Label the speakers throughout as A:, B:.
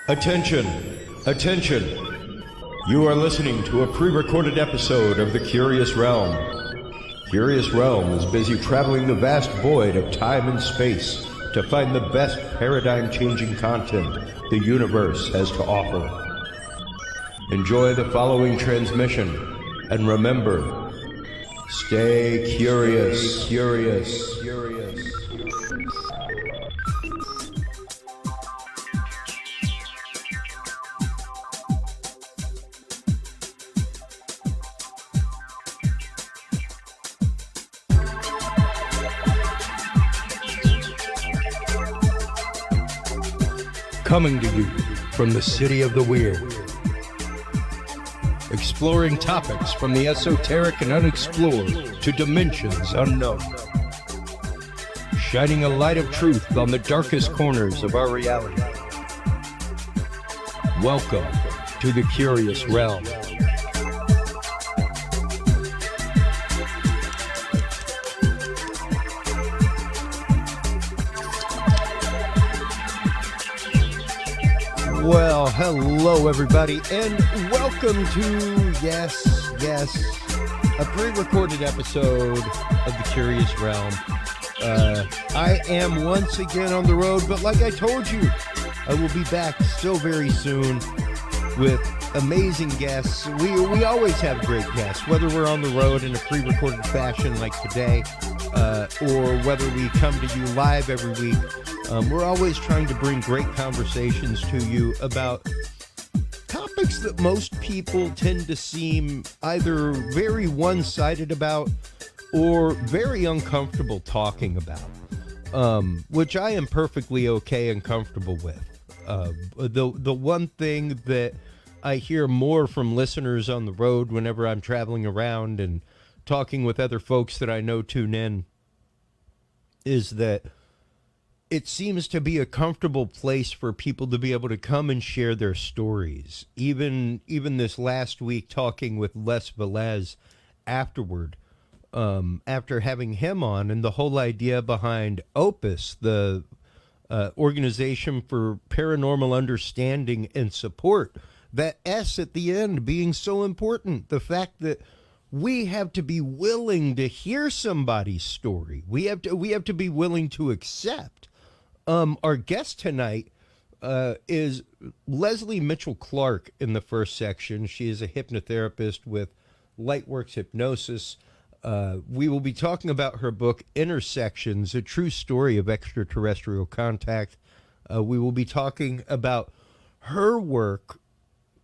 A: Attention! Attention! You are listening to a pre-recorded episode of The Curious Realm. Curious Realm is busy traveling the vast void of time and space to find the best paradigm-changing content the universe has to offer. Enjoy the following transmission, and remember, stay curious. Coming to you from the City of the Weird. Exploring topics from the esoteric and unexplored to dimensions unknown. Shining a light of truth on the darkest corners of our reality. Welcome to the Curious Realm. Well, hello everybody, and welcome to, yes, a pre-recorded episode of The Curious Realm. I am once again on the road, but like I told you, I will be back still very soon with amazing guests. We always have great guests, whether we're on the road in a pre-recorded fashion like today, or whether we come to you live every week. We're always trying to bring great conversations to you about topics that most people tend to seem either very one-sided about or very uncomfortable talking about, which I am perfectly okay and comfortable with. The one thing that I hear more from listeners on the road whenever I'm traveling around and talking with other folks that I know tune in is that it seems to be a comfortable place for people to be able to come and share their stories. Even this last week, talking with Les Velez afterward, after having him on, and the whole idea behind Opus, the Organization for Paranormal Understanding and Support, that S at the end being so important. The fact that we have to be willing to hear somebody's story. We have to be willing to accept. Our guest tonight is Leslie Mitchell-Clarke in the first section. She is a hypnotherapist with Lightworks Hypnosis. We will be talking about her book, Intersections, A True Story of Extraterrestrial Contact. We will be talking about her work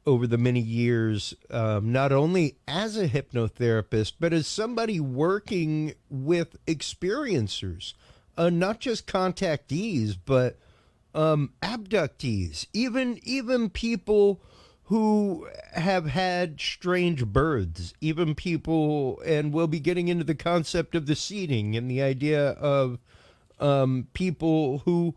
A: over the many years, not only as a hypnotherapist, but as somebody working with experiencers. Not just contactees, but abductees, even people who have had strange births, even people, and we'll be getting into the concept of the seeding and the idea of people who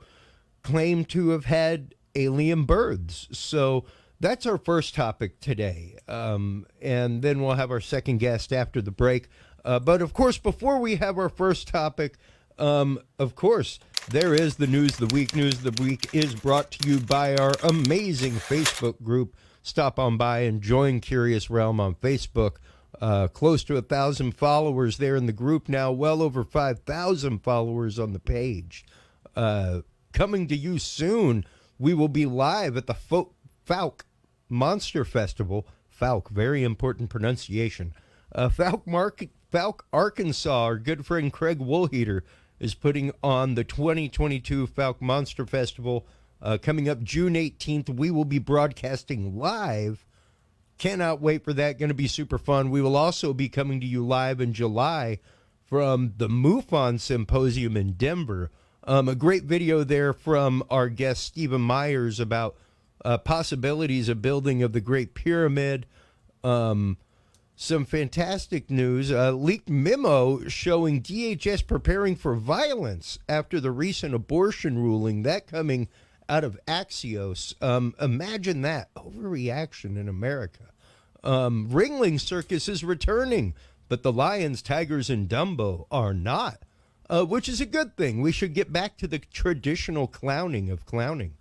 A: claim to have had alien births. So that's our first topic today, and then we'll have our second guest after the break. But of course, before we have our first topic, of course, there is the News of the Week. News of the Week is brought to you by our amazing Facebook group. Stop on by and join Curious Realm on Facebook. Close to 1,000 followers there in the group now, well over 5,000 followers on the page. Coming to you soon, we will be live at the Fouke Monster Festival. Fouke, very important pronunciation. Fouke, Arkansas. Our good friend Craig Woolheater is putting on the 2022 Fouke Monster Festival coming up June 18th. We will be broadcasting live. Cannot wait for that. Going to be super fun. We will also be coming to you live in July from the MUFON Symposium in Denver. A great video there from our guest Stephen Myers about possibilities of building of the Great Pyramid. Some fantastic news, leaked memo showing DHS preparing for violence after the recent abortion ruling, that coming out of Axios. Imagine that, overreaction in America. Ringling Circus is returning, but the lions, tigers, and Dumbo are not. which is a good thing. We should get back to the traditional clowning of clowning.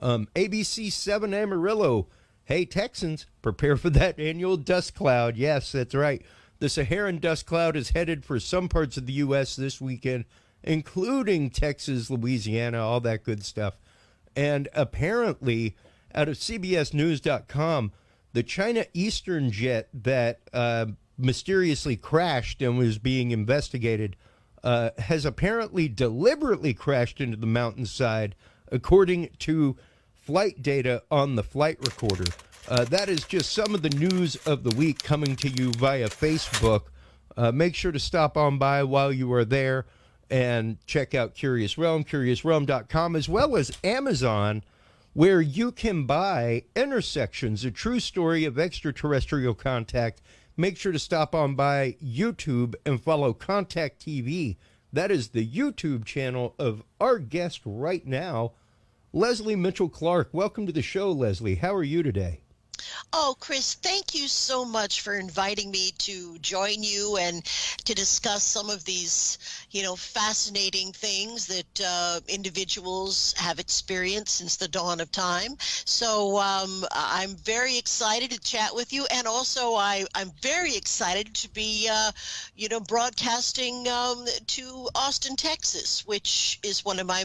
A: ABC 7 Amarillo. Hey, Texans, prepare for that annual dust cloud. Yes, that's right. The Saharan dust cloud is headed for some parts of the U.S. this weekend, including Texas, Louisiana, all that good stuff. And apparently, out of CBSNews.com, the China Eastern jet that mysteriously crashed and was being investigated has apparently deliberately crashed into the mountainside, according to flight data on the flight recorder. That is just some of the news of the week coming to you via Facebook. Make sure to stop on by while you are there and check out Curious Realm, curiousrealm.com, as well as Amazon, where you can buy Intersections, a true story of extraterrestrial contact. Make sure to stop on by YouTube and follow Contact TV. That is the YouTube channel of our guest right now, Leslie Mitchell-Clarke. Welcome to the show, Leslie. How are you today?
B: Oh, Chris, thank you so much for inviting me to join you and to discuss some of these, fascinating things that individuals have experienced since the dawn of time. So I'm very excited to chat with you. And also I'm very excited to be, broadcasting to Austin, Texas, which is one of my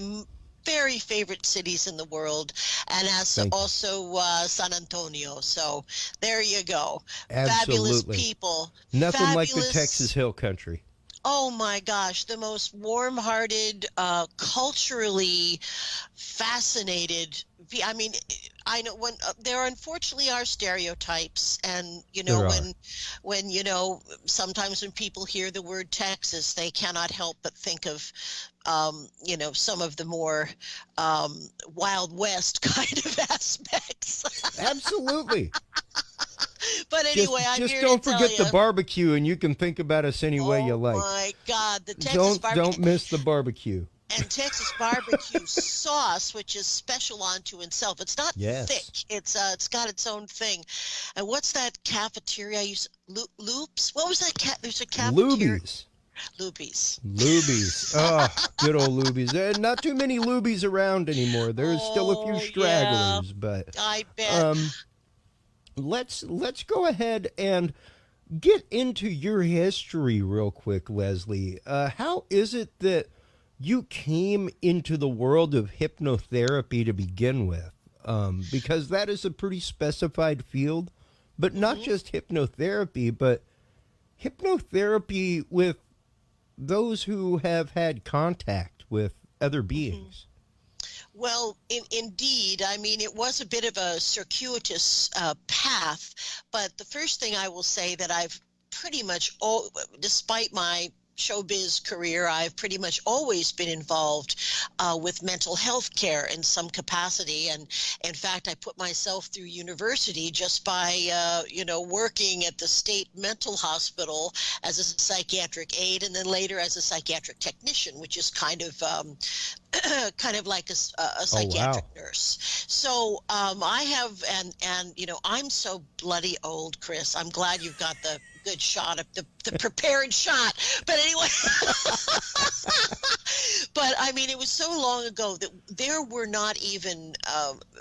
B: very favorite cities in the world, and also San Antonio. So there you go.
A: Absolutely.
B: Fabulous people.
A: Nothing like the Texas Hill Country.
B: Oh my gosh, the most warm-hearted, culturally fascinated. I mean, I know when there unfortunately are stereotypes, and when sometimes when people hear the word Texas, they cannot help but think of some of the more Wild West kind of aspects.
A: Absolutely.
B: But anyway, I'm
A: just
B: here
A: don't
B: to
A: forget
B: tell
A: the barbecue, and you can think about us any way you like.
B: Oh my God, the Texas barbecue.
A: Don't miss the barbecue.
B: And Texas barbecue sauce, which is special unto itself. It's not thick. It's got its own thing. And what's that cafeteria I use? Loops? What was that? There's a cafeteria.
A: Lubies. Oh, good old Lubies. There are not too many Lubies around anymore. There's still a few stragglers, but
B: I bet.
A: Let's go ahead and get into your history real quick, Leslie. How is it that you came into the world of hypnotherapy to begin with? Because that is a pretty specified field, but not just hypnotherapy, but hypnotherapy with those who have had contact with other beings.
B: Well, indeed. I mean, it was a bit of a circuitous path, but the first thing I will say that I've pretty much, despite my showbiz career, I've pretty much always been involved with mental health care in some capacity. And in fact, I put myself through university just by, working at the state mental hospital as a psychiatric aide, and then later as a psychiatric technician, which is kind of like a psychiatric nurse. So I have, and I'm so bloody old, Chris. I'm glad you've got the good shot of the prepared shot. But anyway, but I mean, it was so long ago that there were not even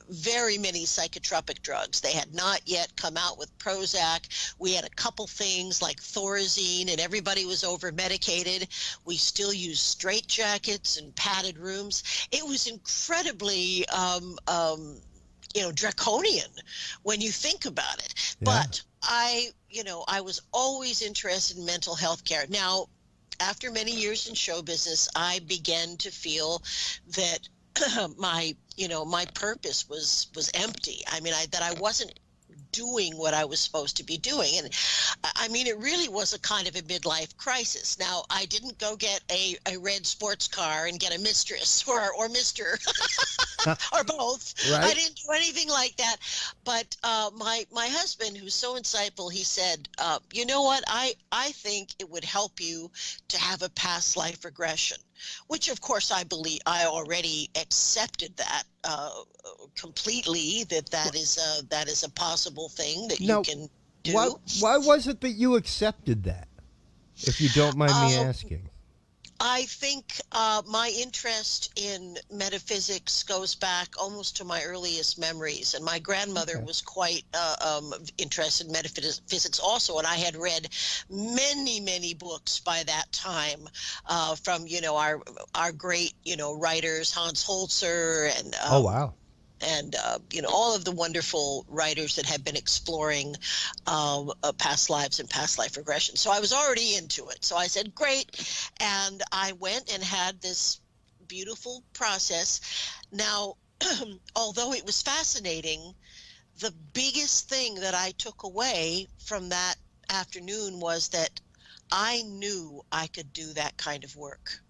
B: very many psychotropic drugs. They had not yet come out with Prozac. We had a couple things like Thorazine, and everybody was over medicated. We still used straitjackets and padded rooms. It was incredibly draconian when you think about it. Yeah. But I was always interested in mental health care. Now, after many years in show business, I began to feel that my purpose was empty. I mean, that I wasn't doing what I was supposed to be doing. And I mean, it really was a kind of a midlife crisis. Now, I didn't go get a red sports car and get a mistress or Mr. or both. Right. I didn't do anything like that. But my husband, who's so insightful, he said, you know what, I think it would help you to have a past life regression, which of course I believe I already accepted that completely, that is a possible thing that you can do.
A: Why was it that you accepted that, if you don't mind me asking?
B: I think my interest in metaphysics goes back almost to my earliest memories, and my grandmother was quite interested in metaphysics also, and I had read many, many books by that time from our great writers, Hans Holzer and
A: Oh, wow.
B: and all of the wonderful writers that have been exploring past lives and past life regression. So I was already into it. So I said, great. And I went and had this beautiful process. Now, although it was fascinating, the biggest thing that I took away from that afternoon was that I knew I could do that kind of work.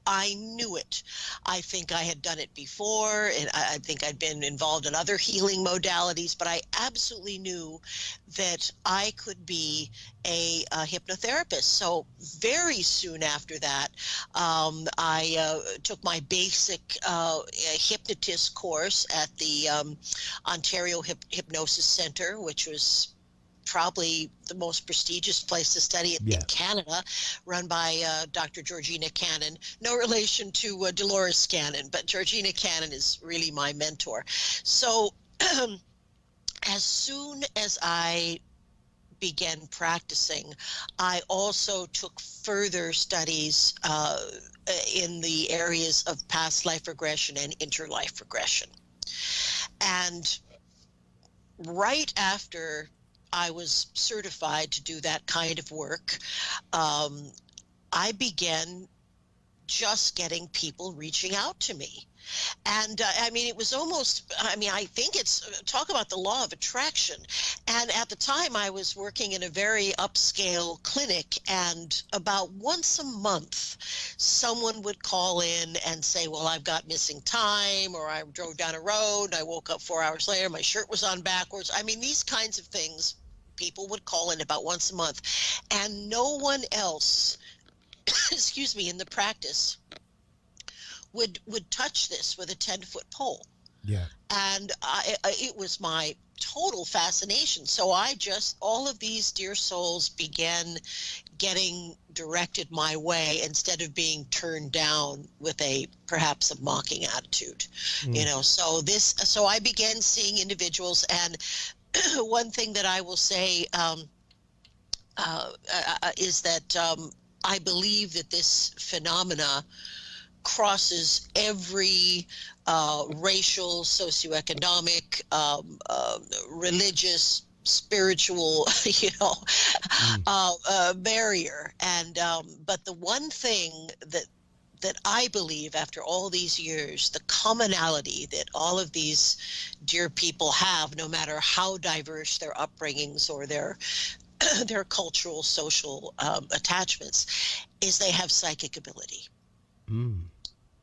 B: I knew it. I think I had done it before, and I think I'd been involved in other healing modalities, but I absolutely knew that I could be a hypnotherapist. So very soon after that, I took my basic hypnotist course at the Ontario Hypnosis Center, which was probably the most prestigious place to study it in Canada, run by Dr. Georgina Cannon. No relation to Dolores Cannon, but Georgina Cannon is really my mentor. So as soon as I began practicing, I also took further studies in the areas of past life regression and interlife regression. And right after I was certified to do that kind of work, I began just getting people reaching out to me. And it was almost, I think it's, talk about the law of attraction. And at the time I was working in a very upscale clinic, and about once a month, someone would call in and say, well, I've got missing time, or I drove down a road, and I woke up 4 hours later, my shirt was on backwards. These kinds of things people would call in about once a month, and no one else, excuse me, in the practice would touch this with a 10-foot pole.
A: Yeah.
B: And it was my total fascination. So all of these dear souls began getting directed my way instead of being turned down with perhaps a mocking attitude. So I began seeing individuals, and one thing that I will say is that I believe that this phenomena crosses every racial, socioeconomic, religious, spiritual, barrier. And but the one thing that I believe, after all these years, the commonality that all of these dear people have, no matter how diverse their upbringings or their cultural, social attachments, is they have psychic ability.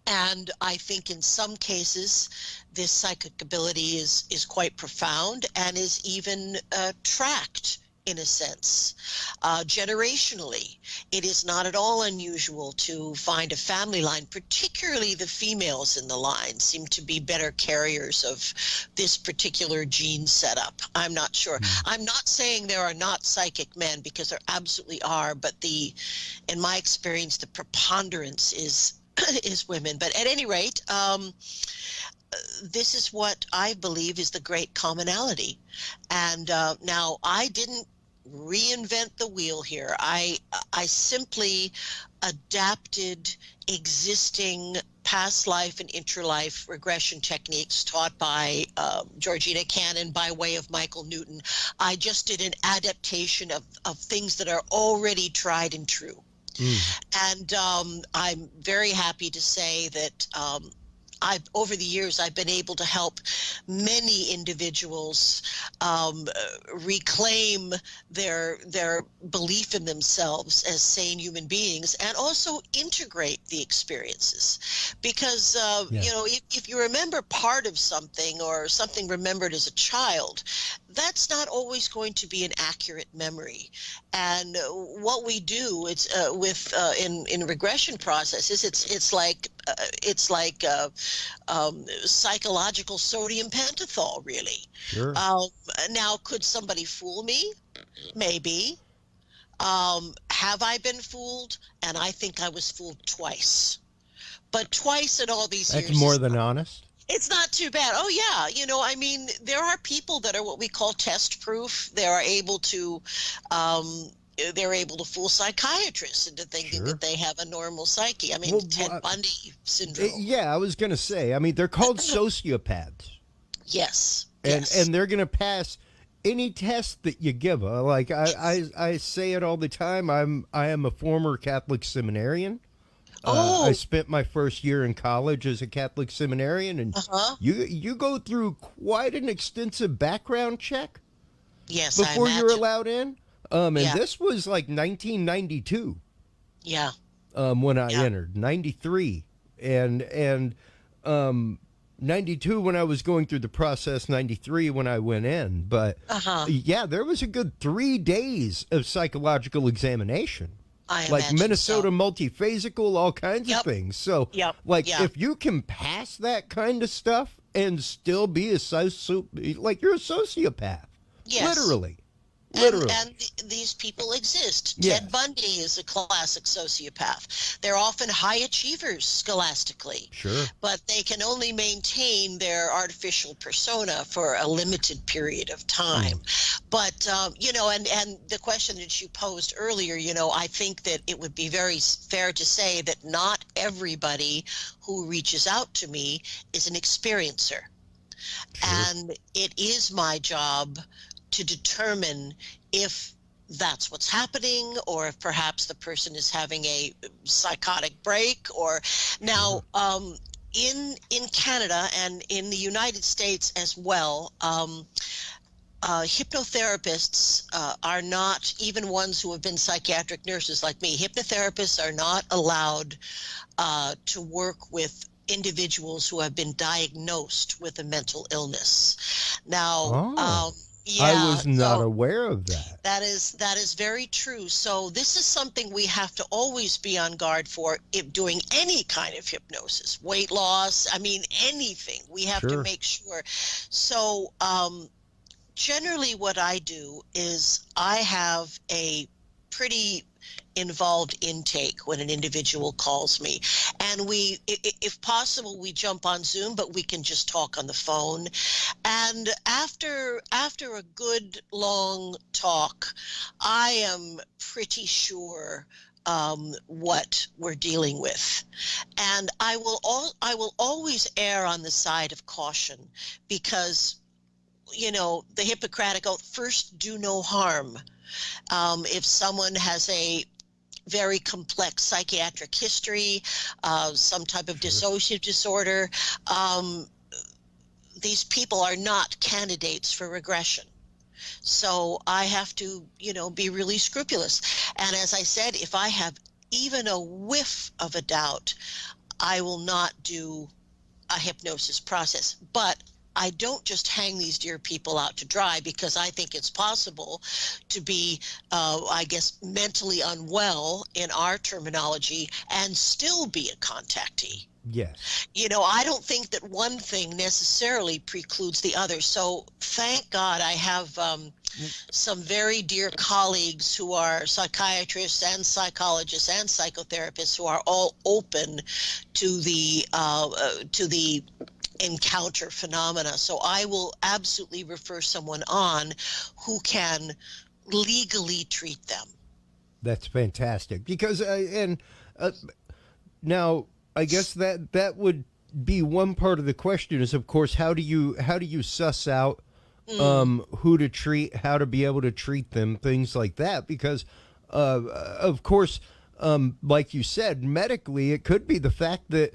B: And I think in some cases, this psychic ability is quite profound and is even tracked, in a sense, generationally. It is not at all unusual to find a family line, particularly the females in the line seem to be better carriers of this particular gene setup. I'm not sure. I'm not saying there are not psychic men, because there absolutely are, but in my experience, the preponderance is women. But at any rate, this is what I believe is the great commonality. And now I didn't reinvent the wheel here. I simply adapted existing past life and interlife regression techniques taught by Georgina Cannon by way of Michael Newton. I just did an adaptation of things that are already tried and true. And I'm very happy to say that over the years, I've been able to help many individuals reclaim their belief in themselves as sane human beings, and also integrate the experiences. Because, if you remember part of something, or something remembered as a child, that's not always going to be an accurate memory. And what we do in regression processes, it's like psychological sodium pentothal, really. Sure. Now, could somebody fool me? Maybe. have I been fooled? And I think I was fooled twice. But twice in all these years.
A: That's more than honest.
B: It's not too bad. Oh, yeah. I mean, there are people that are what we call test proof. They're able to fool psychiatrists into thinking that they have a normal psyche. I mean, Ted Bundy syndrome.
A: Yeah, I was going to say, I mean, they're called sociopaths.
B: Yes.
A: And they're going to pass any test that you give. Like I say it all the time. I am a former Catholic seminarian. I spent my first year in college as a Catholic seminarian, and you go through quite an extensive background check.
B: Yes,
A: before you're allowed in. And this was like 1992.
B: Yeah.
A: When I entered 93, and 92 when I was going through the process, 93 when I went in. But yeah, there was a good 3 days of psychological examination. Like Minnesota multiphasical, all kinds of things. So, if you can pass that kind of stuff and still be you're a sociopath.
B: Yes.
A: Literally.
B: And these people exist.
A: Yes.
B: Ted Bundy is a classic sociopath. They're often high achievers scholastically.
A: Sure.
B: But they can only maintain their artificial persona for a limited period of time. But, and the question that you posed earlier, I think that it would be very fair to say that not everybody who reaches out to me is an experiencer. Sure. And it is my job to determine if that's what's happening, or if perhaps the person is having a psychotic break. Or now, in Canada and in the United States as well, hypnotherapists are not, even ones who have been psychiatric nurses like me, hypnotherapists are not allowed to work with individuals who have been diagnosed with a mental illness. Now,
A: I was not aware of that.
B: That is very true. So this is something we have to always be on guard for if doing any kind of hypnosis, weight loss, I mean, anything. We have to make sure. So generally what I do is I have a pretty involved intake when an individual calls me, and we, if possible, we jump on Zoom, but we can just talk on the phone. And after a good long talk, I am pretty sure what we're dealing with, and I will always err on the side of caution, because the Hippocratic oath, first do no harm. If someone has a very complex psychiatric history, some type of dissociative disorder, these people are not candidates for regression. So I have to, be really scrupulous. And as I said, if I have even a whiff of a doubt, I will not do a hypnosis process. But I don't just hang these dear people out to dry, because I think it's possible to be, mentally unwell in our terminology and still be a contactee.
A: Yes.
B: I don't think that one thing necessarily precludes the other. So thank God I have some very dear colleagues who are psychiatrists and psychologists and psychotherapists who are all open to the encounter phenomena. So I will absolutely refer someone on who can legally treat them.
A: That's fantastic, because now I guess that would be one part of the question is, of course, how do you suss out who to treat, how to be able to treat them, things like that, because of course, like you said, medically it could be the fact that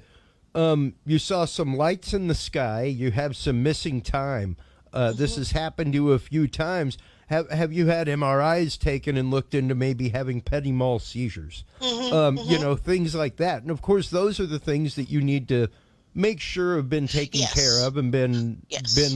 A: you saw some lights in the sky, you have some missing time. This has happened to you a few times. Have you had MRIs taken and looked into maybe having petit mal seizures? Things like that. And of course, those are the things that you need to make sure have been taken care of and been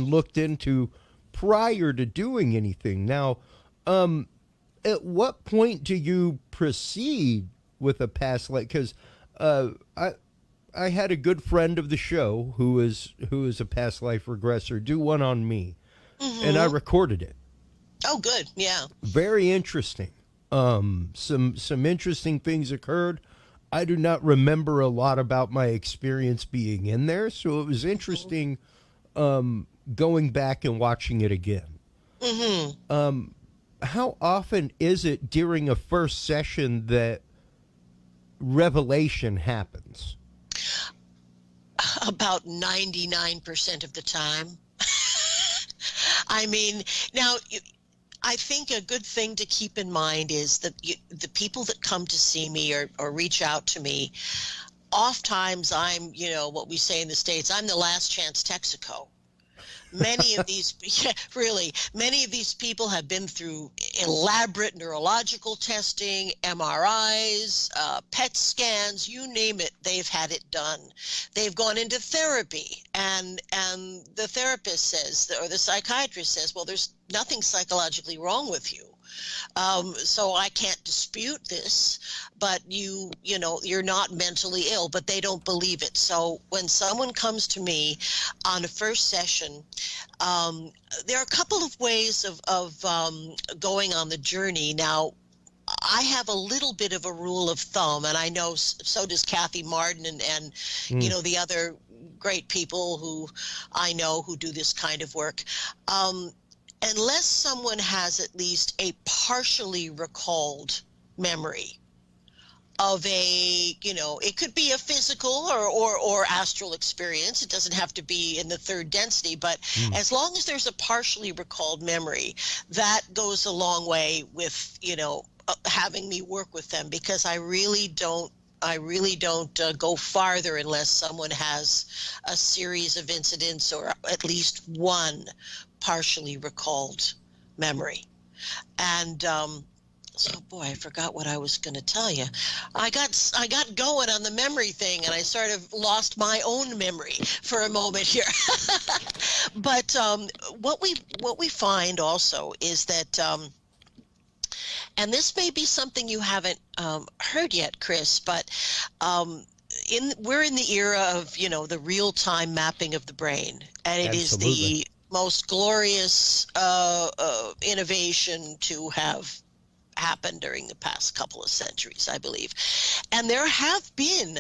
A: looked into prior to doing anything. Now, at what point do you proceed with a past life? Because I had a good friend of the show who is a past life regressor do one on me, and I recorded it.
B: Oh, good. Yeah.
A: Very interesting. Some interesting things occurred. I do not remember a lot about my experience being in there, so it was interesting going back and watching it again.
B: Mm-hmm.
A: How often is it during a first session that revelation happens?
B: About 99% of the time. I mean, now, I think a good thing to keep in mind is that the people that come to see me or reach out to me, oftentimes I'm, what we say in the States, I'm the last chance Texaco. Many of these, many of these people have been through elaborate neurological testing, MRIs, PET scans, you name it, they've had it done. They've gone into therapy, and the therapist says, or the psychiatrist says, well, there's nothing psychologically wrong with you. So I can't dispute this, but you're not mentally ill, but they don't believe it. So when someone comes to me on a first session, there are a couple of ways of going on the journey. Now, I have a little bit of a rule of thumb, and I know so does Kathy Martin and the other great people who I know who do this kind of work. Unless someone has at least a partially recalled memory of it could be a physical or astral experience. It doesn't have to be in the third density, but as long as there's a partially recalled memory, that goes a long way with, having me work with them, because I really don't go farther unless someone has a series of incidents or at least one partially recalled memory. And so, boy, I forgot what I was going to tell you. I got going on the memory thing, and I sort of lost my own memory for a moment here. But what we find also is that, and this may be something you haven't heard yet, Chris, but we're in the era of the real-time mapping of the brain, and it
A: Absolutely.
B: is the most glorious innovation to have happened during the past couple of centuries, I believe. And there have been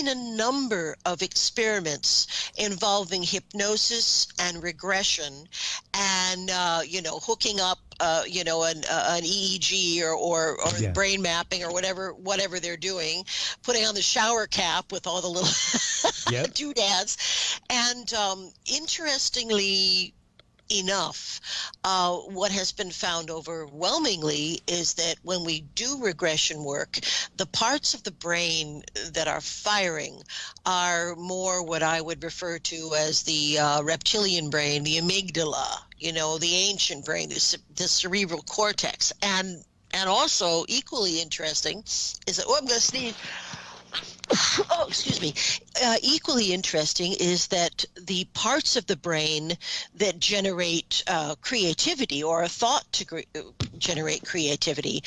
B: a number of experiments involving hypnosis and regression, and hooking up an EEG or
A: Yeah.
B: brain mapping or whatever they're doing, putting on the shower cap with all the little
A: Yep.
B: doodads. And interestingly enough, what has been found overwhelmingly is that when we do regression work, the parts of the brain that are firing are more what I would refer to as the reptilian brain, the amygdala, the ancient brain, the cerebral cortex. And also equally interesting is that, I'm going to sneeze. Oh, excuse me. Equally interesting is that the parts of the brain that generate creativity, or are thought to generate creativity,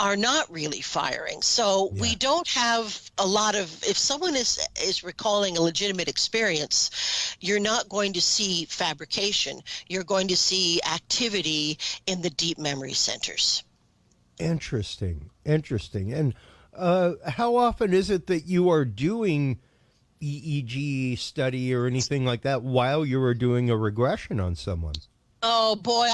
B: are not really firing. So we don't have a lot of, if someone is recalling a legitimate experience, you're not going to see fabrication. You're going to see activity in the deep memory centers.
A: Interesting. And how often is it that you are doing EEG study or anything like that while you are doing a regression on someone?
B: Oh boy,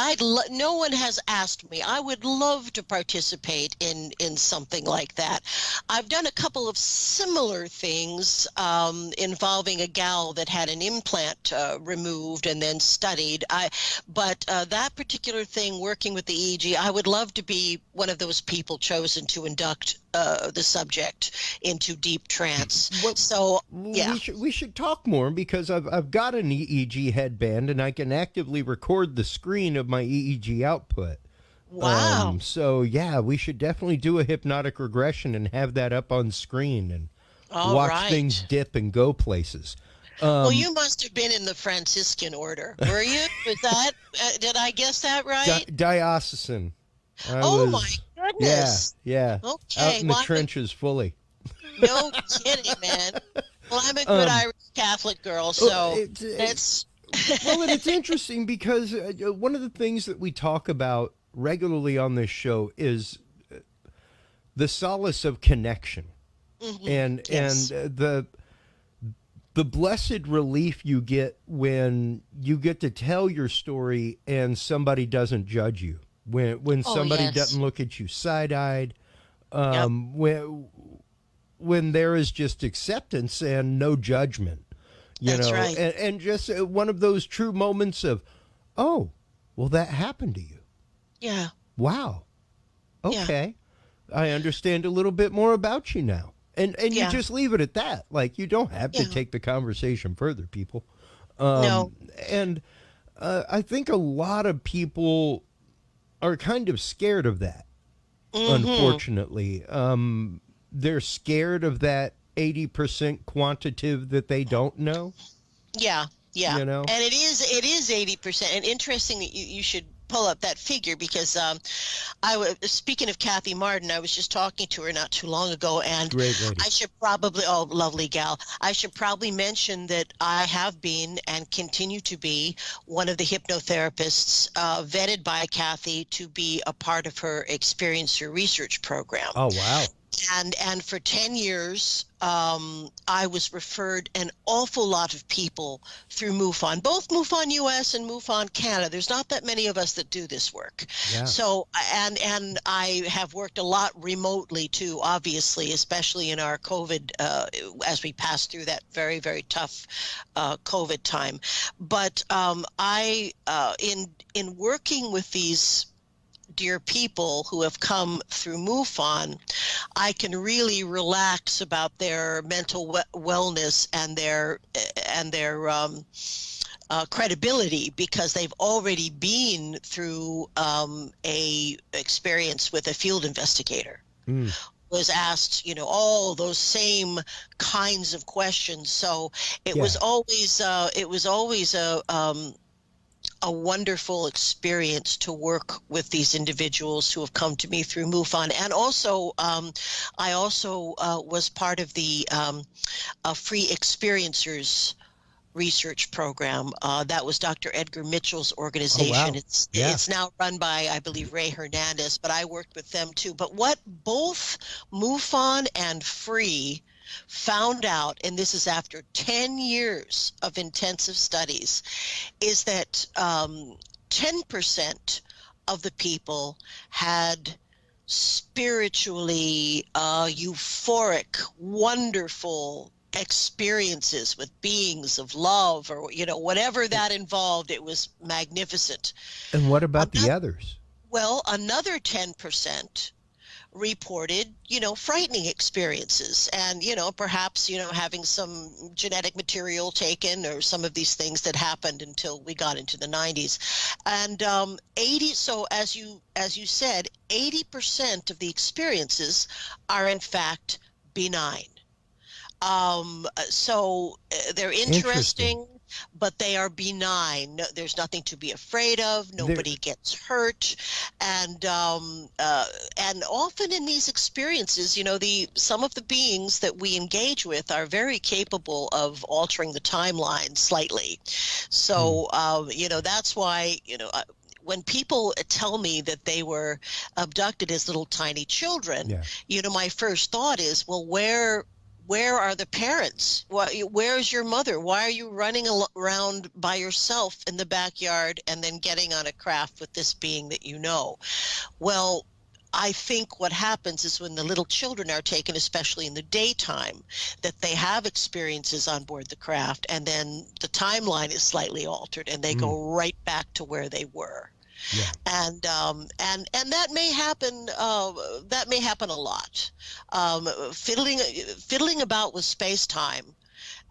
B: no one has asked me. I would love to participate in something like that. I've done a couple of similar things involving a gal that had an implant removed and then studied. But that particular thing, working with the EEG, I would love to be one of those people chosen to induct the subject into deep trance.
A: Well,
B: so yeah,
A: we should talk more, because I've got an EEG headband and I can actively record the screen of my EEG output.
B: Wow.
A: So yeah, we should definitely do a hypnotic regression and have that up on screen and
B: All
A: watch
B: right.
A: things dip and go places.
B: Well, you must have been in the Franciscan order, were you? Was that? Did I guess that right?
A: Diocesan.
B: My goodness.
A: Yeah.
B: Okay.
A: Out in the trenches fully.
B: No kidding, man. Well, I'm a good Irish Catholic girl, so it's
A: well, and it's interesting because one of the things that we talk about regularly on this show is the solace of connection, and
B: Yes.
A: the blessed relief you get when you get to tell your story and somebody doesn't judge you, when
B: Oh,
A: somebody
B: yes.
A: doesn't look at you side-eyed,
B: Yep.
A: When there is just acceptance and no judgment,
B: That's right.
A: and just one of those true moments of, oh, well, that happened to you.
B: Yeah.
A: Wow.
B: Yeah.
A: Okay. I understand a little bit more about you now. And you
B: Yeah.
A: just leave it at that. Like, you don't have to
B: Yeah.
A: take the conversation further, people.
B: No.
A: And I think a lot of people are kind of scared of that,
B: Mm-hmm.
A: unfortunately. They're scared of that 80% quantitative that they don't know,
B: Yeah, yeah,
A: you know?
B: and it is 80%. And interesting that you should pull up that figure because I was speaking of Kathy Martin. I was just talking to her not too long ago, and
A: Great lady.
B: I should probably oh lovely gal. I should probably mention that I have been and continue to be one of the hypnotherapists vetted by Kathy to be a part of her experiencer research program.
A: Oh, wow.
B: And for 10 years, I was referred an awful lot of people through MUFON, both MUFON US and MUFON Canada. There's not that many of us that do this work.
A: Yeah.
B: So, and I have worked a lot remotely too, obviously, especially in our COVID, as we passed through that very, very tough COVID time. But in working with these dear people who have come through MUFON, I can really relax about their mental wellness and their credibility because they've already been through a experience with a field investigator.
A: Mm.
B: Was asked, all those same kinds of questions. So it
A: Yeah.
B: was always a wonderful experience to work with these individuals who have come to me through MUFON. And also, I also was part of the Free Experiencers research program. That was Dr. Edgar Mitchell's organization.
A: Oh, wow.
B: It's now run by, I believe, Ray Hernandez, but I worked with them too. But what both MUFON and Free found out, and this is after 10 years of intensive studies, is that 10% of the people had spiritually euphoric, wonderful experiences with beings of love, or whatever that involved. It was magnificent.
A: And what about the others?
B: Well, another 10% reported, frightening experiences and, perhaps, having some genetic material taken or some of these things that happened until we got into the 90s. And 80, so as you said, 80% of the experiences are in fact benign. So they're interesting, but they are benign. No, there's nothing to be afraid of. Nobody gets hurt, and often in these experiences, some of the beings that we engage with are very capable of altering the timeline slightly. So that's why when people tell me that they were abducted as little tiny children, my first thought is, well, where are the parents? Where's your mother? Why are you running around by yourself in the backyard and then getting on a craft with this being that you know? Well, I think what happens is when the little children are taken, especially in the daytime, that they have experiences on board the craft, and then the timeline is slightly altered and they go right back to where they were. Yeah. And that may happen. That may happen a lot. Fiddling about with space-time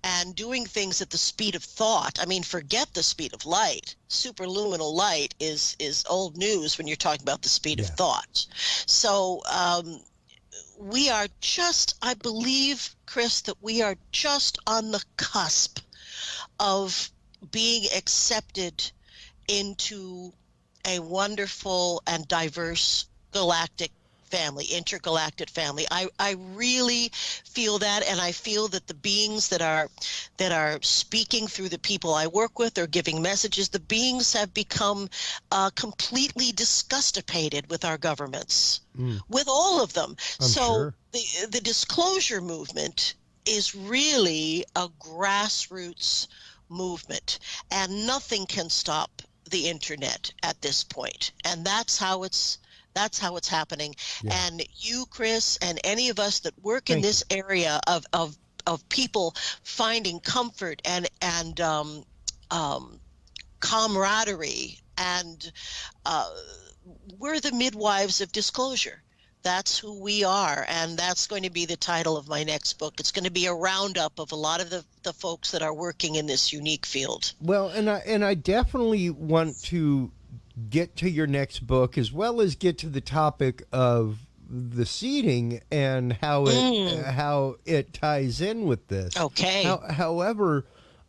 B: and doing things at the speed of thought. I mean, forget the speed of light. Superluminal light is old news when you're talking about the speed of thought. So we are just, I believe, Chris, that we are just on the cusp of being accepted into a wonderful and diverse galactic family, intergalactic family. I really feel that, and I feel that the beings that are speaking through the people I work with or giving messages, the beings have become completely disgustipated with our governments, with all of them.
A: I'm sure.
B: The disclosure movement is really a grassroots movement, and nothing can stop the internet at this point. And that's how it's happening.
A: Yeah.
B: And you, Chris, and any of us that work in this area of people finding comfort and camaraderie, and we're the midwives of disclosure. That's who we are, and that's going to be the title of my next book. It's going to be a roundup of a lot of the folks that are working in this unique field.
A: Well, and I definitely want to get to your next book, as well as get to the topic of the seeding and how it ties in with this.
B: Okay.
A: However,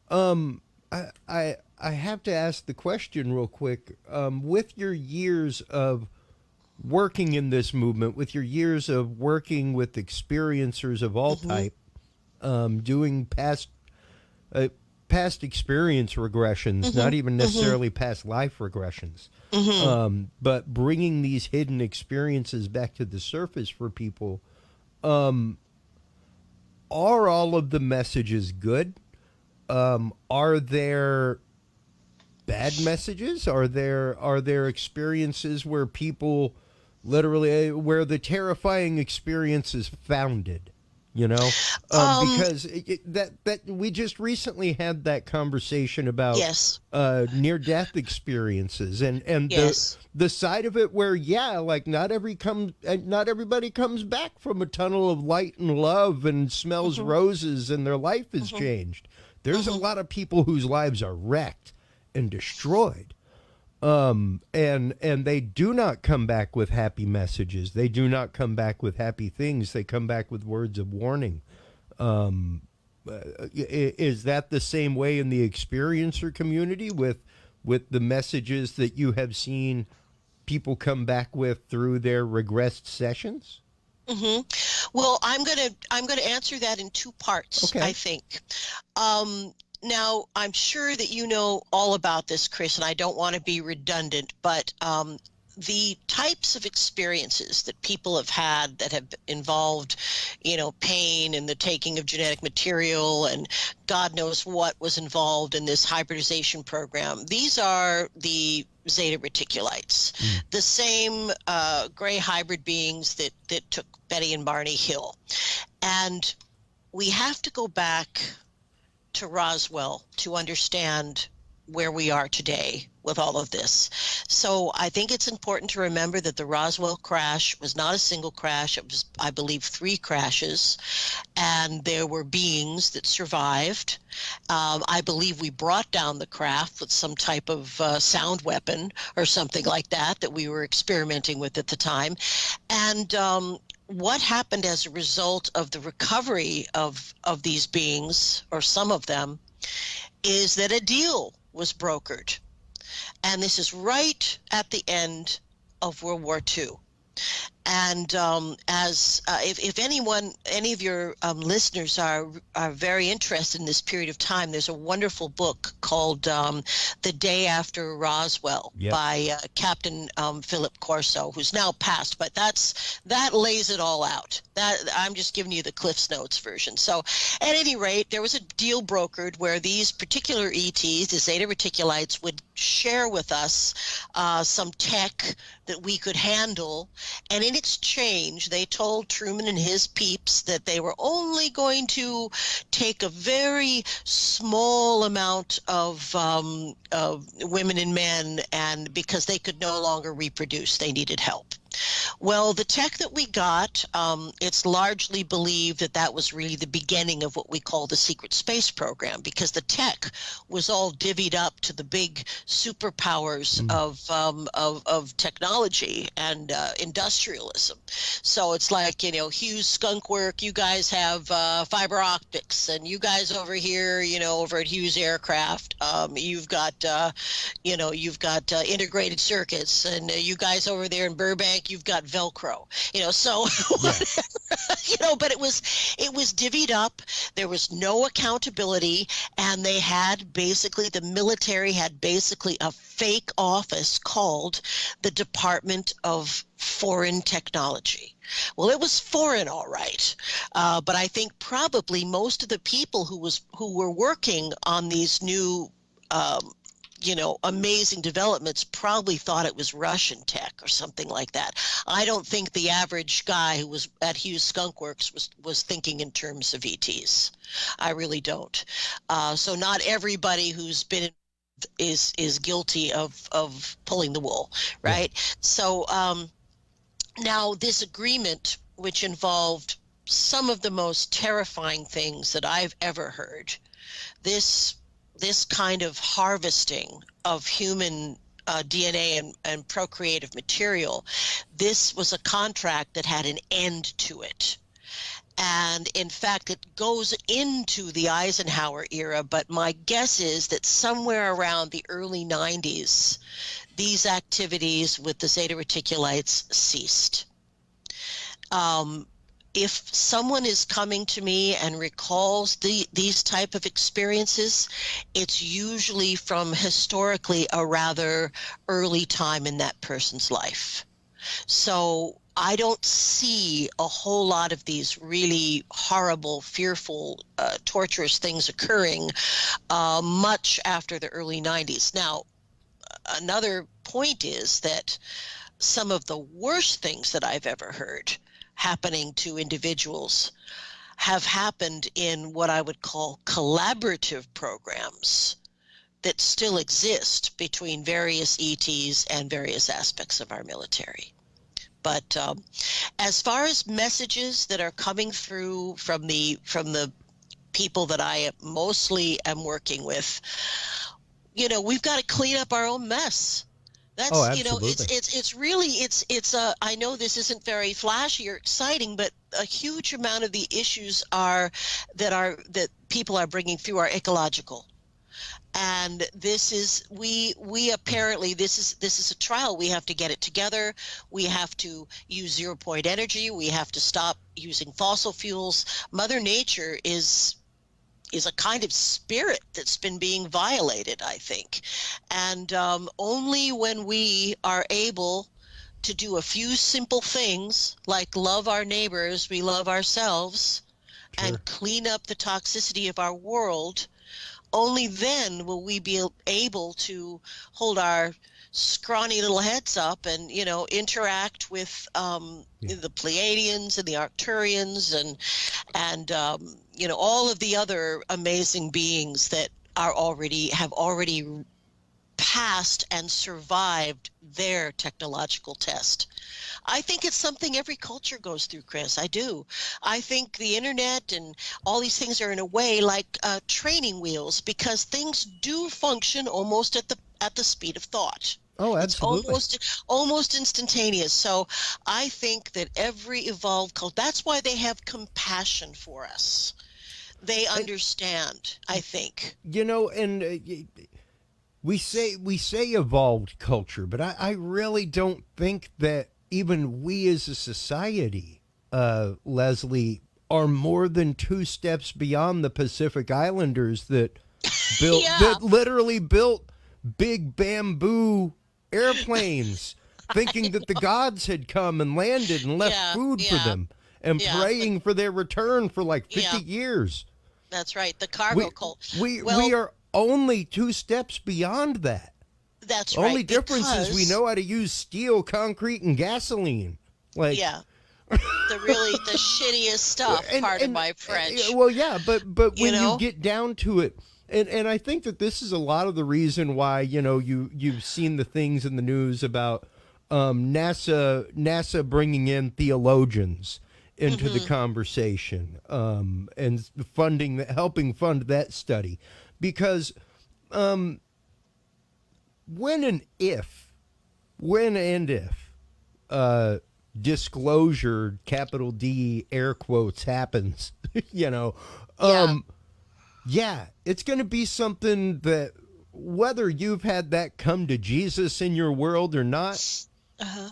A: I have to ask the question real quick. With your years of working in this movement, with your years of working with experiencers of all type, doing past experience regressions, not even necessarily past life regressions, but bringing these hidden experiences back to the surface for people, are all of the messages good? Are there bad messages? Are there experiences where people literally, where the terrifying experience is founded? Because that we just recently had that conversation about near-death experiences and the side of it where not everybody comes back from a tunnel of light and love and smells roses and their life is changed. There's a lot of people whose lives are wrecked and destroyed. And they do not come back with happy messages. They do not come back with happy things. They come back with words of warning. Is that the same way in the experiencer community with the messages that you have seen people come back with through their regressed sessions?
B: Well, I'm gonna answer that in two parts. Okay. I think. Now, I'm sure that you know all about this, Chris, and I don't want to be redundant, but the types of experiences that people have had that have involved, pain and the taking of genetic material and God knows what was involved in this hybridization program, these are the zeta reticulites, the same gray hybrid beings that took Betty and Barney Hill. And we have to go back to Roswell to understand where we are today with all of this. So I think it's important to remember that the Roswell crash was not a single crash. It was, I believe, 3 crashes, and there were beings that survived. I believe we brought down the craft with some type of sound weapon or something like that we were experimenting with at the time. And what happened as a result of the recovery of these beings, or some of them, is that a deal was brokered. And this is right at the end of World War II. And if any of your listeners are very interested in this period of time, there's a wonderful book called The Day After Roswell by Captain Philip Corso, who's now passed, but that lays it all out. That I'm just giving you the Cliff's Notes version. So at any rate, there was a deal brokered where these particular ETs, the Zeta Reticulites, would share with us some tech that we could handle, and in exchange, they told Truman and his peeps that they were only going to take a very small amount of women and men, and because they could no longer reproduce, they needed help. Well, the tech that we got, it's largely believed that was really the beginning of what we call the secret space program, because the tech was all divvied up to the big superpowers of technology and industrialism. So it's like, Hughes Skunk Work, you guys have fiber optics, and you guys over here, over at Hughes Aircraft, you've got integrated circuits, and you guys over there in Burbank, like you've got Velcro, so
A: Yeah.
B: but it was divvied up. There was no accountability, and the military had basically a fake office called the Department of Foreign Technology. Well, it was foreign, all right, but I think probably most of the people who were working on these new amazing developments probably thought it was Russian tech or something like that. I don't think the average guy who was at Hughes Skunk Works was thinking in terms of ETs. I really don't. So not everybody who's been is guilty of pulling the wool, right? Yeah. So now this agreement, which involved some of the most terrifying things that I've ever heard, this kind of harvesting of human DNA and procreative material, this was a contract that had an end to it. And in fact, it goes into the Eisenhower era, but my guess is that somewhere around the early 90s, these activities with the Zeta Reticulites ceased. If someone is coming to me and recalls these type of experiences, it's usually from historically a rather early time in that person's life. So I don't see a whole lot of these really horrible, fearful, torturous things occurring much after the early 90s. Now, another point is that some of the worst things that I've ever heard happening to individuals have happened in what I would call collaborative programs that still exist between various ETs and various aspects of our military. But as far as messages that are coming through from the people that I mostly am working with, we've got to clean up our own mess. That's, it's really I know this isn't very flashy or exciting, but a huge amount of the issues that people are bringing through are ecological. And this is, we apparently, this is a trial. We have to get it together. We have to use 0-point energy. We have to stop using fossil fuels. Mother Nature is a kind of spirit that's been being violated, I think. And only when we are able to do a few simple things like love our neighbors, we love ourselves, sure, and clean up the toxicity of our world, only then will we be able to hold our scrawny little heads up and, interact with the Pleiadians and the Arcturians and all of the other amazing beings that have already passed and survived their technological test. I think it's something every culture goes through, Chris. I do. I think the internet and all these things are in a way like training wheels, because things do function almost at the speed of thought.
A: Oh, absolutely.
B: It's almost instantaneous. So I think that every evolved culture, that's why they have compassion for us. They understand, I think.
A: And we say evolved culture, but I really don't think that even we as a society, Leslie, are more than 2 steps beyond the Pacific Islanders that built that literally built big bamboo airplanes thinking that the gods had come and landed and left food for them and praying for their return for like 50 years.
B: That's right. The cargo cult.
A: We are only 2 steps beyond that.
B: That's
A: right. Only difference is we know how to use steel, concrete, and gasoline. The
B: shittiest stuff. Pardon my French.
A: But when you get down to it, and I think that this is a lot of the reason why you've seen the things in the news about NASA bringing in theologians into the conversation and helping fund that study, because when and if disclosure, capital D, air quotes, happens, it's going to be something that, whether you've had that come to Jesus in your world or not,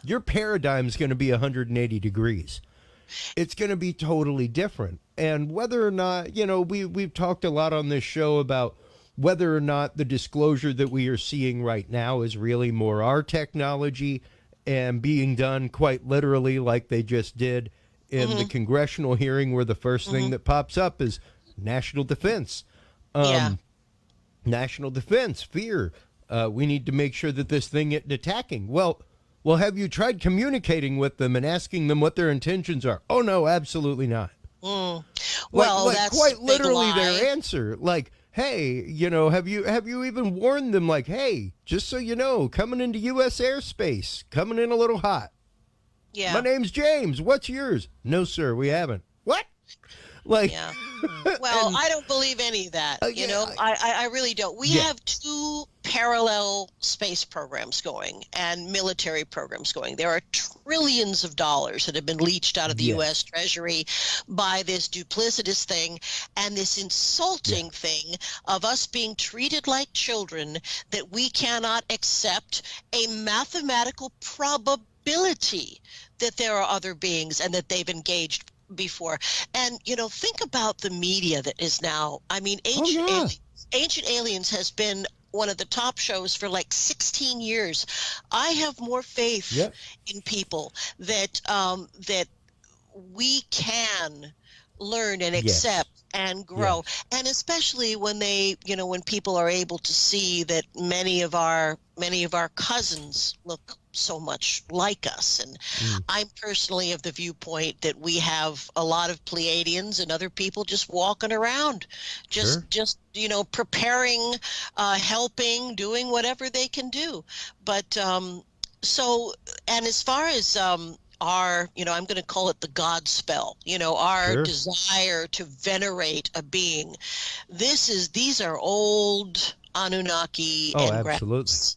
A: your paradigm is going to be 180 degrees. It's going to be totally different. And whether or not, we've talked a lot on this show about whether or not the disclosure that we are seeing right now is really more our technology and being done quite literally like they just did in the congressional hearing, where the first thing that pops up is national defense. National defense, fear. We need to make sure that this thing isn't attacking. Well, have you tried communicating with them and asking them what their intentions are? Oh, no, absolutely not.
B: Well,
A: that's quite literally
B: their
A: their answer. Like, hey, have you even warned them? Like, hey, just so you know, coming into U.S. airspace, coming in a little hot.
B: Yeah.
A: My name's James. What's yours? No, sir, we haven't. What? Like,
B: yeah. Well, I don't believe any of that. I really don't. We have two parallel space programs going and military programs going. There are trillions of dollars that have been leached out of the U.S. Treasury by this duplicitous thing and this insulting thing of us being treated like children, that we cannot accept a mathematical probability that there are other beings and that they've engaged before. And think about the media that is now. I mean, Ancient Aliens has been one of the top shows for like 16 years. I have more faith in people that we can learn and accept and grow. And especially when when people are able to see that many of our cousins look so much like us. And I'm personally of the viewpoint that we have a lot of Pleiadians and other people just walking around, just preparing, helping, doing whatever they can do. But and as far as our, I'm going to call it the God spell, our desire to venerate a being. These are old Anunnaki and
A: absolutely.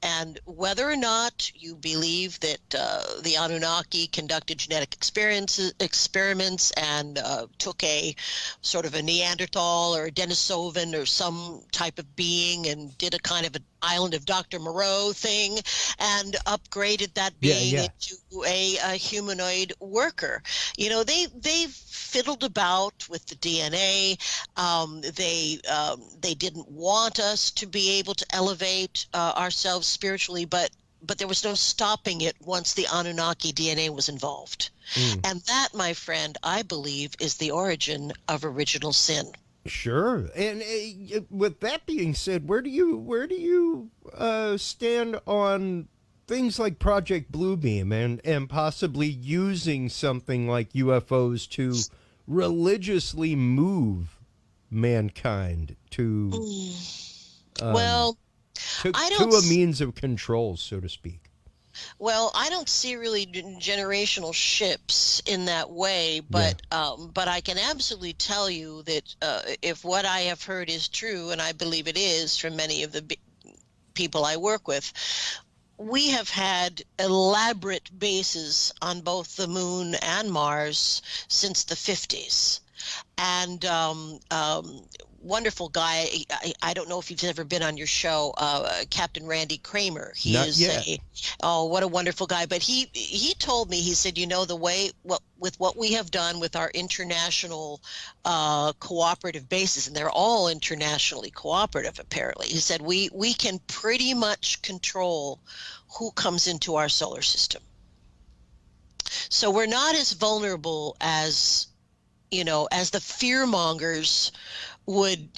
B: And whether or not you believe that the Anunnaki conducted genetic experiments and took a sort of a Neanderthal or a Denisovan or some type of being and did a kind of an Island of Dr. Moreau thing and upgraded that being into a humanoid worker. They've fiddled about with the DNA. They didn't want us to be able to elevate ourselves spiritually, but there was no stopping it once the Anunnaki DNA was involved. And that, my friend, I believe, is the origin of original sin.
A: Sure. And with that being said, where do you stand on things like Project Bluebeam and possibly using something like UFOs to religiously move mankind to a means of control, so to speak?
B: Well, I don't see really generational ships in that way, but I can absolutely tell you that if what I have heard is true, and I believe it is from many of the people I work with, we have had elaborate bases on both the moon and Mars since the 50s. And wonderful guy. I don't know if he's ever been on your show, Captain Randy Kramer. He
A: Not
B: is
A: yet.
B: what a wonderful guy. But he told me, he said, the way with what we have done with our international cooperative bases, and they're all internationally cooperative apparently. He said we can pretty much control who comes into our solar system. So we're not as vulnerable as the fear mongers would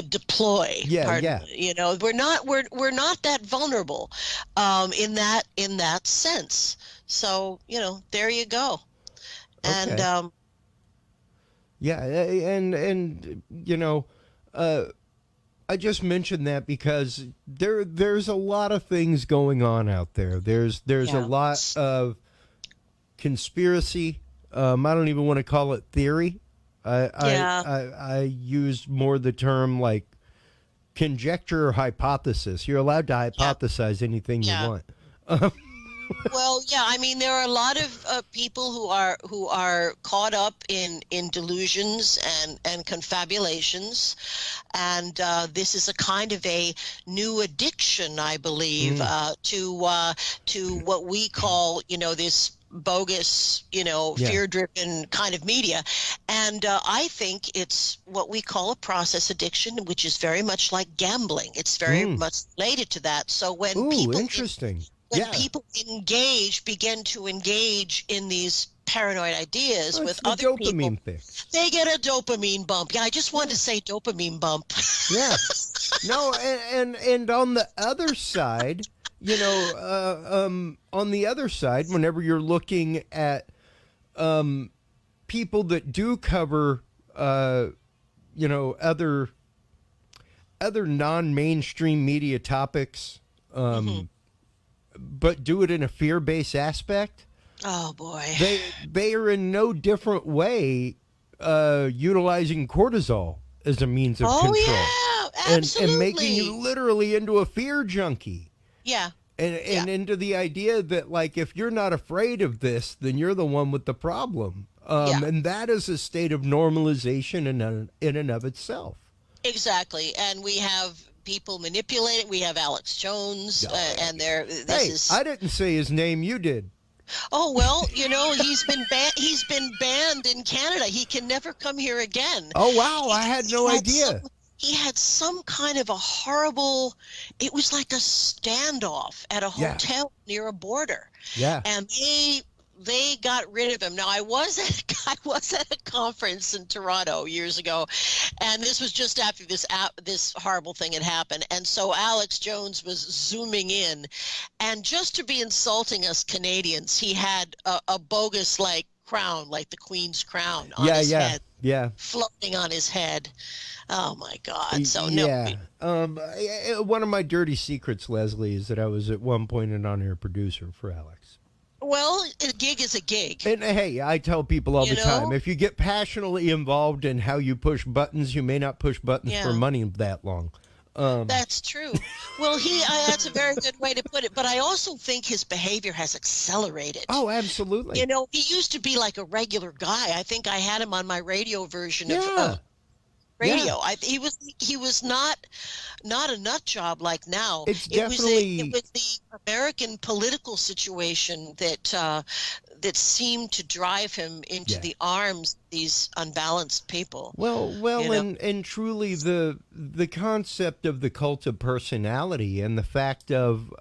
B: deploy. We're not that vulnerable in that sense. So there you go.
A: Okay.
B: And
A: I just mentioned that because there's a lot of things going on out there. There's a lot of conspiracy. I don't even want to call it theory. I used more the term like conjecture or hypothesis. You're allowed to hypothesize anything you want.
B: Well, yeah, I mean, there are a lot of people who are caught up in delusions and confabulations, and this is a kind of a new addiction, I believe, to what we call, this bogus,
A: Yeah.
B: fear-driven kind of media. And I think it's what we call a process addiction, which is very much like gambling. It's very much related to that. So when
A: Ooh,
B: people
A: interesting.
B: when
A: Yeah.
B: people begin to engage in these paranoid ideas
A: Well,
B: with
A: it's the
B: other people,
A: dopamine fix.
B: they get a dopamine bump. Yeah, I just wanted to say dopamine bump.
A: Yeah. No, and on the other side, on the other side, whenever you're looking at people that do cover, other non-mainstream media topics, but do it in a fear-based aspect,
B: Oh boy.
A: they are in no different way utilizing cortisol as a means of
B: Oh
A: control.
B: yeah,
A: And making you
B: absolutely.
A: literally into a fear junkie,
B: Yeah,
A: and
B: yeah,
A: into the idea that, like, if you're not afraid of this, then you're the one with the problem.
B: yeah.
A: And that is a state of normalization in and of itself.
B: Exactly. And we have people manipulating. We have Alex Jones, and this
A: Hey,
B: is.
A: I didn't say his name, you did.
B: Oh well, he's been banned. He's been banned in Canada. He can never come here again.
A: Oh wow,
B: He,
A: I had
B: he
A: no
B: had some.
A: idea.
B: He had some kind of a horrible. It was like a standoff at a
A: Yeah.
B: hotel near a border,
A: Yeah.
B: and they got rid of him. Now I was I was at a conference in Toronto years ago, and this was just after this horrible thing had happened. And so Alex Jones was zooming in, and just to be insulting us Canadians, he had a bogus like crown, like the Queen's crown on his
A: Yeah.
B: head,
A: Yeah.
B: floating on his head. Oh my God! So no,
A: Yeah. One of my dirty secrets, Leslie, is that I was at one point an on-air producer for Alex.
B: well, a gig is a gig.
A: And hey, I tell people all
B: You
A: the time,
B: know?
A: if you get passionately involved in how you push buttons, you may not push buttons for
B: Yeah.
A: money that long.
B: That's true. Well, that's a very good way to put it. But I also think his behavior has accelerated.
A: Oh, absolutely.
B: He used to be like a regular guy. I think I had him on my radio version
A: Yeah.
B: of radio.
A: Yeah.
B: He was not a nut job like now.
A: It's
B: It was
A: definitely
B: the American political situation that seemed to drive him into
A: Yeah.
B: the arms of these unbalanced people.
A: well,
B: You know?
A: and truly the concept of the cult of personality and the fact of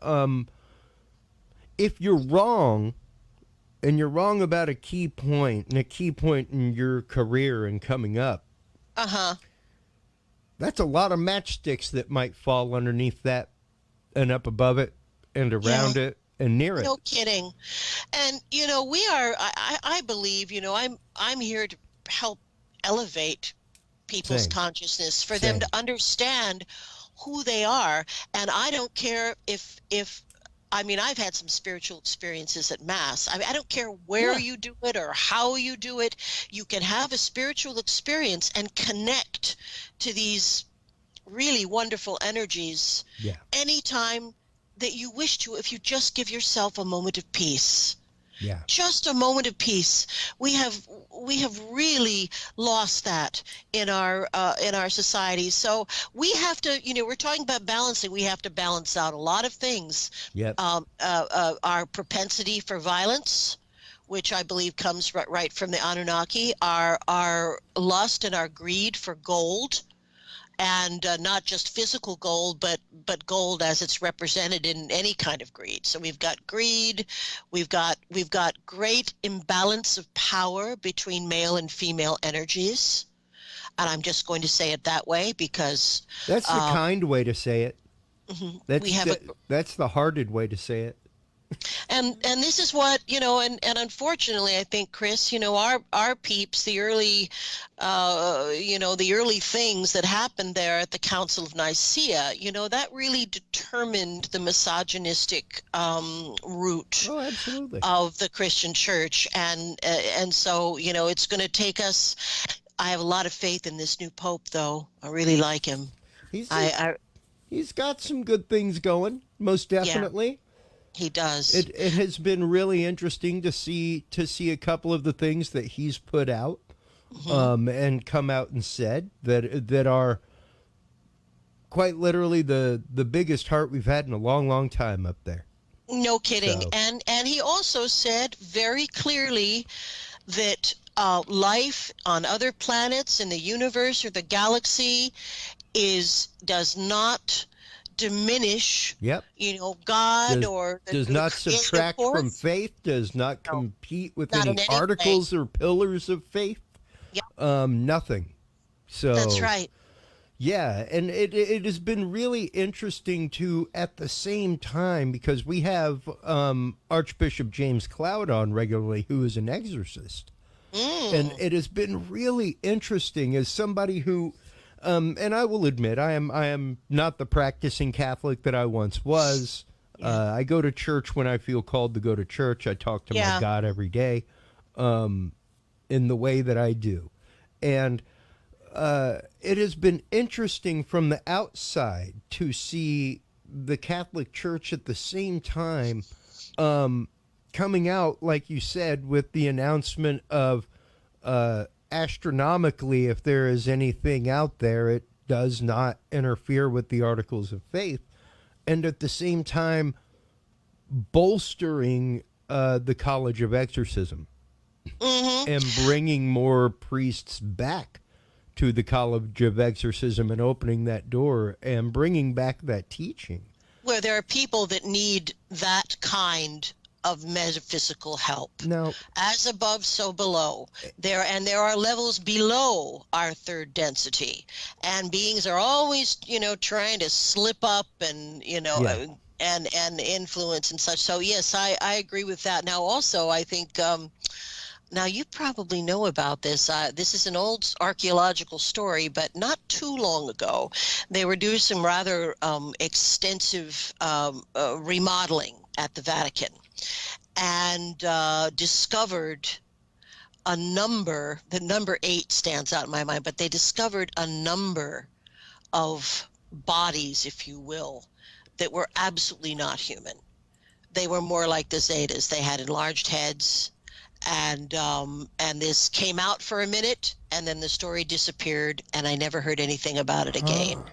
A: if you're wrong and you're wrong about a key point in your career and coming up,
B: Uh-huh.
A: that's a lot of matchsticks that might fall underneath that and up above it and around it and near it.
B: No kidding. And we are I believe, I'm here to help elevate people's
A: Same.
B: consciousness for
A: Same.
B: them to understand who they are. And I don't care if I mean, I've had some spiritual experiences at Mass. I don't care where
A: Yeah.
B: you do it or how you do it. You can have a spiritual experience and connect to these really wonderful energies
A: Yeah.
B: anytime that you wish to, if you just give yourself a moment of peace.
A: Yeah.
B: Just a moment of peace. We have really lost that in our society. So we have to, we're talking about balancing. We have to balance out a lot of things.
A: Yep.
B: Our propensity for violence, which I believe comes right from the Anunnaki. Our lust and our greed for gold. And not just physical gold, but gold as it's represented in any kind of greed. So we've got greed, we've got great imbalance of power between male and female energies, and I'm just going to say it that way because
A: That's the kind way to say it. That's
B: we have
A: that's the hearted way to say it.
B: and this is what and unfortunately I think, Chris, our peeps, the early the early things that happened there at the Council of Nicaea, that really determined the misogynistic root
A: Oh, absolutely.
B: of the Christian church, and so it's going to take us. I have a lot of faith in this new pope, though. I really like him.
A: He's
B: I
A: he's got some good things going, most definitely.
B: He does.
A: It has been really interesting to see a couple of the things that he's put out, and come out and said that are quite literally the biggest heart we've had in a long, long time up there.
B: No kidding.
A: So.
B: And he also said very clearly that life on other planets in the universe or the galaxy does not diminish,
A: Yep.
B: God or
A: does not subtract from faith, does not compete with
B: not
A: any
B: in any
A: articles or pillars of faith.
B: Yep.
A: Nothing. So
B: that's right.
A: Yeah, and it has been really interesting to, at the same time, because we have Archbishop James Cloud on regularly, who is an exorcist. And it has been really interesting as somebody who, and I will admit, I am not the practicing Catholic that I once was. I go to church when I feel called to go to church. I talk to my God every day, in the way that I do. And it has been interesting from the outside to see the Catholic Church at the same time coming out, like you said, with the announcement of astronomically, if there is anything out there, it does not interfere with the Articles of Faith, and at the same time bolstering the College of Exorcism and bringing more priests back to the College of Exorcism and opening that door and bringing back that teaching.
B: Where there are people that need that kind of metaphysical help.
A: Now,
B: as above, so below. There are levels below our third density, and beings are always, trying to slip up and, and influence and such. So yes, I agree with that. Now, also, I think. Now, you probably know about this. This is an old archaeological story, but not too long ago, they were doing some rather extensive remodeling at the Vatican and discovered a number. The number 8 stands out in my mind, but they discovered a number of bodies, if you will, that were absolutely not human. They were more like the Zetas. They had enlarged heads. And this came out for a minute, and then the story disappeared, and I never heard anything about it again.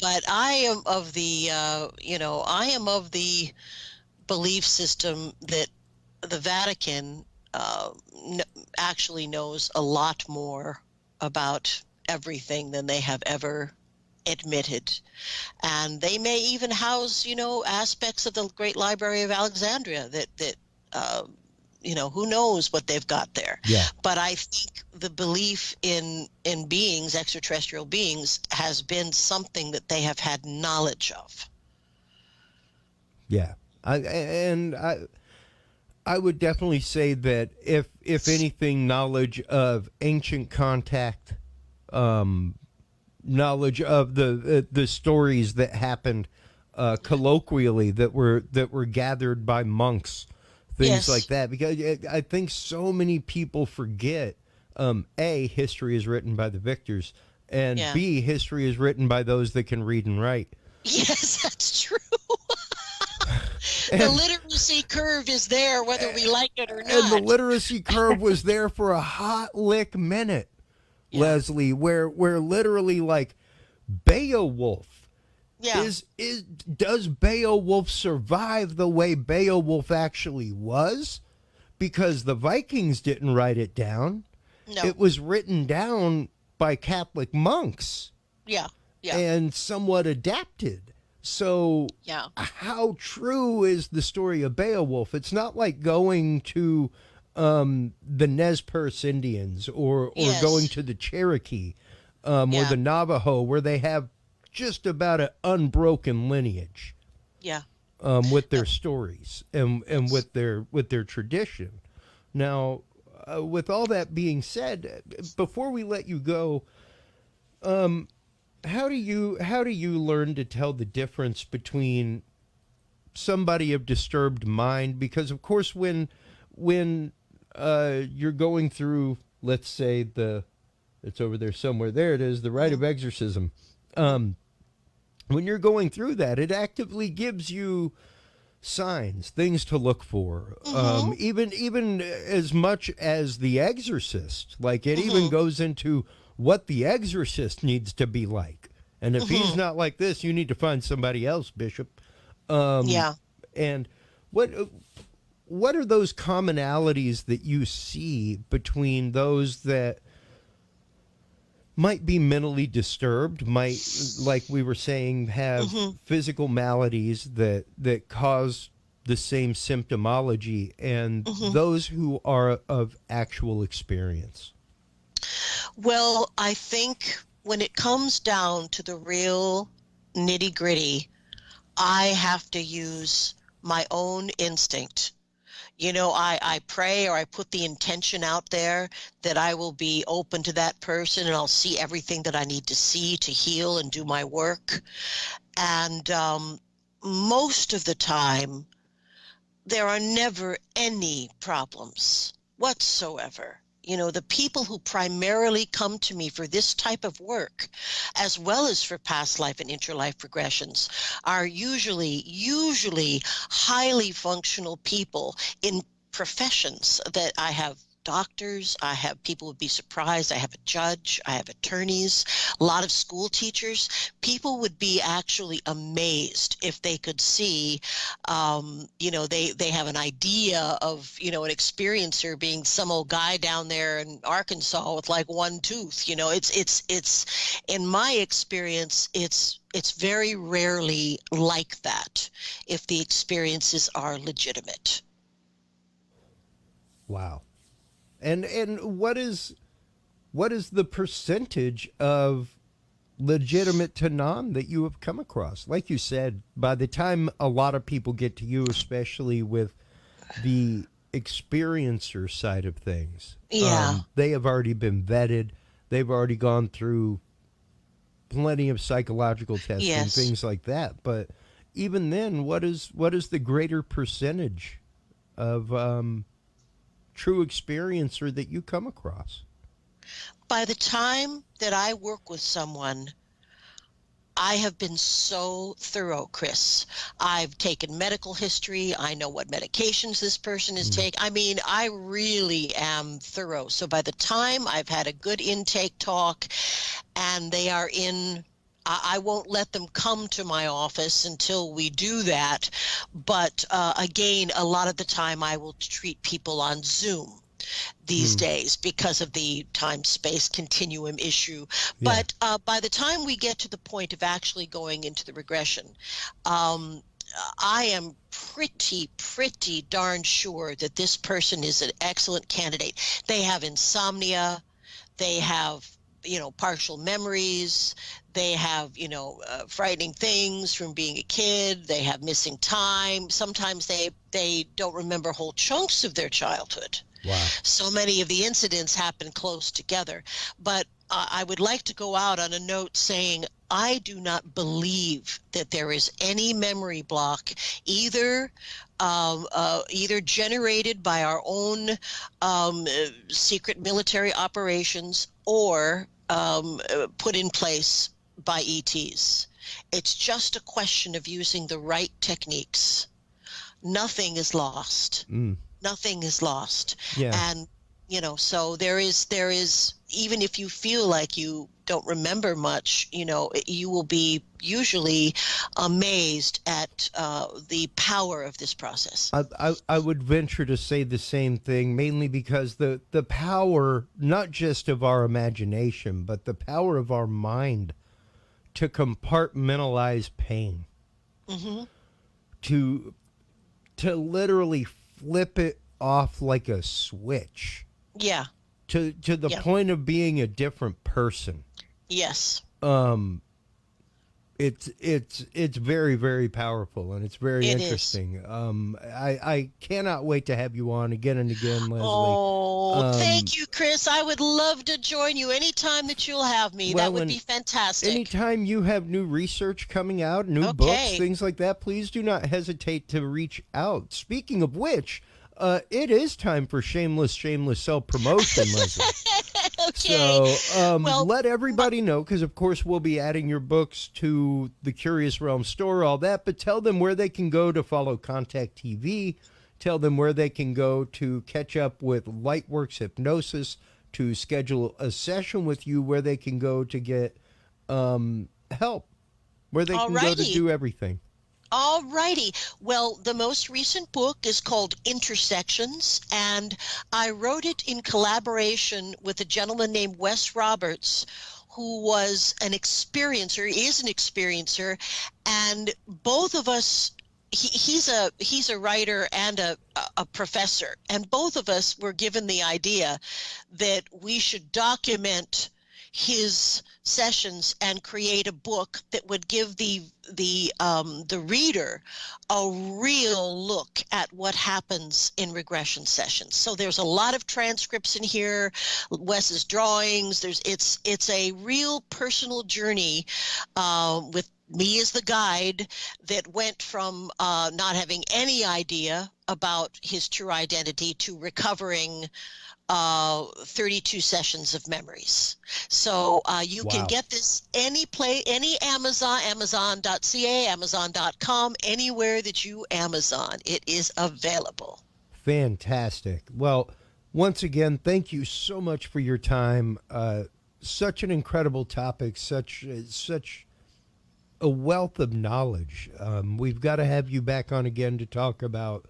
B: But I am of the, belief system that the Vatican actually knows a lot more about everything than they have ever admitted. And they may even house, aspects of the Great Library of Alexandria that who knows what they've got there.
A: Yeah.
B: But I think the belief in beings, extraterrestrial beings, has been something that they have had knowledge of.
A: Yeah. I would definitely say that if anything, knowledge of ancient contact, knowledge of the stories that happened colloquially that were gathered by monks, things like that, because I think so many people forget, A, history is written by the victors, and B, history is written by those that can read and write.
B: Yes, that's true. The literacy curve is there whether we like it or not.
A: And the literacy curve was there for a hot lick minute, Leslie, where literally, like, Beowulf, does Beowulf survive the way Beowulf actually was? Because the Vikings didn't write it down.
B: No.
A: It was written down by Catholic monks.
B: Yeah.
A: And somewhat adapted. So how true is the story of Beowulf? It's not like going to the Nez Perce Indians or going to the Cherokee or the Navajo, where they have just about an unbroken lineage.
B: Yeah.
A: With their stories and with their tradition. Now, with all that being said, before we let you go, how do you learn to tell the difference between somebody of disturbed mind? Because of course, when you're going through, let's say it's over there somewhere. There it is, the rite of exorcism. When you're going through that, it actively gives you signs, things to look for.
B: Mm-hmm.
A: Even as much as The Exorcist. Like, it even
B: Mm-hmm.
A: goes into what The Exorcist needs to be like. And if he's
B: Mm-hmm.
A: not like this, you need to find somebody else, Bishop. Um,
B: Yeah.
A: and what are those commonalities that you see between those that might be mentally disturbed, might, like we were saying, have
B: Mm-hmm.
A: physical maladies that cause the same symptomology, and
B: Mm-hmm.
A: those who are of actual experience?
B: Well, I think when it comes down to the real nitty gritty, I have to use my own instinct. I pray, or I put the intention out there that I will be open to that person and I'll see everything that I need to see to heal and do my work. And most of the time, there are never any problems whatsoever. The people who primarily come to me for this type of work, as well as for past life and interlife regressions, are usually highly functional people in professions that I have. Doctors, I have, people would be surprised, I have a judge, I have attorneys, a lot of school teachers. People would be actually amazed if they could see, they have an idea of, an experiencer being some old guy down there in Arkansas with like one tooth. It's in my experience, it's very rarely like that if the experiences are legitimate.
A: Wow. And what is the percentage of legitimate to non that you have come across? Like you said, by the time a lot of people get to you, especially with the experiencer side of things,
B: Yeah.
A: they have already been vetted. They've already gone through plenty of psychological testing,
B: Yes.
A: things like that. But even then, what is the greater percentage of true experiencer that you come across?
B: By the time that I work with someone, I have been so thorough, Chris. I've taken medical history. I know what medications this person is taking. I mean, I really am thorough. So by the time I've had a good intake talk and they are in, I won't let them come to my office until we do that. But again, a lot of the time I will treat people on Zoom these days because of the time-space continuum issue.
A: Yeah.
B: But by the time we get to the point of actually going into the regression, I am pretty darn sure that this person is an excellent candidate. They have insomnia. They have, partial memories. They have, frightening things from being a kid. They have missing time. Sometimes they don't remember whole chunks of their childhood.
A: Wow.
B: So many of the incidents happen close together. But I would like to go out on a note saying I do not believe that there is any memory block, either generated by our own secret military operations or put in place by ETs. It's just a question of using the right techniques. Nothing is lost. Nothing is lost.
A: Yeah.
B: And, so there is, even if you feel like you don't remember much, you will be usually amazed at the power of this process.
A: I would venture to say the same thing, mainly because the power, not just of our imagination, but the power of our mind to compartmentalize pain, to literally flip it off like a switch.
B: Yeah.
A: To the point of being a different person.
B: Yes.
A: It's very, very powerful, and it's very interesting. I cannot wait to have you on again and again, Leslie.
B: Oh, thank you, Chris. I would love to join you anytime that you'll have me.
A: Well,
B: that would be fantastic.
A: Anytime you have new research coming out, new books, things like that, please do not hesitate to reach out. Speaking of which, it is time for shameless self-promotion, Leslie.
B: Okay.
A: So
B: Well,
A: let everybody know, because of course we'll be adding your books to the Curious Realm store, all that, but tell them where they can go to follow Contact TV. Tell them where they can go to catch up with Lightworks Hypnosis, to schedule a session with you, where they can go to get help, where they can go to do everything.
B: All righty. Well, the most recent book is called Intersections, and I wrote it in collaboration with a gentleman named Wes Roberts, who was an experiencer, is an experiencer, and both of us, he's a writer and a professor, and both of us were given the idea that we should document his sessions and create a book that would give the reader a real look at what happens in regression sessions. So there's a lot of transcripts in here, Wes's drawings. It's a real personal journey with me as the guide that went from not having any idea about his true identity to recovering 32 sessions of memories. So you can get this any Amazon, Amazon.ca, Amazon.com, anywhere that you Amazon. It is available.
A: Fantastic. Well, once again, thank you so much for your time. Such an incredible topic, such a wealth of knowledge. We've got to have you back on again to talk about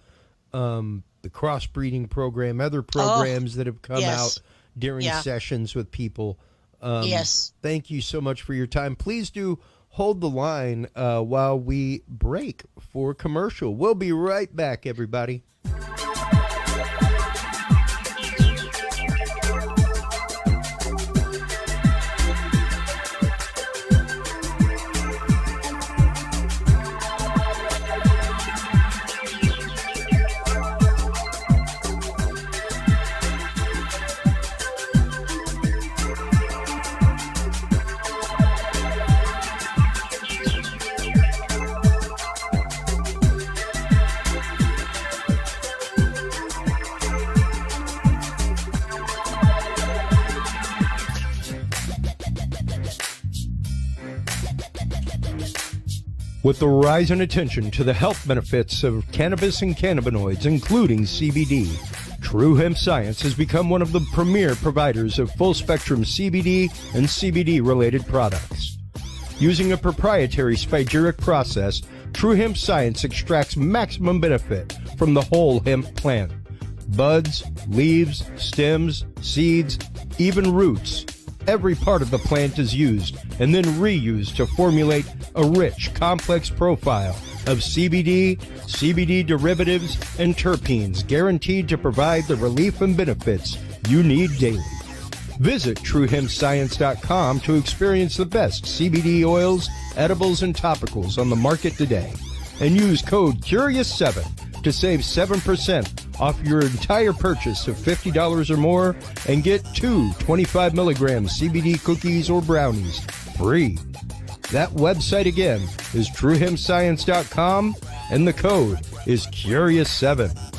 A: the crossbreeding program, other programs that have come out during sessions with people.
B: Yes.
A: Thank you so much for your time. Please do hold the line while we break for commercial. We'll be right back, everybody. With the rise in attention to the health benefits of cannabis and cannabinoids, including CBD, True Hemp Science has become one of the premier providers of full-spectrum CBD and CBD-related products. Using a proprietary spagyric process, True Hemp Science extracts maximum benefit from the whole hemp plant. Buds, leaves, stems, seeds, even roots. Every part of the plant is used and then reused to formulate a rich, complex profile of CBD, CBD derivatives, and terpenes guaranteed to provide the relief and benefits you need daily. Visit TrueHempScience.com to experience the best CBD oils, edibles, and topicals on the market today. And use code CURIOUS7 to save 7% off your entire purchase of $50 or more and get 2 25-milligram CBD cookies or brownies free. That website again is TrueHempScience.com and the code is CURIOUS7.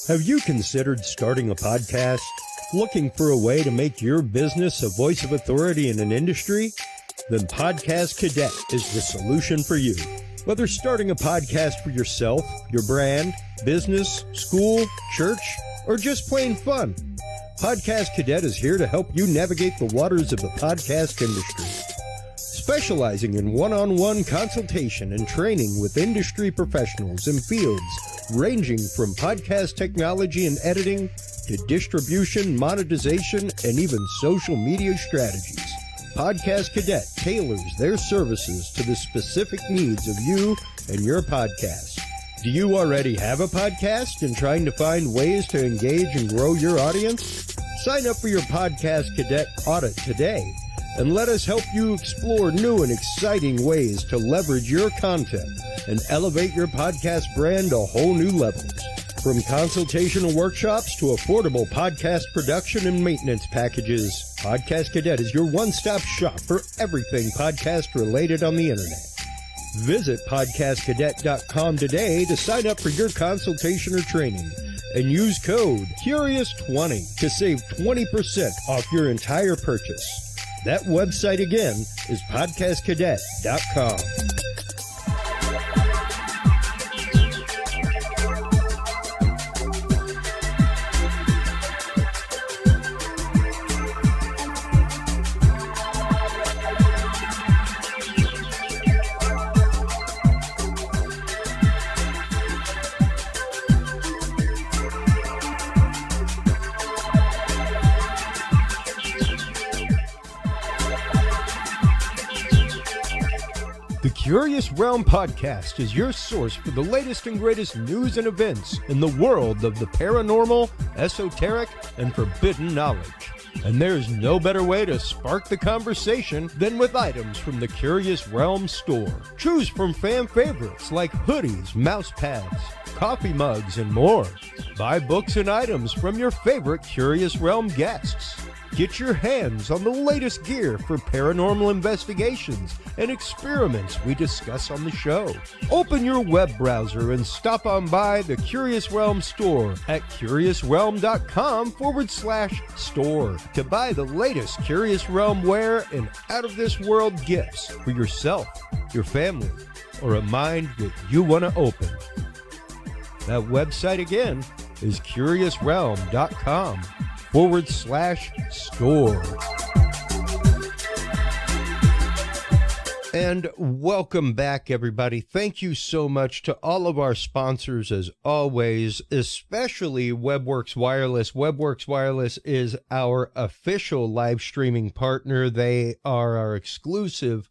A: Have you considered starting a podcast? Looking for a way to make your business a voice of authority in an industry? Then Podcast Cadet is the solution for you. Whether starting a podcast for yourself, your brand, business, school, church, or just plain fun, Podcast Cadet is here to help you navigate the waters of the podcast industry. Specializing in one-on-one consultation and training with industry professionals in fields ranging from podcast technology and editing to distribution, monetization, and even social media strategies. Podcast Cadet tailors their services to the specific needs of you and your podcast. Do you already have a podcast and trying to find ways to engage and grow your audience? Sign up for your Podcast Cadet audit today and let us help you explore new and exciting ways to leverage your content and elevate your podcast brand to whole new levels. From consultational workshops to affordable podcast production and maintenance packages, Podcast Cadet is your one-stop shop for everything podcast related on the internet. Visit podcastcadet.com today to sign up for your consultation or training and use code CURIOUS20 to save 20% off your entire purchase. That website again is podcastcadet.com. The Curious Realm Podcast is your source for the latest and greatest news and events in the world of the paranormal, esoteric, and forbidden knowledge. And there's no better way to spark the conversation than with items from the Curious Realm store. Choose from fan favorites like hoodies, mouse pads, coffee mugs, and more. Buy books and items from your favorite Curious Realm guests. Get your hands on the latest gear for paranormal investigations and experiments we discuss on the show. Open your web browser and stop on by the Curious Realm store at curiousrealm.com/store to buy the latest Curious Realm wear and out-of-this-world gifts for yourself, your family, or a mind that you want to open. That website again is curiousrealm.com/store. And welcome back, everybody. Thank you so much to all of our sponsors, as always, especially WebWorks Wireless. WebWorks Wireless is our official live streaming partner. They are our exclusive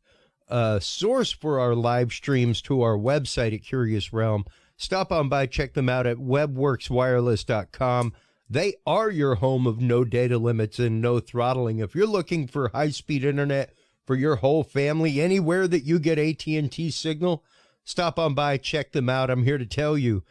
A: source for our live streams to our website at Curious Realm. Stop on by, check them out at webworkswireless.com. They are your home of no data limits and no throttling. If you're looking for high-speed internet for your whole family, anywhere that you get AT&T signal, stop on by, check them out. I'm here to tell you,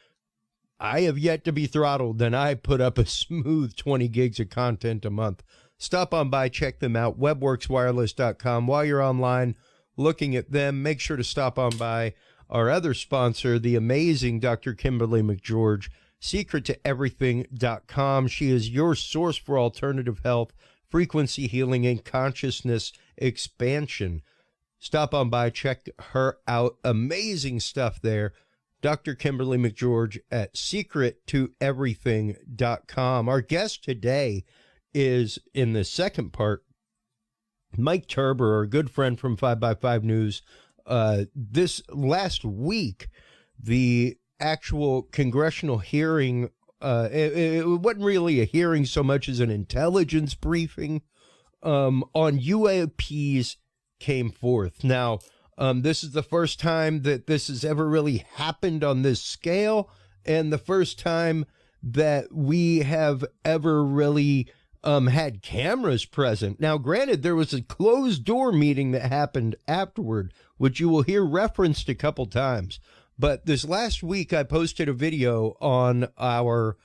A: I have yet to be throttled, and I put up a smooth 20 gigs of content a month. Stop on by, check them out, webworkswireless.com. While you're online looking at them, make sure to stop on by our other sponsor, the amazing Dr. Kimberly McGeorge, secrettoeverything.com. She is your source for alternative health, frequency healing, and consciousness expansion. Stop on by, check her out. Amazing stuff there. Dr. Kimberly McGeorge at secrettoeverything.com. Our guest today is, in the second part, Mike Turber, our good friend from 5x5 News. This last week, the actual congressional hearing, it wasn't really a hearing so much as an intelligence briefing on UAPs came forth. Now, this is the first time that this has ever really happened on this scale, and the first time that we have ever really had cameras present. Now, granted, there was a closed door meeting that happened afterward, which you will hear referenced a couple times. But this last week, I posted a video on our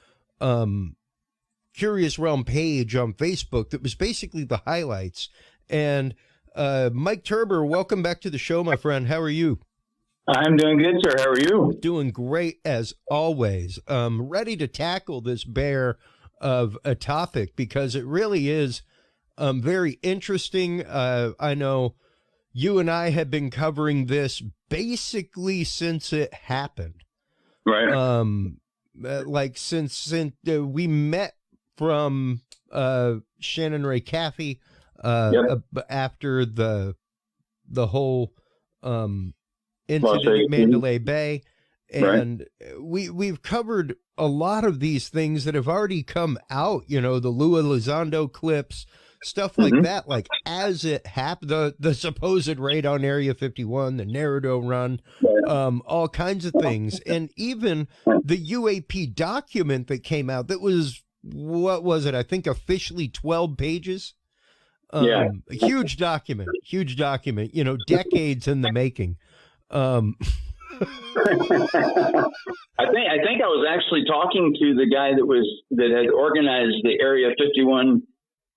A: Curious Realm page on Facebook that was basically the highlights. And Mike Turber, welcome back to the show, my friend. How are you?
C: I'm doing good, sir. How are you?
A: Doing great, as always. Ready to tackle this bear of a topic because it really is very interesting. I know you and I have been covering this basically since it happened.
C: Right.
A: Like since we met from Shannon Ray Caffey after the whole incident at Mandalay Bay. And we've covered a lot of these things that have already come out, you know, the Lua Elizondo clips, stuff like that, like as it happened, the supposed raid on Area 51, the Naruto run, all kinds of things. And even the UAP document that came out that was what was it? I think officially 12 pages.
C: Yeah.
A: A huge document, decades in the making.
C: I think I was actually talking to the guy that had organized the Area 51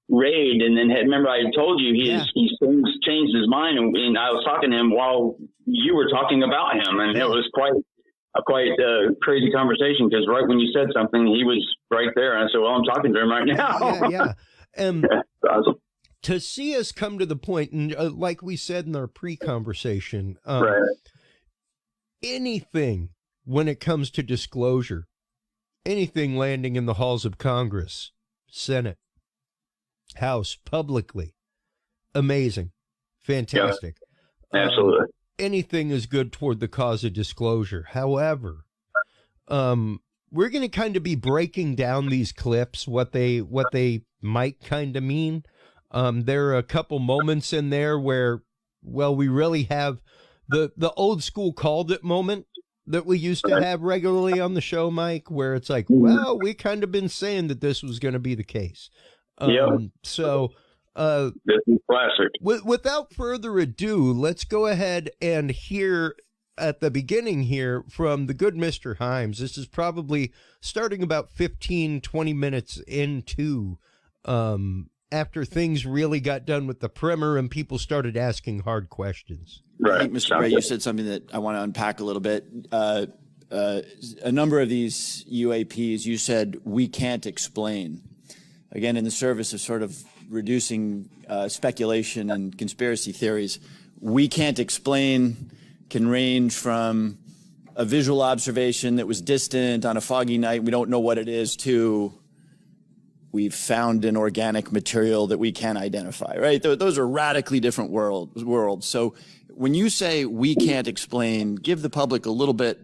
C: raid, and then remember I told you he's changed his mind, and I was talking to him while you were talking about him, and it was quite a crazy conversation, because right when you said something, he was right there, and I said, "Well, I'm talking to him right now."
A: Yeah.
C: Awesome.
A: To see us come to the point, and like we said in our pre-conversation,
C: Right.
A: anything when it comes to disclosure, anything landing in the halls of Congress, Senate, House, publicly, amazing, fantastic.
C: Yeah, absolutely.
A: Anything is good toward the cause of disclosure. However, we're going to kind of be breaking down these clips, what they might kind of mean. There are a couple moments in there where, well, we really have the old school called it moment that we used to have regularly on the show, Mike, where it's like, well, we kind of been saying that this was going to be the case. So
C: this is classic.
A: Without further ado, let's go ahead and hear at the beginning here from the good Mr. Himes. This is probably starting about 15, 20 minutes into after things really got done with the primer and people started asking hard questions.
C: Right.
D: I think, Mr. Gray, you said something that I want to unpack a little bit. A number of these UAPs, you said, we can't explain. Again, in the service of sort of reducing speculation and conspiracy theories, we can't explain can range from a visual observation that was distant on a foggy night, we don't know what it is, to we've found an organic material that we can't identify, right? Those are radically different worlds. So when you say we can't explain, give the public a little bit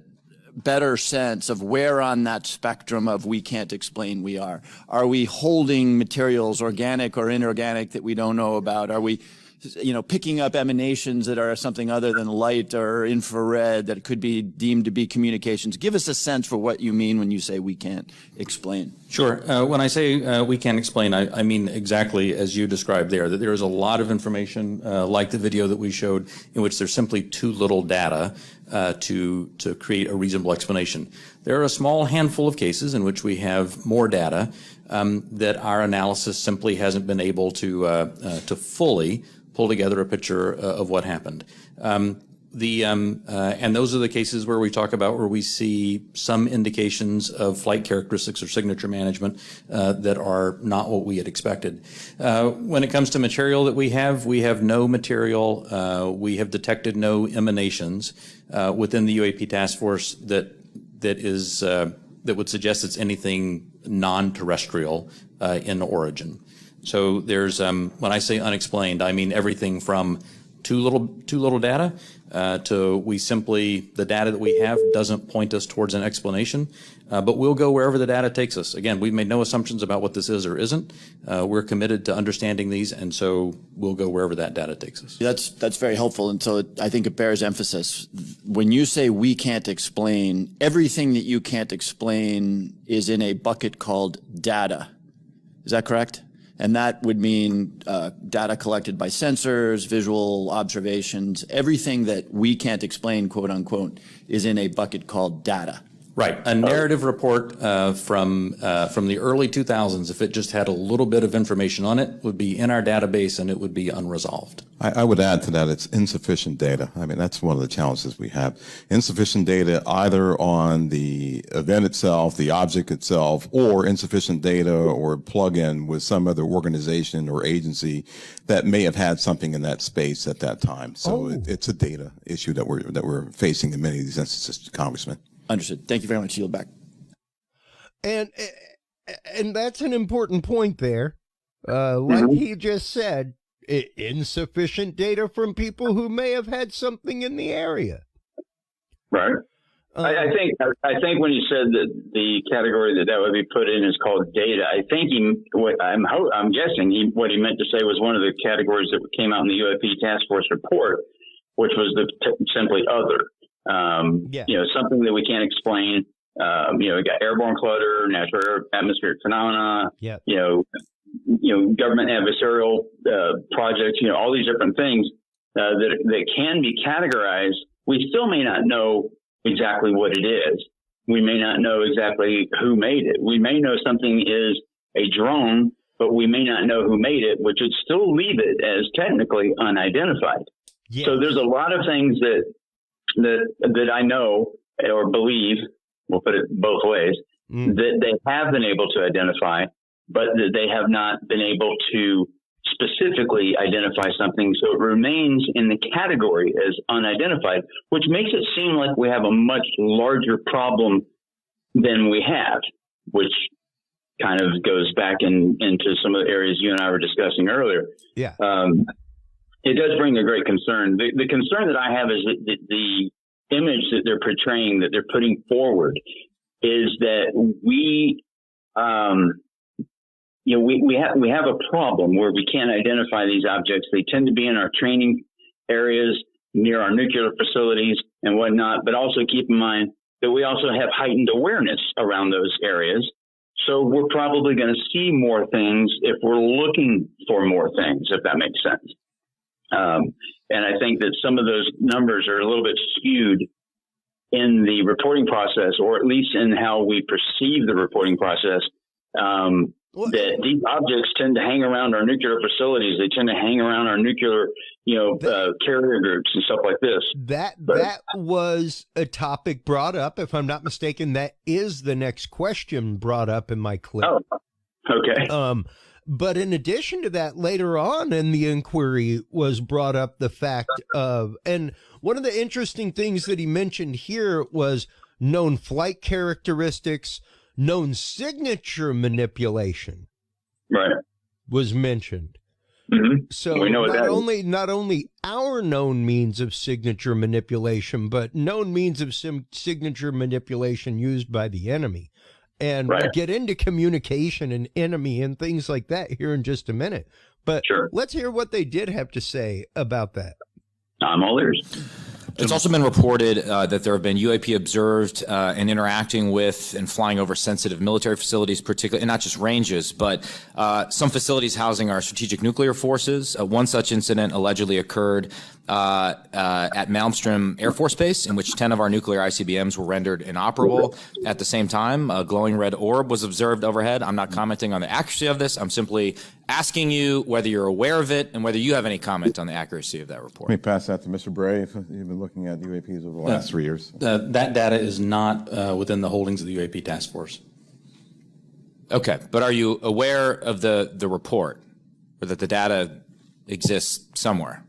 D: better sense of where on that spectrum of we can't explain we are. Are we holding materials, organic or inorganic, that we don't know about? Are we, picking up emanations that are something other than light or infrared that could be deemed to be communications? Give us a sense for what you mean when you say we can't explain.
E: Sure. When I say we can't explain, I mean exactly as you described there, that there is a lot of information, like the video that we showed, in which there's simply too little data to create a reasonable explanation. There are a small handful of cases in which we have more data that our analysis simply hasn't been able to fully pull together a picture of what happened. And those are the cases where we talk about where we see some indications of flight characteristics or signature management that are not what we had expected. When it comes to material that we have no material. We have detected no emanations within the UAP task force that would suggest it's anything non-terrestrial in origin. So there's when I say unexplained, I mean everything from too little data to the data that we have doesn't point us towards an explanation, but we'll go wherever the data takes us. Again, we've made no assumptions about what this is or isn't. We're committed to understanding these, and so we'll go wherever that data takes us.
D: That's very helpful, and so I think it bears emphasis. When you say we can't explain, everything that you can't explain is in a bucket called data. Is that correct? And that would mean data collected by sensors, visual observations, everything that we can't explain, quote unquote, is in a bucket called data.
E: Right. A narrative report from the early 2000s, if it just had a little bit of information on it, would be in our database and it would be unresolved.
F: I would add to that it's insufficient data. I mean, that's one of the challenges we have. Insufficient data either on the event itself, the object itself, or insufficient data or plug-in with some other organization or agency that may have had something in that space at that time. So it's a data issue that we're facing in many of these instances, Congressman.
D: Understood. Thank you very much. Yield back.
A: And that's an important point there. Like he just said, insufficient data from people who may have had something in the area.
C: Right. I think when you said that the category that would be put in is called data, I think I'm guessing what he meant to say was one of the categories that came out in the UAP task force report, which was simply other. Something that we can't explain. We got airborne clutter, natural atmospheric phenomena,
A: Yep.
C: Government adversarial projects, all these different things that can be categorized. We still may not know exactly what it is. We may not know exactly who made it. We may know something is a drone, but we may not know who made it, which would still leave it as technically unidentified.
A: Yes.
C: So there's a lot of things that I know or believe, we'll put it both ways, that they have been able to identify, but that they have not been able to specifically identify something. So it remains in the category as unidentified, which makes it seem like we have a much larger problem than we have, which kind of goes back into some of the areas you and I were discussing earlier.
A: Yeah.
C: It does bring a great concern. The concern that I have is that the image that they're portraying, that they're putting forward, is that we have a problem where we can't identify these objects. They tend to be in our training areas, near our nuclear facilities and whatnot, but also keep in mind that we also have heightened awareness around those areas. So we're probably going to see more things if we're looking for more things, if that makes sense. And I think that some of those numbers are a little bit skewed in the reporting process, or at least in how we perceive the reporting process. That these objects tend to hang around our nuclear facilities. They tend to hang around our nuclear, carrier groups and stuff like this.
A: That was a topic brought up, if I'm not mistaken. That is the next question brought up in my clip.
C: Oh, okay.
A: But in addition to that, later on in the inquiry was brought up the fact of, and one of the interesting things that he mentioned here was known flight characteristics, known signature manipulation.
C: Right.
A: Was mentioned.
C: Mm-hmm.
A: So
C: we know
A: not only our known means of signature manipulation, but known means of signature manipulation used by the enemy. And we'll get into communication and enemy and things like that here in just a minute. But let's hear what they did have to say about that.
C: I'm all ears.
G: It's also been reported that there have been UAP observed and interacting with and flying over sensitive military facilities, particularly, and not just ranges, but some facilities housing our strategic nuclear forces. One such incident allegedly occurred at Malmstrom Air Force Base, in which 10 of our nuclear ICBMs were rendered inoperable. At the same time, a glowing red orb was observed overhead. I'm not commenting on the accuracy of this. I'm simply asking you whether you're aware of it and whether you have any comment on the accuracy of that report.
F: Let me pass that to Mr. Bray. You've been looking at UAPs over the last 3 years.
E: That data is not within the holdings of the UAP task force.
G: Okay, but are you aware of the report, or that the data exists somewhere?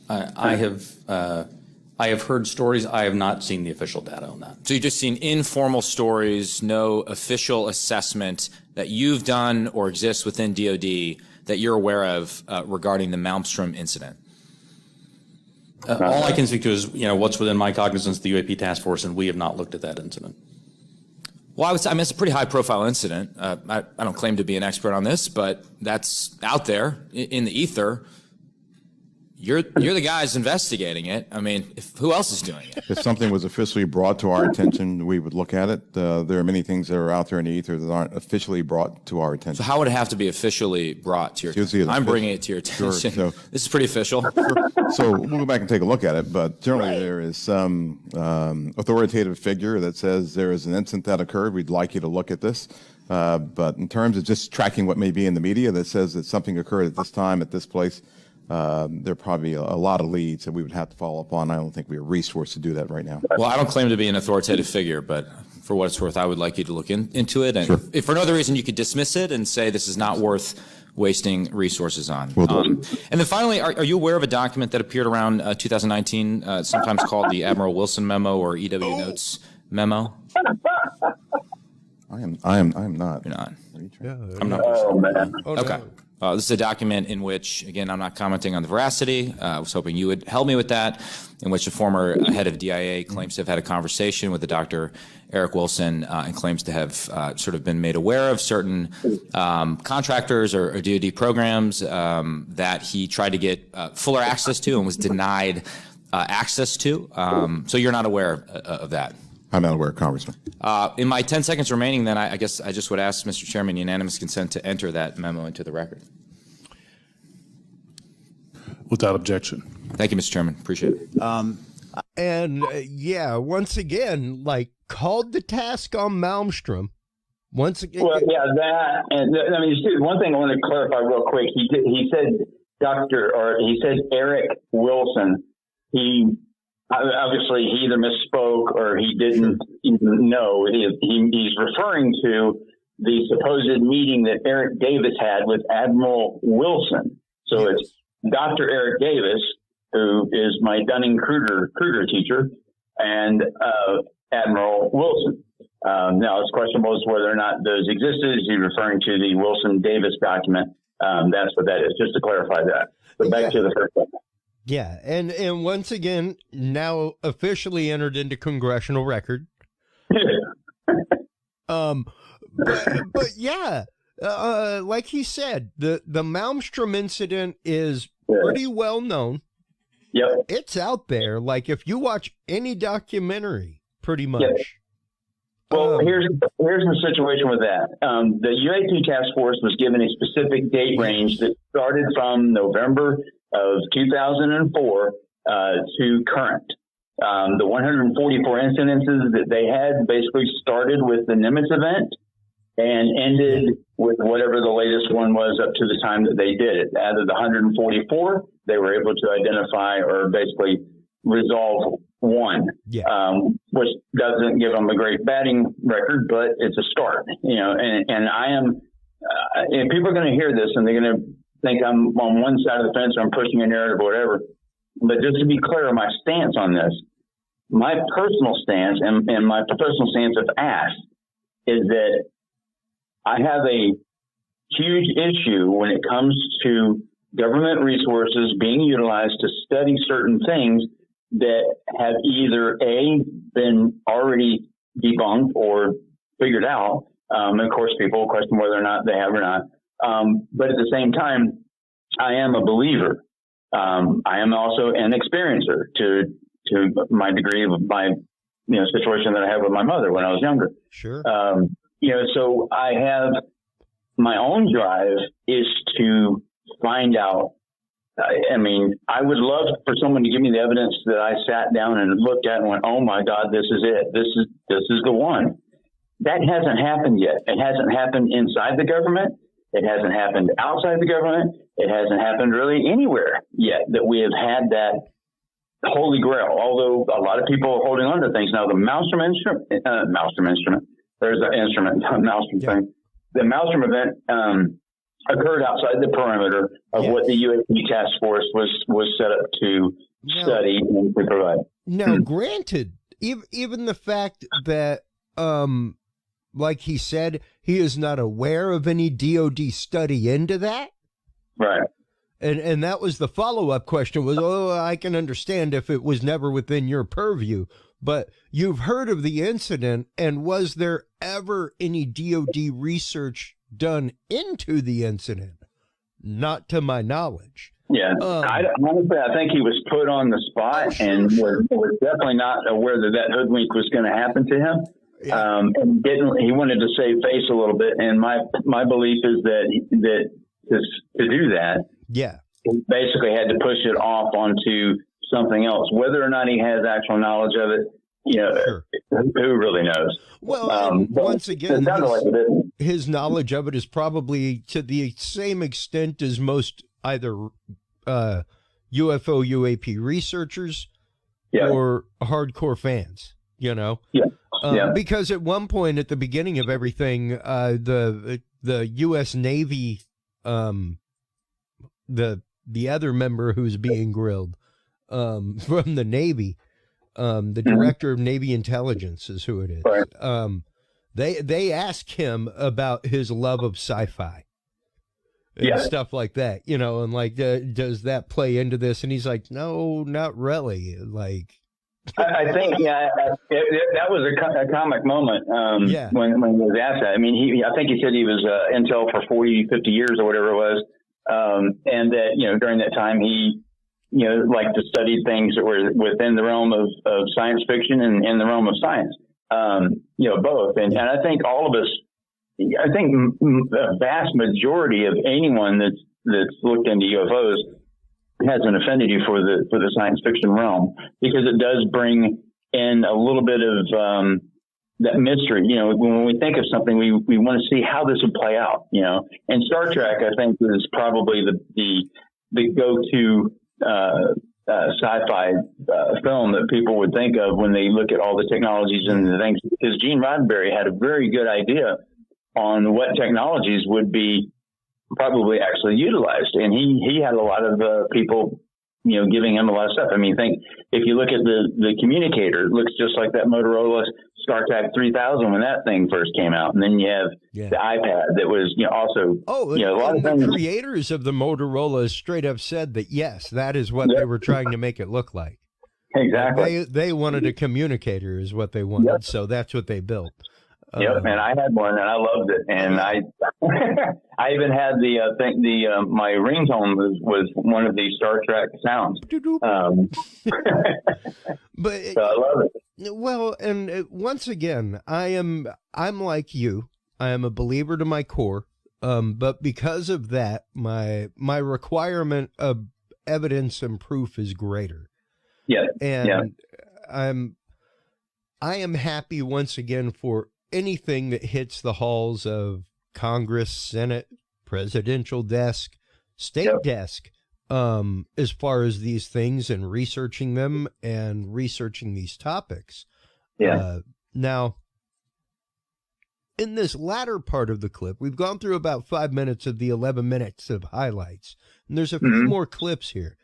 E: I have heard stories. I have not seen the official data on that.
G: So you've just seen informal stories, no official assessment that you've done or exists within DoD that you're aware of regarding the Malmstrom incident?
E: All I can speak to is what's within my cognizance of the UAP task force, and we have not looked at that incident.
G: Well, I would say, it's a pretty high-profile incident. I don't claim to be an expert on this, but that's out there in the ether. You're the guys investigating it. I mean, who else is doing it?
F: If something was officially brought to our attention, we would look at it. There are many things that are out there in the ether that aren't officially brought to our attention.
G: So how would it have to be officially brought to your attention? I'm bringing it to your attention.
F: Sure,
G: this is pretty official.
F: So we'll go back and take a look at it, but generally there is some authoritative figure that says there is an incident that occurred. We'd like you to look at this. But in terms of just tracking what may be in the media that says that something occurred at this time, at this place, there are probably a lot of leads that we would have to follow up on. I don't think we are resourced to do that right now.
G: Well, I don't claim to be an authoritative figure, but for what it's worth, I would like you to look into it. And if for no other reason, you could dismiss it and say this is not worth wasting resources on. And then finally, are you aware of a document that appeared around 2019, sometimes called the Admiral Wilson Memo or EW Notes Memo?
F: I am not.
G: You're not.
E: I'm not.
C: Oh, man.
G: Okay. This is a document in which, again, I'm not commenting on the veracity. I was hoping you would help me with that, in which a former head of DIA claims to have had a conversation with the Dr. Eric Wilson and claims to have sort of been made aware of certain contractors or DoD programs that he tried to get fuller access to and was denied access to. So you're not aware of that?
F: I'm not aware, Congressman.
G: In my 10 seconds remaining, then, I guess I just would ask, Mr. Chairman, unanimous consent to enter that memo into the record.
H: Without objection.
G: Thank you, Mr. Chairman. Appreciate it.
A: Once again, like, called the task on Malmstrom. Once again.
C: Well, yeah, that, and I mean, one thing I want to clarify real quick. He said Eric Wilson. Obviously, he either misspoke or he didn't even know. He's referring to the supposed meeting that Eric Davis had with Admiral Wilson. So it's Dr. Eric Davis, who is my Dunning-Kruger teacher, and Admiral Wilson. Now, it's questionable as whether or not those existed. He's referring to the Wilson-Davis document. That's what that is, just to clarify that. But back to the first one.
A: Yeah, and once again, now officially entered into congressional record. But yeah, like he said, the Malmstrom incident is pretty well known.
C: Yep.
A: It's out there. Like, if you watch any documentary, pretty much.
C: Yep. Well, here's the situation with that. The UAP task force was given a specific date range that started from November of 2004 to current. The 144 incidences that they had basically started with the Nimitz event and ended with whatever the latest one was up to the time that they did it. Out of the 144, they were able to identify or basically resolve one, which doesn't give them a great batting record, but it's a start, and I am, and people are going to hear this and they're going to think I'm on one side of the fence or I'm pushing a narrative or whatever. But just to be clear, my stance on this, my personal stance and my professional stance of ASK is that I have a huge issue when it comes to government resources being utilized to study certain things that have either been already debunked or figured out. And of course, people question whether or not they have or not. But at the same time, I am a believer. I am also an experiencer to my degree of my situation that I had with my mother when I was younger.
A: Sure.
C: So I have my own drive is to find out. I mean, I would love for someone to give me the evidence that I sat down and looked at and went, "Oh my God, this is it. This is the one." That hasn't happened yet. It hasn't happened inside the government. It hasn't happened outside the government. It hasn't happened really anywhere yet that we have had that holy grail. Although a lot of people are holding on to things now. The Malmstrom instrument. There's an instrument, Malmstrom thing. The Malmstrom event occurred outside the perimeter of what the UAP task force was set up to study and to provide.
A: Now, granted, even the fact that, like he said, he is not aware of any DOD study into that.
C: Right.
A: And that was the follow-up question was, I can understand if it was never within your purview, but you've heard of the incident, and was there ever any DOD research done into the incident? Not to my knowledge.
C: Yeah. Honestly, I think he was put on the spot and was definitely not aware that hoodwink was going to happen to him. Yeah. And he wanted to save face a little bit. And my belief is that to do that, he basically had to push it off onto something else. Whether or not he has actual knowledge of it, who really knows?
A: Well, once again, his knowledge of it is probably to the same extent as most either UFO UAP researchers or hardcore fans, because at one point at the beginning of everything, the U.S. Navy, the other member who's being grilled from the Navy, the director of Navy Intelligence is who it is. Right. They ask him about his love of sci-fi and stuff like that, and like, does that play into this? And he's like, no, not really. Like,
C: I think, that was a comic moment when he was asked that. I mean, I think he said he was intel for 40, 50 years or whatever it was. And that, during that time, he, liked to study things that were within the realm of science fiction and in the realm of science. both. And I think all of us, I think a vast majority of anyone that's looked into UFOs has an affinity for the science fiction realm, because it does bring in a little bit of that mystery. When we think of something, we want to see how this would play out. And Star Trek, I think, is probably the go-to sci-fi film that people would think of when they look at all the technologies and the things, because Gene Roddenberry had a very good idea on what technologies would be probably actually utilized. And he had a lot of people, giving him a lot of stuff. I mean, if you look at the communicator, it looks just like that Motorola StarTAC 3000 when that thing first came out. And then you have the iPad that was, also, a lot of things.
A: The creators of the Motorola straight up said that, yes, that is what they were trying to make it look like.
C: Exactly.
A: They wanted a communicator is what they wanted. Yep. So that's what they built.
C: Yep, and I had one, and I loved it, and I even had my ringtone was one of these Star Trek sounds.
A: But
C: so I love it.
A: Well, and once again, I'm like you. I am a believer to my core, but because of that, my requirement of evidence and proof is greater.
C: Yeah,
A: and I am happy once again for anything that hits the halls of Congress, Senate, presidential desk, state desk, as far as these things and researching them and researching these topics. Now, in this latter part of the clip, we've gone through about 5 minutes of the 11 minutes of highlights, and there's a few more clips here.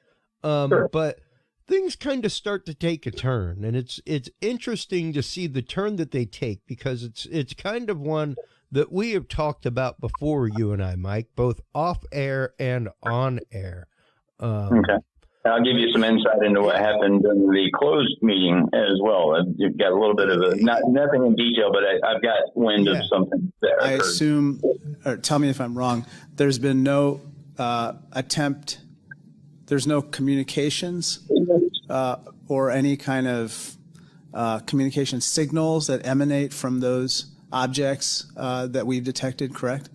A: But things kind of start to take a turn, and it's interesting to see the turn that they take, because it's kind of one that we have talked about before, you and I, Mike, both off air and on air.
C: Okay. I'll give you some insight into what happened in the closed meeting as well. You've got a little bit of nothing in detail, but I've got wind of something that
I: I assume, or tell me if I'm wrong, there's been no attempt, there's no communications or any kind of communication signals that emanate from those objects that we've detected, correct?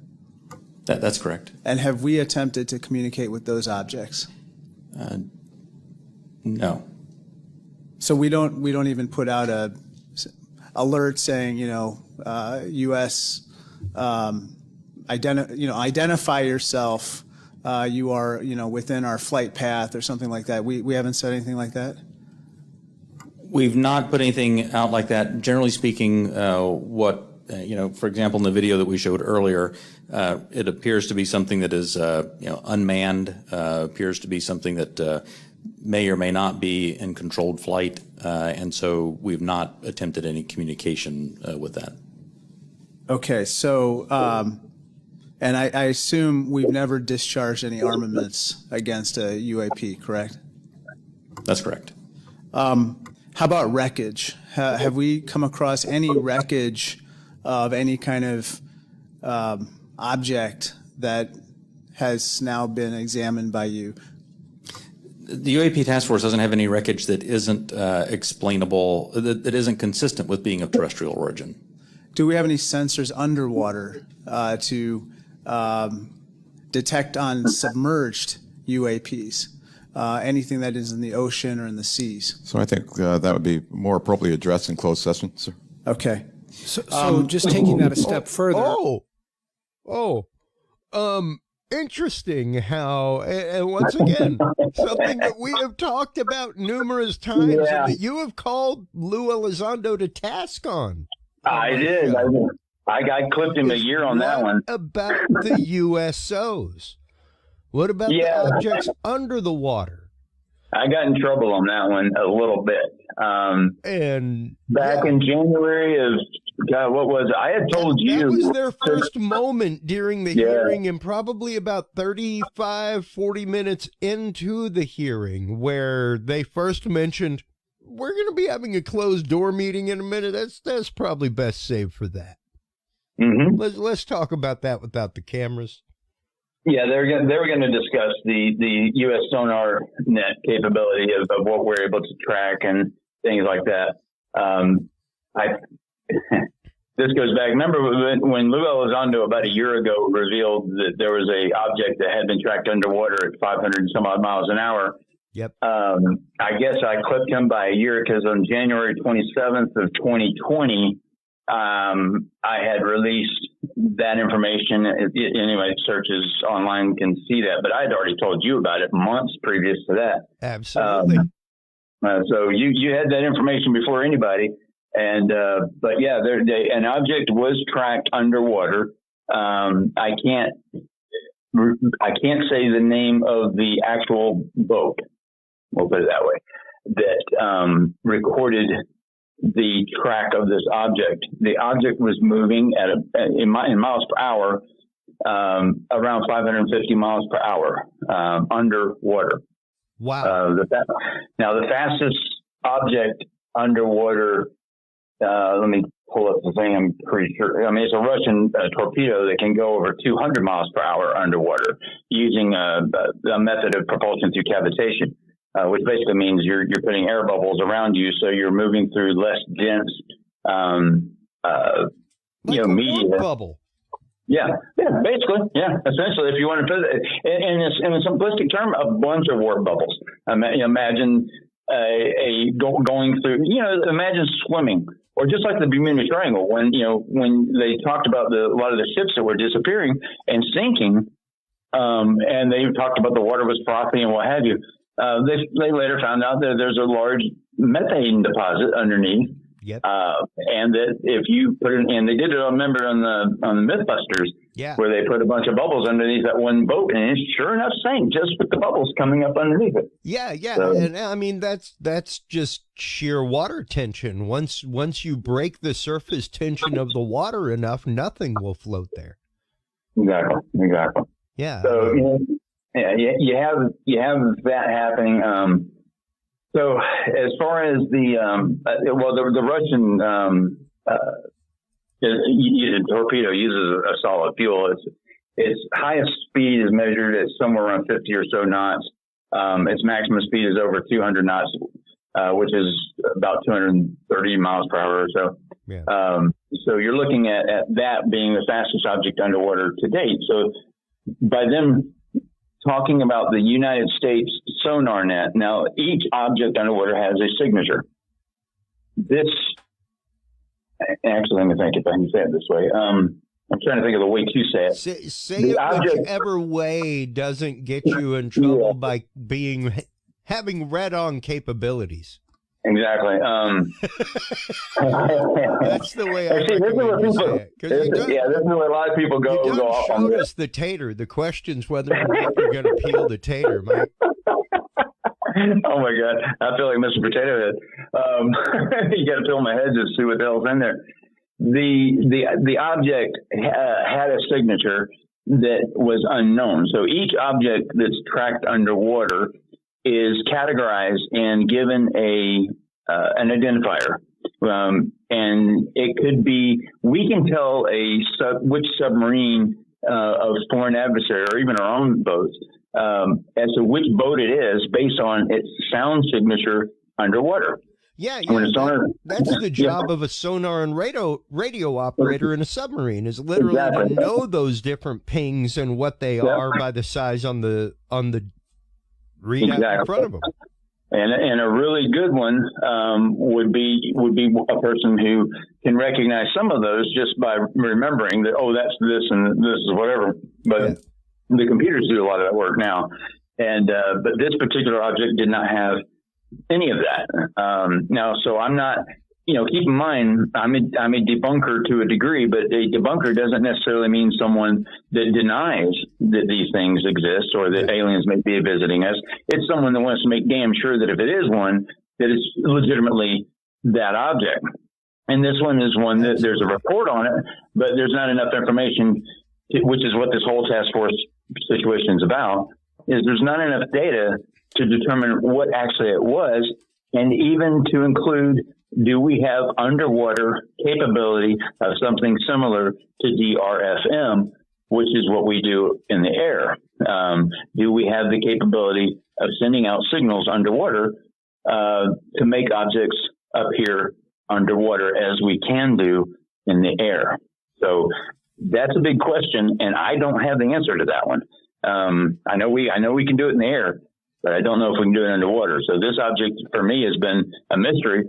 E: That's correct.
I: And have we attempted to communicate with those objects?
E: No.
I: So we don't even put out a alert saying, U.S. Identify yourself. You are, within our flight path or something like that. We haven't said anything like that?
E: We've not put anything out like that. Generally speaking, for example, in the video that we showed earlier, it appears to be something that is, unmanned, appears to be something that may or may not be in controlled flight. And so we've not attempted any communication with that.
I: Okay, so, and I assume we've never discharged any armaments against a UAP, correct?
E: That's correct.
I: How about wreckage? Have we come across any wreckage of any kind of object that has now been examined by you?
E: The UAP task force doesn't have any wreckage that isn't explainable, that isn't consistent with being of terrestrial origin.
I: Do we have any sensors underwater to detect on submerged UAPs? Anything that is in the ocean or in the seas?
F: So I think that would be more appropriately addressed in closed session, sir.
I: Okay.
J: So just taking that a step further.
A: Interesting how, and once again, something that we have talked about numerous times and that you have called Lou Elizondo to task on.
C: I did. I clipped him a year on that one.
A: What about the USOs? What about the objects under the water?
C: I got in trouble on that one a little bit.
A: And
C: back in January of, God, what was it? I had told you.
A: That was their first moment during the hearing, and probably about 35, 40 minutes into the hearing, where they first mentioned, we're going to be having a closed door meeting in a minute. That's probably best saved for that.
C: Mm-hmm.
A: Let's talk about that without the cameras.
C: Yeah, they were going to discuss the U.S. sonar net capability of what we're able to track and things like that. this goes back. Remember when Lou Elizondo about a year ago revealed that there was a object that had been tracked underwater at 500 and some odd miles an hour?
A: Yep.
C: I guess I clipped him by a year because on January 27th of 2020, I had released that information. Anyway, searches online can see that, but I had already told you about it months previous to that.
A: Absolutely.
C: So you had that information before anybody. And, but yeah, an object was tracked underwater. I can't say the name of the actual boat. We'll put it that way, that, recorded the track of this object. The object was moving in miles per hour, around 550 miles per hour, underwater.
A: Wow.
C: Now the fastest object underwater, let me pull up the thing. I'm pretty sure. I mean, it's a Russian torpedo that can go over 200 miles per hour underwater using a method of propulsion through cavitation, which basically means you're putting air bubbles around you, so you're moving through less dense, media.
A: Bubble.
C: Yeah, basically, essentially, if you want to put it in a simplistic term, a bunch of warp bubbles. Imagine going through, imagine swimming, or just like the Bermuda Triangle, when they talked about a lot of the ships that were disappearing and sinking, and they talked about the water was frothy and what have you. They later found out that there's a large methane deposit underneath.
A: Yep.
C: And that if you put it in, they did it, I remember on the Mythbusters, where they put a bunch of bubbles underneath that one boat, and it sure enough sank just with the bubbles coming up underneath it.
A: Yeah.
C: So,
A: and I mean, that's just sheer water tension. Once you break the surface tension of the water enough, nothing will float there.
C: Exactly.
A: Yeah.
C: So you have that happening. So as far as the Russian torpedo uses a solid fuel. Its highest speed is measured at somewhere around 50 or so knots. Its maximum speed is over 200 knots, which is about 230 miles per hour or so.
A: Yeah.
C: So you're looking at that being the fastest object underwater to date. So by them talking about the United States sonar net. Now, each object underwater has a signature. Actually, let me think if I can say it this way. I'm trying to think of the way to say it.
A: Say it whichever way doesn't get you in trouble by having read-on capabilities.
C: Exactly.
A: That's the way I recommend you say it.
C: This is where a lot of people go off on
A: this. The tater. The question's whether or not you're going to peel the tater, Mike.
C: Oh my God, I feel like Mr. Potato Head. You got to peel my head to see what the hell's in there. The object had a signature that was unknown. So each object that's tracked underwater is categorized and given an identifier, and it could be. We can tell which submarine of foreign adversary or even our own boats as to which boat it is based on its sound signature underwater.
A: Yeah. That's the job of a sonar and radio operator in a submarine, is literally to know those different pings and what they are by the size on the readout in front of them.
C: And a really good one would be a person who can recognize some of those just by remembering that, that's this and this is whatever. But the computers do a lot of that work now. And but this particular object did not have any of that. Now, so I'm not, keep in mind, I'm a debunker to a degree, but a debunker doesn't necessarily mean someone that denies that these things exist or that aliens may be visiting us. It's someone that wants to make damn sure that if it is one, that it's legitimately that object. And this one is one that there's a report on it, but there's not enough information, which is what this whole task force situation is about, is there's not enough data to determine what actually it was, and even to include, do we have underwater capability of something similar to DRFM, which is what we do in the air? Do we have the capability of sending out signals underwater to make objects appear underwater as we can do in the air? So that's a big question, and I don't have the answer to that one. I know we can do it in the air, but I don't know if we can do it underwater. So this object for me has been a mystery,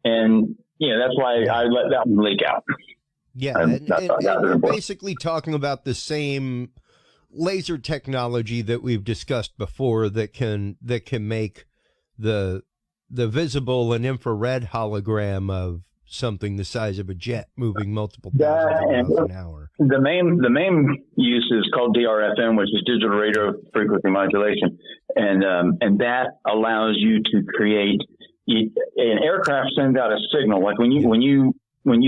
C: and that's why I let that one leak out.
A: Yeah, and we're basically talking about the same laser technology that we've discussed before that can make the visible and infrared hologram of something the size of a jet moving multiple thousands of miles an hour.
C: The main use is called DRFM, which is digital radio frequency modulation, and that allows you to create. An aircraft sends out a signal, like when you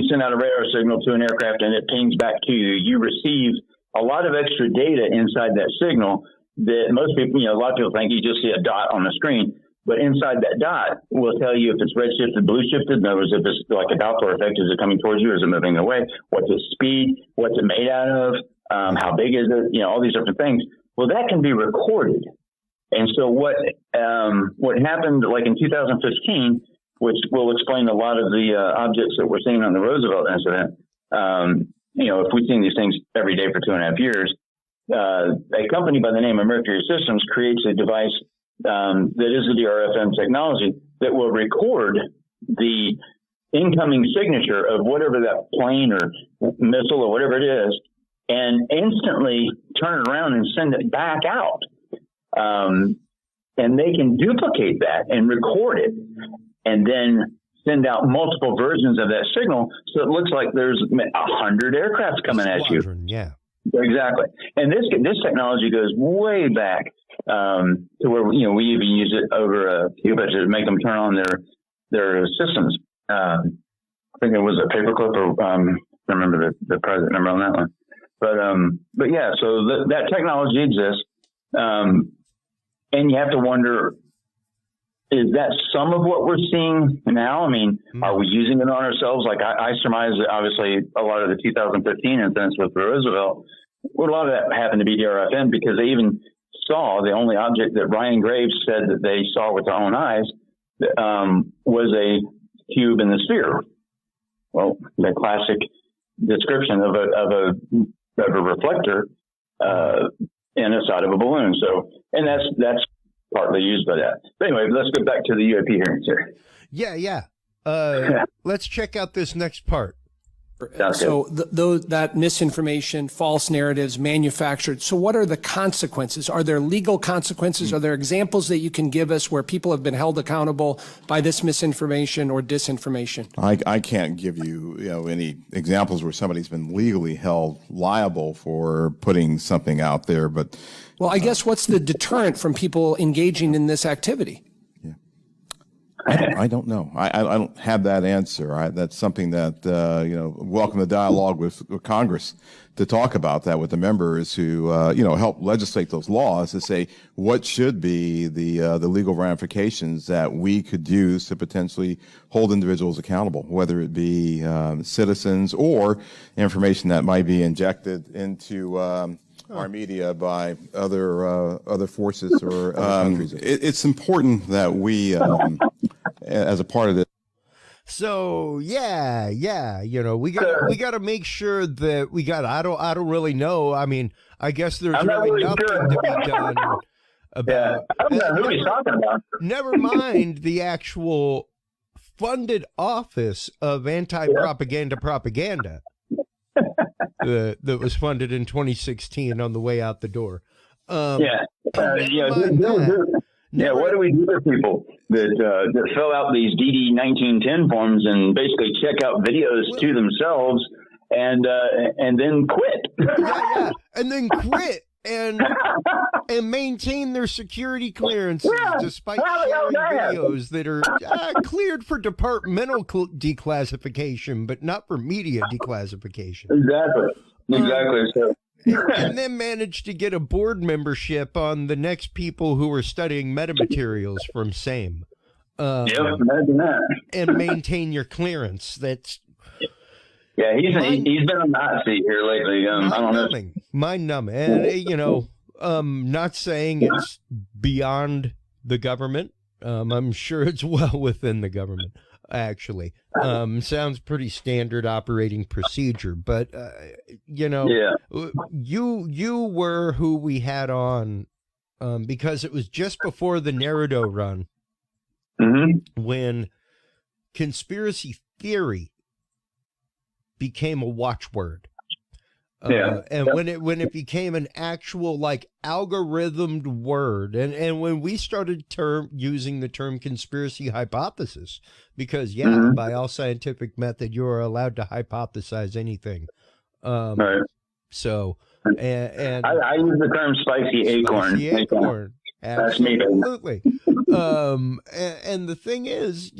C: send out a radar signal to an aircraft and it pings back to you, you receive a lot of extra data inside that signal that most people, a lot of people think you just see a dot on the screen. But inside that dot will tell you if it's red shifted, blue shifted. In other words, if it's like a Doppler effect, is it coming towards you or is it moving away? What's its speed? What's it made out of? How big is it? All these different things. Well, that can be recorded. And so what happened like in 2015, which will explain a lot of the objects that we're seeing on the Roosevelt incident. If we've seen these things every day for 2.5 years, a company by the name of Mercury Systems creates a device that is the DRFM technology that will record the incoming signature of whatever that plane or missile or whatever it is, and instantly turn it around and send it back out. And they can duplicate that and record it and then send out multiple versions of that signal. So it looks like there's 100 aircraft coming at you.
A: Yeah,
C: exactly. And this technology goes way back to where, we even use it over Cuba to make them turn on their systems. I think it was a paperclip or I don't remember the present number on that one. But yeah, so that technology exists. And you have to wonder, is that some of what we're seeing now? I mean, are we using it on ourselves? Like I surmise that obviously a lot of the 2015 incidents with Roosevelt, well, a lot of that happened to be DRFM because they even saw the only object that Ryan Graves said that they saw with their own eyes was a cube in the sphere. Well, the classic description of a reflector in the side of a balloon. So, and that's partly used by that. But anyway, let's go back to the UAP hearings here.
A: Yeah. Let's check out this next part.
J: So that misinformation, false narratives, manufactured. So what are the consequences? Are there legal consequences? Are there examples that you can give us where people have been held accountable by this misinformation or disinformation?
F: I can't give you, any examples where somebody's been legally held liable for putting something out there, but
J: well, I guess what's the deterrent from people engaging in this activity?
F: I don't know. I don't have that answer. That's something that, welcome the dialogue with Congress to talk about that with the members who, help legislate those laws to say what should be the legal ramifications that we could use to potentially hold individuals accountable, whether it be citizens or information that might be injected into our media by other forces or countries. It's important that we, as a part of this.
A: So we got to make sure that we got. I don't really know. I mean, I guess there's really nothing to be done about.
C: I don't know who he's talking about.
A: Never mind the actual funded office of anti-propaganda propaganda. That was funded in 2016 on the way out the door.
C: What do we do with people that fill out these DD 1910 forms and basically check out videos to themselves and then quit?
A: And then quit and maintain their security clearances despite sharing videos that are cleared for departmental declassification, but not for media declassification.
C: Exactly. So.
A: And then managed to get a board membership on the next people who are studying metamaterials from SAME.
C: Imagine that.
A: And maintain your clearance. That's
C: he's been on the hot seat here lately. I don't know.
A: Mind-numbing. And, not saying it's beyond the government I'm sure it's well within the government, actually. Sounds pretty standard operating procedure, but, you were who we had on because it was just before the Narado run when conspiracy theory became a watchword. And when it became an actual like algorithmed word, and when we started using the term conspiracy hypothesis, because by all scientific method you are allowed to hypothesize anything.
C: Right.
A: So and
C: I use the term spicy acorn.
A: Absolutely. And the thing is,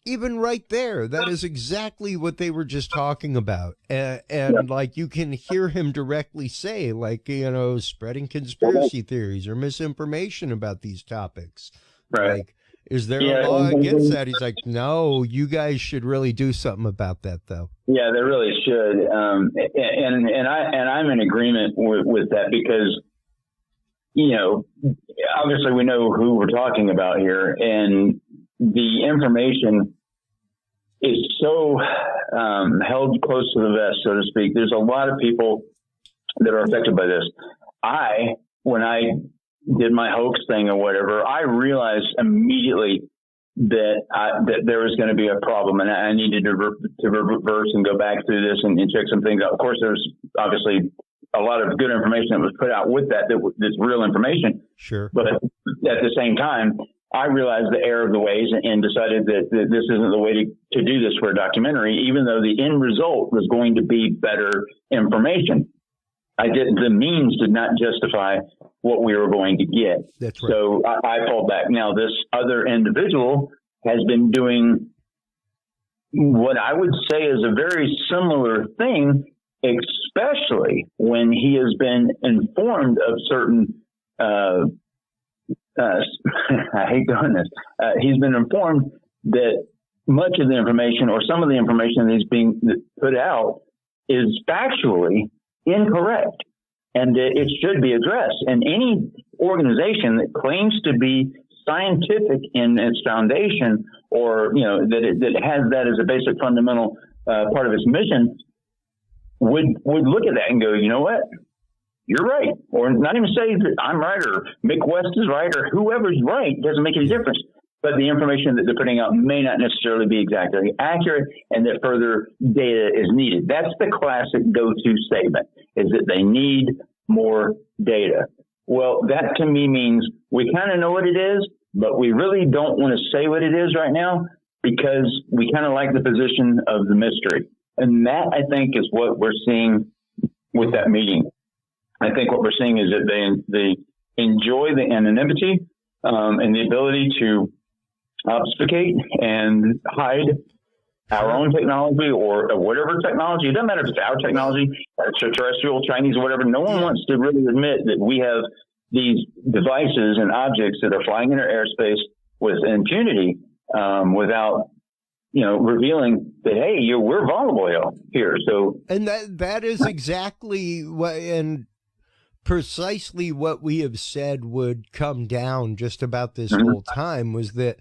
A: even right there, that is exactly what they were just talking about. And like, you can hear him directly say, like, spreading conspiracy theories or misinformation about these topics.
C: Right.
A: Like, is there a law against that? He's like, no, you guys should really do something about that, though.
C: Yeah, they really should. And I'm in agreement with that because, obviously we know who we're talking about here, and the information is so held close to the vest, so to speak. There's a lot of people that are affected by this. When I did my hoax thing or whatever, I realized immediately that there was going to be a problem, and I needed to reverse and go back through this and check some things out. Of course, there's obviously a lot of good information that was put out with that's real information.
A: Sure.
C: But at the same time, I realized the error of the ways and decided that this isn't the way to do this for a documentary, even though the end result was going to be better information. The means did not justify what we were going to get.
A: That's right.
C: So I pulled back. Now, this other individual has been doing what I would say is a very similar thing, especially when he has been informed of certain I hate doing this. He's been informed that much of the information or some of the information that is being put out is factually incorrect, and it should be addressed. And any organization that claims to be scientific in its foundation, or that has that as a basic fundamental part of its mission, would look at that and go, you know what? You're right. Or not even say that I'm right or Mick West is right or whoever's right. Doesn't make any difference. But the information that they're putting out may not necessarily be exactly accurate, and that further data is needed. That's the classic go-to statement, is that they need more data. Well, that to me means we kind of know what it is, but we really don't want to say what it is right now because we kind of like the position of the mystery. And that, I think, is what we're seeing with that meeting. I think what we're seeing is that they enjoy the anonymity and the ability to obfuscate and hide our own technology or whatever technology. It doesn't matter if it's our technology, extraterrestrial, Chinese, or whatever. No one wants to really admit that we have these devices and objects that are flying in our airspace with impunity without revealing that, hey, we're vulnerable here. So,
A: and that is exactly what, and precisely what we have said would come down just about this whole time, was that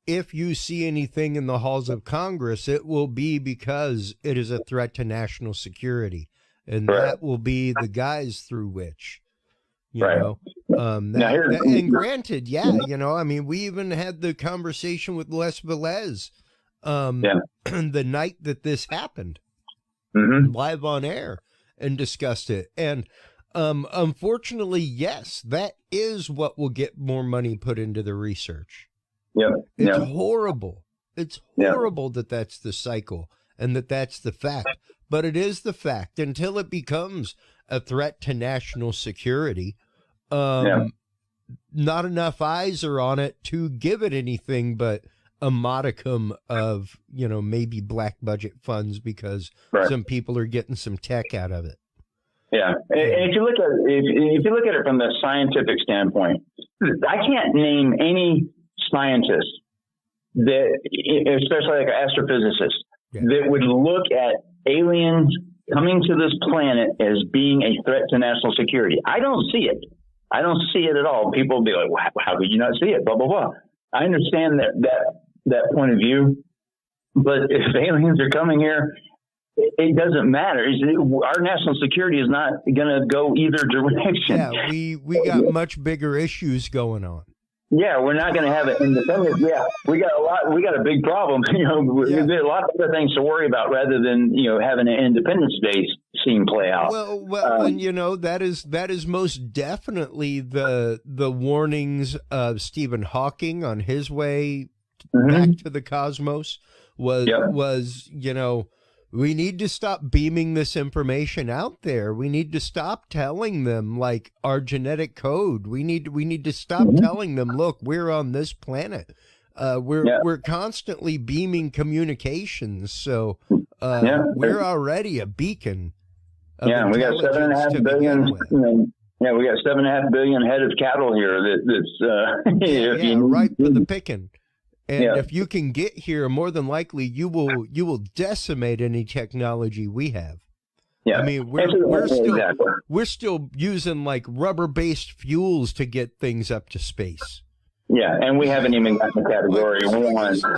A: if you see anything in the halls of Congress, it will be because it is a threat to national security, and that will be the guise through which, and granted, I mean, we even had the conversation with Les Velez the night that this happened, live on air, and discussed it. And unfortunately, yes, that is what will get more money put into the research. It's horrible. It's horrible that that's the cycle and that that's the fact. But it is the fact until it becomes a threat to national security. Not enough eyes are on it to give it anything but a modicum of, maybe black budget funds because some people are getting some tech out of it.
C: Yeah, and if you look at it from the scientific standpoint, I can't name any scientist that, especially like an astrophysicist, that would look at aliens coming to this planet as being a threat to national security. I don't see it. I don't see it at all. People will be like, well, how could you not see it? Blah, blah, blah. I understand that point of view, but if aliens are coming here, it doesn't matter. Our national security is not going to go either direction.
A: Yeah, we got much bigger issues going on.
C: Yeah, we're not going to have it independent. Yeah, we got a big problem. We've got a lot of other things to worry about rather than, having an Independence Day scene play out.
A: Well, and that is most definitely the warnings of Stephen Hawking on his way back to the cosmos was we need to stop beaming this information out there. We need to stop telling them like our genetic code. We need to stop telling them, look, we're on this planet. We're constantly beaming communications. So we're already a beacon.
C: We got 7.5 billion. We got 7.5 billion head of cattle here. That's
A: right for the picking. And if you can get here, more than likely you will decimate any technology we have. Yeah, I mean we're still using like rubber-based fuels to get things up to space.
C: Yeah, and we haven't even gotten the category.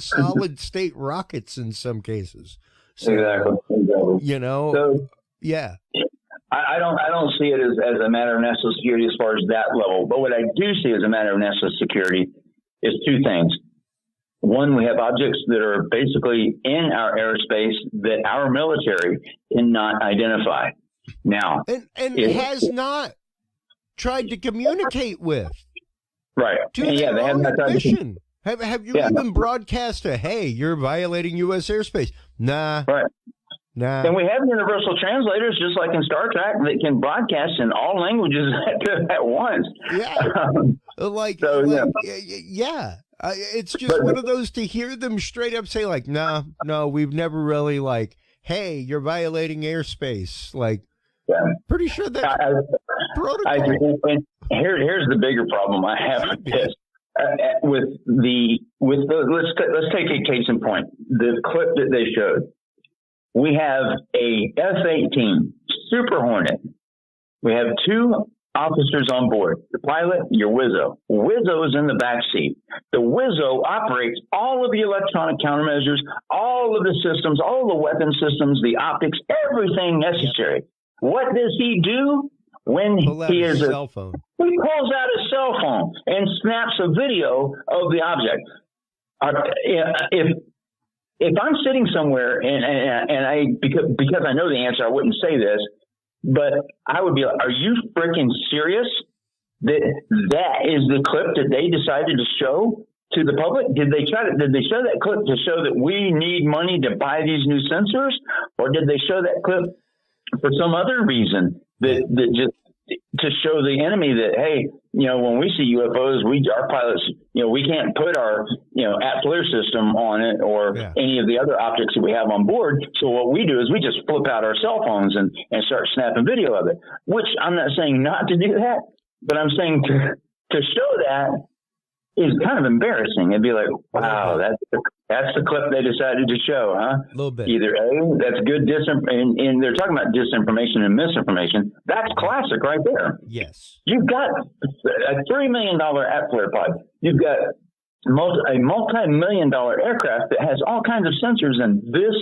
A: Solid state rockets in some cases. So,
C: exactly.
A: So,
C: I don't see it as a matter of national security as far as that level. But what I do see as a matter of national security is two things. One, we have objects that are basically in our airspace that our military cannot identify. Now,
A: and has not tried to communicate with.
C: Right.
A: They have not tried to. Have you even broadcast hey, you're violating U.S. airspace? Nah.
C: Right.
A: Nah.
C: And we have universal translators, just like in Star Trek, that can broadcast in all languages at once.
A: Yeah. It's just one of those to hear them straight up say like, no, we've never really like, hey, you're violating airspace. Like, pretty sure that's protocol.
C: Here's the bigger problem I have with this. Let's take a case in point. The clip that they showed. We have a F-18 Super Hornet. We have two officers on board. The pilot, your Wizzo. Wizzo is in the back seat. The Wizzo operates all of the electronic countermeasures, all of the systems, all the weapon systems, the optics, everything necessary. What does he do when he is
A: a cell phone?
C: He pulls out his cell phone and snaps a video of the object. If I'm sitting somewhere and I because I know the answer, I wouldn't say this. But I would be like, are you freaking serious that is the clip that they decided to show to the public? Did they show that clip to show that we need money to buy these new sensors? Or did they show that clip for some other reason that just to show the enemy that, hey, when we see UFOs, our pilots, we can't put our, at-FLIR system on it or any of the other optics that we have on board. So what we do is we just flip out our cell phones and start snapping video of it, which I'm not saying not to do that, but I'm saying to show that is kind of embarrassing. It'd be like, wow, that's the clip they decided to show, huh?
A: A little bit.
C: Either A, that's good and they're talking about disinformation and misinformation. That's classic right there.
A: Yes.
C: You've got a $3 million at-FLIR pod. You've got a multi-million-dollar aircraft that has all kinds of sensors, and this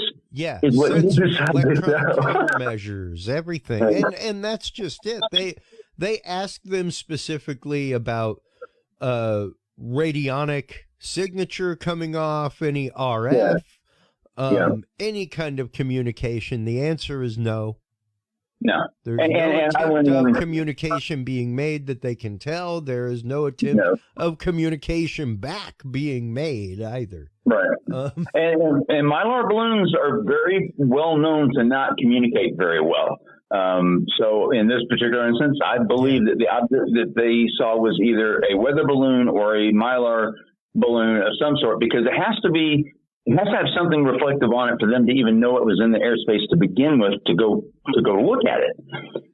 C: is what you decided to show.
A: Measures, everything. And that's just it. They asked them specifically about radionic signature coming off, any RF, any kind of communication. The answer is no.
C: No.
A: There's no attempt of communication being made that they can tell. There is no attempt of communication back being made either.
C: Right. And Mylar balloons are very well known to not communicate very well. So in this particular instance, I believe that the object that they saw was either a weather balloon or a Mylar balloon of some sort, because it has to have something reflective on it for them to even know it was in the airspace to begin with to go look at it.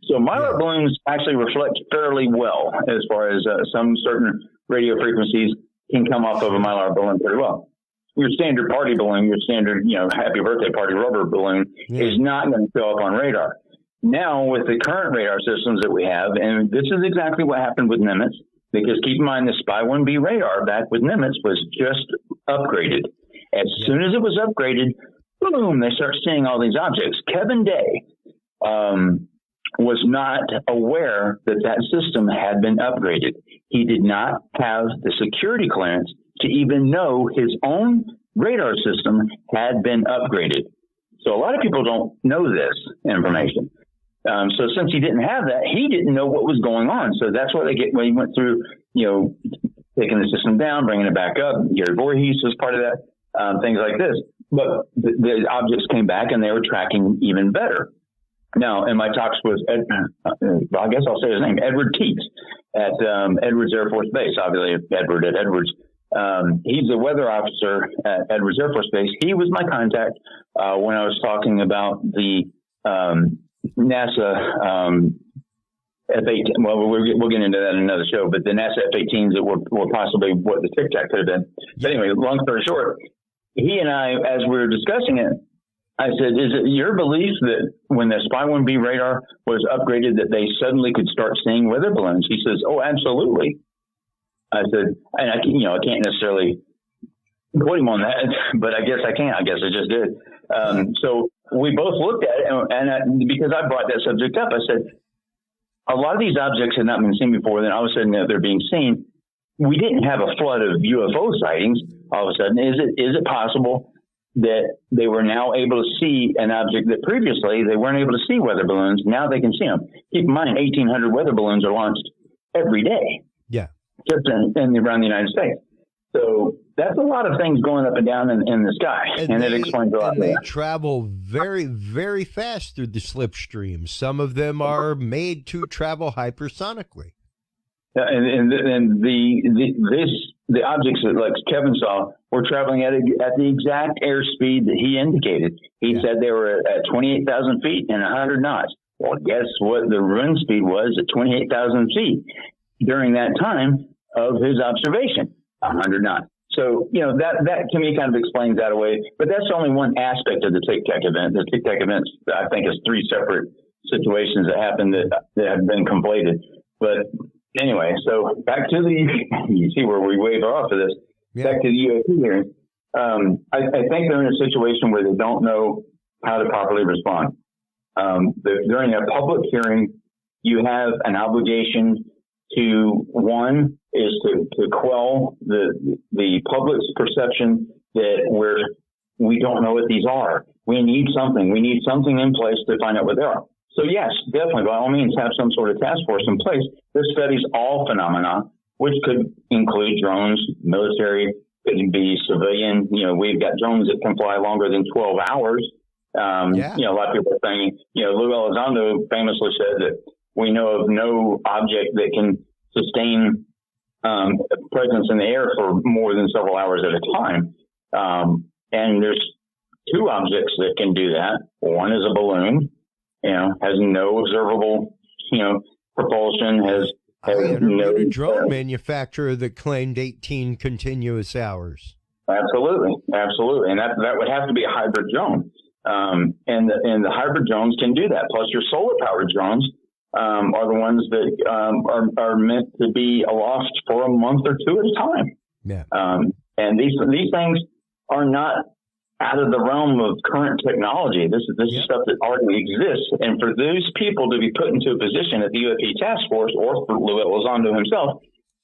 C: So Mylar balloons actually reflect fairly well as far as some certain radio frequencies can come off of a Mylar balloon pretty well. Your standard party balloon, your standard, happy birthday party rubber balloon is not going to show up on radar. Now, with the current radar systems that we have, and this is exactly what happened with Nimitz, because keep in mind the Spy 1B radar back with Nimitz was just upgraded. As soon as it was upgraded, boom, they start seeing all these objects. Kevin Day was not aware that that system had been upgraded. He did not have the security clearance to even know his own radar system had been upgraded. So a lot of people don't know this information. So since he didn't have that, he didn't know what was going on. So that's what when he went through, taking the system down, bringing it back up. Gary Voorhees was part of that, things like this. But the objects came back and they were tracking even better. Now, in my talks with I guess I'll say his name, Edward Teets at Edwards Air Force Base, obviously Edward at Edwards. He's a weather officer at Edwards Air Force Base. He was my contact when I was talking about the NASA F-18. Well, we'll get into that in another show, but the NASA F-18s that were possibly what the Tic Tac could have been. But anyway, long story short, he and I, as we were discussing it, I said, is it your belief that when the Spy 1B radar was upgraded that they suddenly could start seeing weather balloons? He says, oh, absolutely. I said, and I can't necessarily quote him on that, but I guess I can. I guess I just did. So we both looked at it, and because I brought that subject up, I said, a lot of these objects had not been seen before. Then all of a sudden they're being seen. We didn't have a flood of UFO sightings. All of a sudden, is it possible that they were now able to see an object that previously they weren't able to see weather balloons? Now they can see them. Keep in mind, 1,800 weather balloons are launched every day.
A: Yeah.
C: Just around the United States. So that's a lot of things going up and down in the sky. And it explains a lot.
A: And they travel very, very fast through the slipstream. Some of them are made to travel hypersonically.
C: And the objects that, like Kevin saw, were traveling at the exact airspeed that he indicated. He said they were at 28,000 feet and 100 knots. Well, guess what the run speed was at 28,000 feet during that time of his observation, 100 knots. So, that to me kind of explains that away. But that's only one aspect of the Tic Tac event. The Tic Tac event, I think, is three separate situations that happened that have been conflated. But anyway, so back to you see where we wave off of this. Yeah. Back to the UAP hearing. I think they're in a situation where they don't know how to properly respond. During a public hearing, you have an obligation to, one, is to quell the public's perception that we don't know what these are. We need something. We need something in place to find out what they are. So yes, definitely, by all means, have some sort of task force in place that studies all phenomena, which could include drones, military, could be civilian. We've got drones that can fly longer than 12 hours. A lot of people are saying, Lou Elizondo famously said that we know of no object that can sustain presence in the air for more than several hours at a time. And there's two objects that can do that. One is a balloon, has no observable, propulsion,
A: I interviewed a drone manufacturer that claimed 18 continuous hours. Absolutely. And that would have to be a hybrid drone. And the hybrid drones can do that. Plus your solar powered drones are the ones that are meant to be aloft for a month or two at a time. Yeah. And these things are not out of the realm of current technology. This is stuff that already exists. And for those people to be put into a position at the UAP task force or for Lou Elizondo himself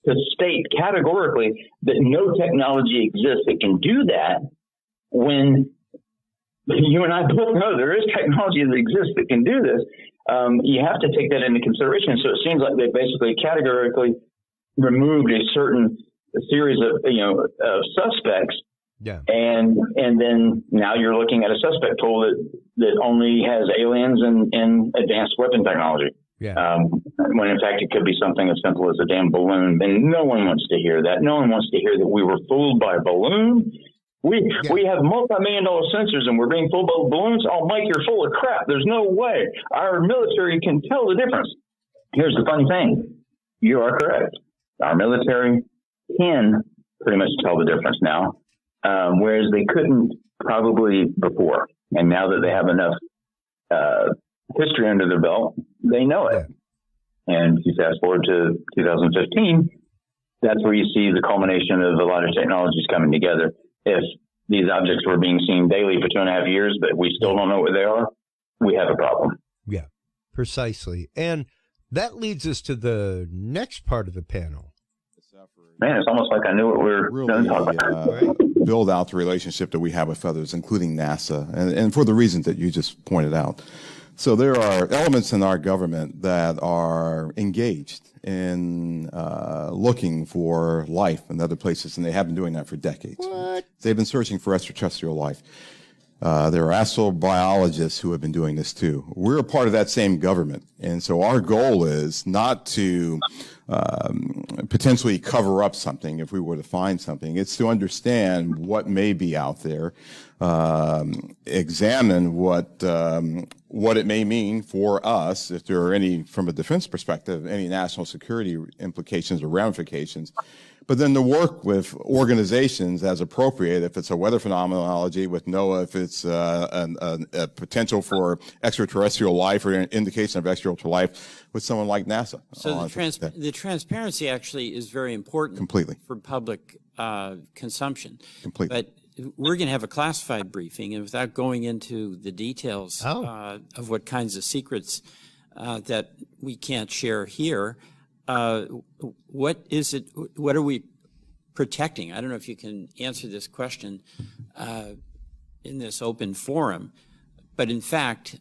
A: to state categorically that no technology exists that can do that, when you and I both know there is technology that exists that can do this, you have to take that into consideration. So it seems like they basically categorically removed a series of suspects. Yeah. And then now you're looking at a suspect pool that only has aliens and advanced weapon technology. Yeah. When in fact it could be something as simple as a damn balloon. And no one wants to hear that. No one wants to hear that we were fooled by a balloon. We have multi-million-dollar sensors and we're being fooled by balloons. Oh, Mike, you're full of crap. There's no way. Our military can tell the difference. Here's the funny thing. You are correct. Our military can pretty much tell the difference now, whereas they couldn't probably before. And now that they have enough
C: history under their belt, they know it. And if you fast forward to 2015, that's where you see the culmination of a lot of technologies coming together. If these objects were being seen daily for 2.5 years, but we still don't know what they are, we have a problem.
A: Yeah, precisely. And that leads us to the next part of the panel.
C: Man, it's almost like I knew what we were going to talk about.
F: Build out the relationship that we have with others, including NASA, and for the reasons that you just pointed out. So there are elements in our government that are engaged in looking for life in other places, and they have been doing that for decades. What? They've been searching for extraterrestrial life. There are astrobiologists who have been doing this too. We're a part of that same government, and so our goal is not to potentially cover up something if we were to find something. It's to understand what may be out there, examine what it may mean for us, if there are any, from a defense perspective, any national security implications or ramifications. But then to work with organizations as appropriate, if it's a weather phenomenology with NOAA, if it's a potential for extraterrestrial life or an indication of extraterrestrial life with someone like NASA.
K: So the transparency actually is very important.
F: Completely.
K: For public consumption.
F: Completely.
K: But we're going to have a classified briefing, and without going into the details of what kinds of secrets that we can't share here, what is it? What are we protecting? I don't know if you can answer this question in this open forum, but in fact,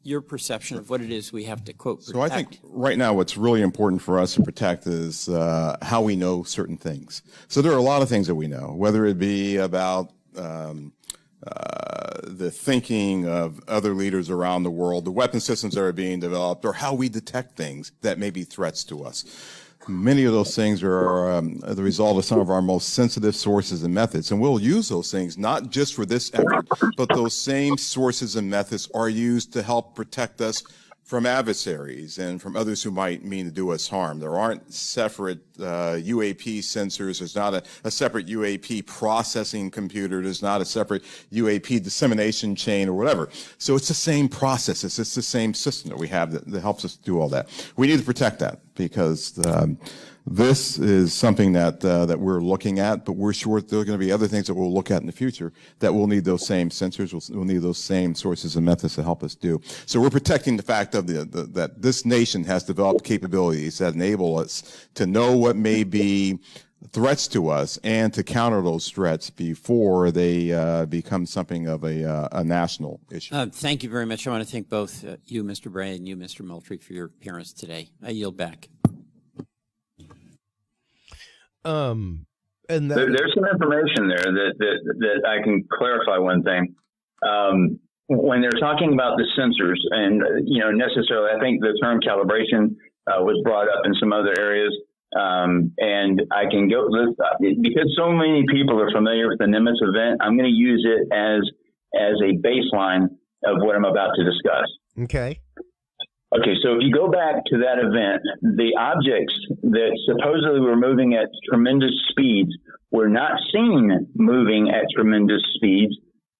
K: your perception of what it is we have to, quote, protect.
F: So I think right now what's really important for us to protect is how we know certain things. So there are a lot of things that we know, whether it be about the thinking of other leaders around the world, the weapon systems that are being developed, or how we detect things that may be threats to us. Many of those things are the result of some of our most sensitive sources and methods, and we'll use those things not just for this effort, but those same sources and methods are used to help protect us from adversaries and from others who might mean to do us harm. There aren't separate UAP sensors. There's not a separate UAP processing computer. There's not a separate UAP dissemination chain or whatever. So it's the same process. It's the same system that we have that helps us do all that. We need to protect that because this is something that we're looking at, but we're sure there are going to be other things that we'll look at in the future that will need those same sensors, we'll need those same sources and methods to help us do. So we're protecting the fact of that this nation has developed capabilities that enable us to know what may be threats to us and to counter those threats before they become something of a national issue.
K: Thank you very much. I want to thank both you, Mr. Bray, and you, Mr. Moultrie, for your appearance today. I yield back.
A: And
C: there's some information there that I can clarify one thing. When they're talking about the sensors, and necessarily, I think the term calibration was brought up in some other areas, and I can go because so many people are familiar with the Nimitz event. I'm going to use it as a baseline of what I'm about to discuss.
A: Okay.
C: Okay, so if you go back to that event, the objects that supposedly were moving at tremendous speeds were not seen moving at tremendous speeds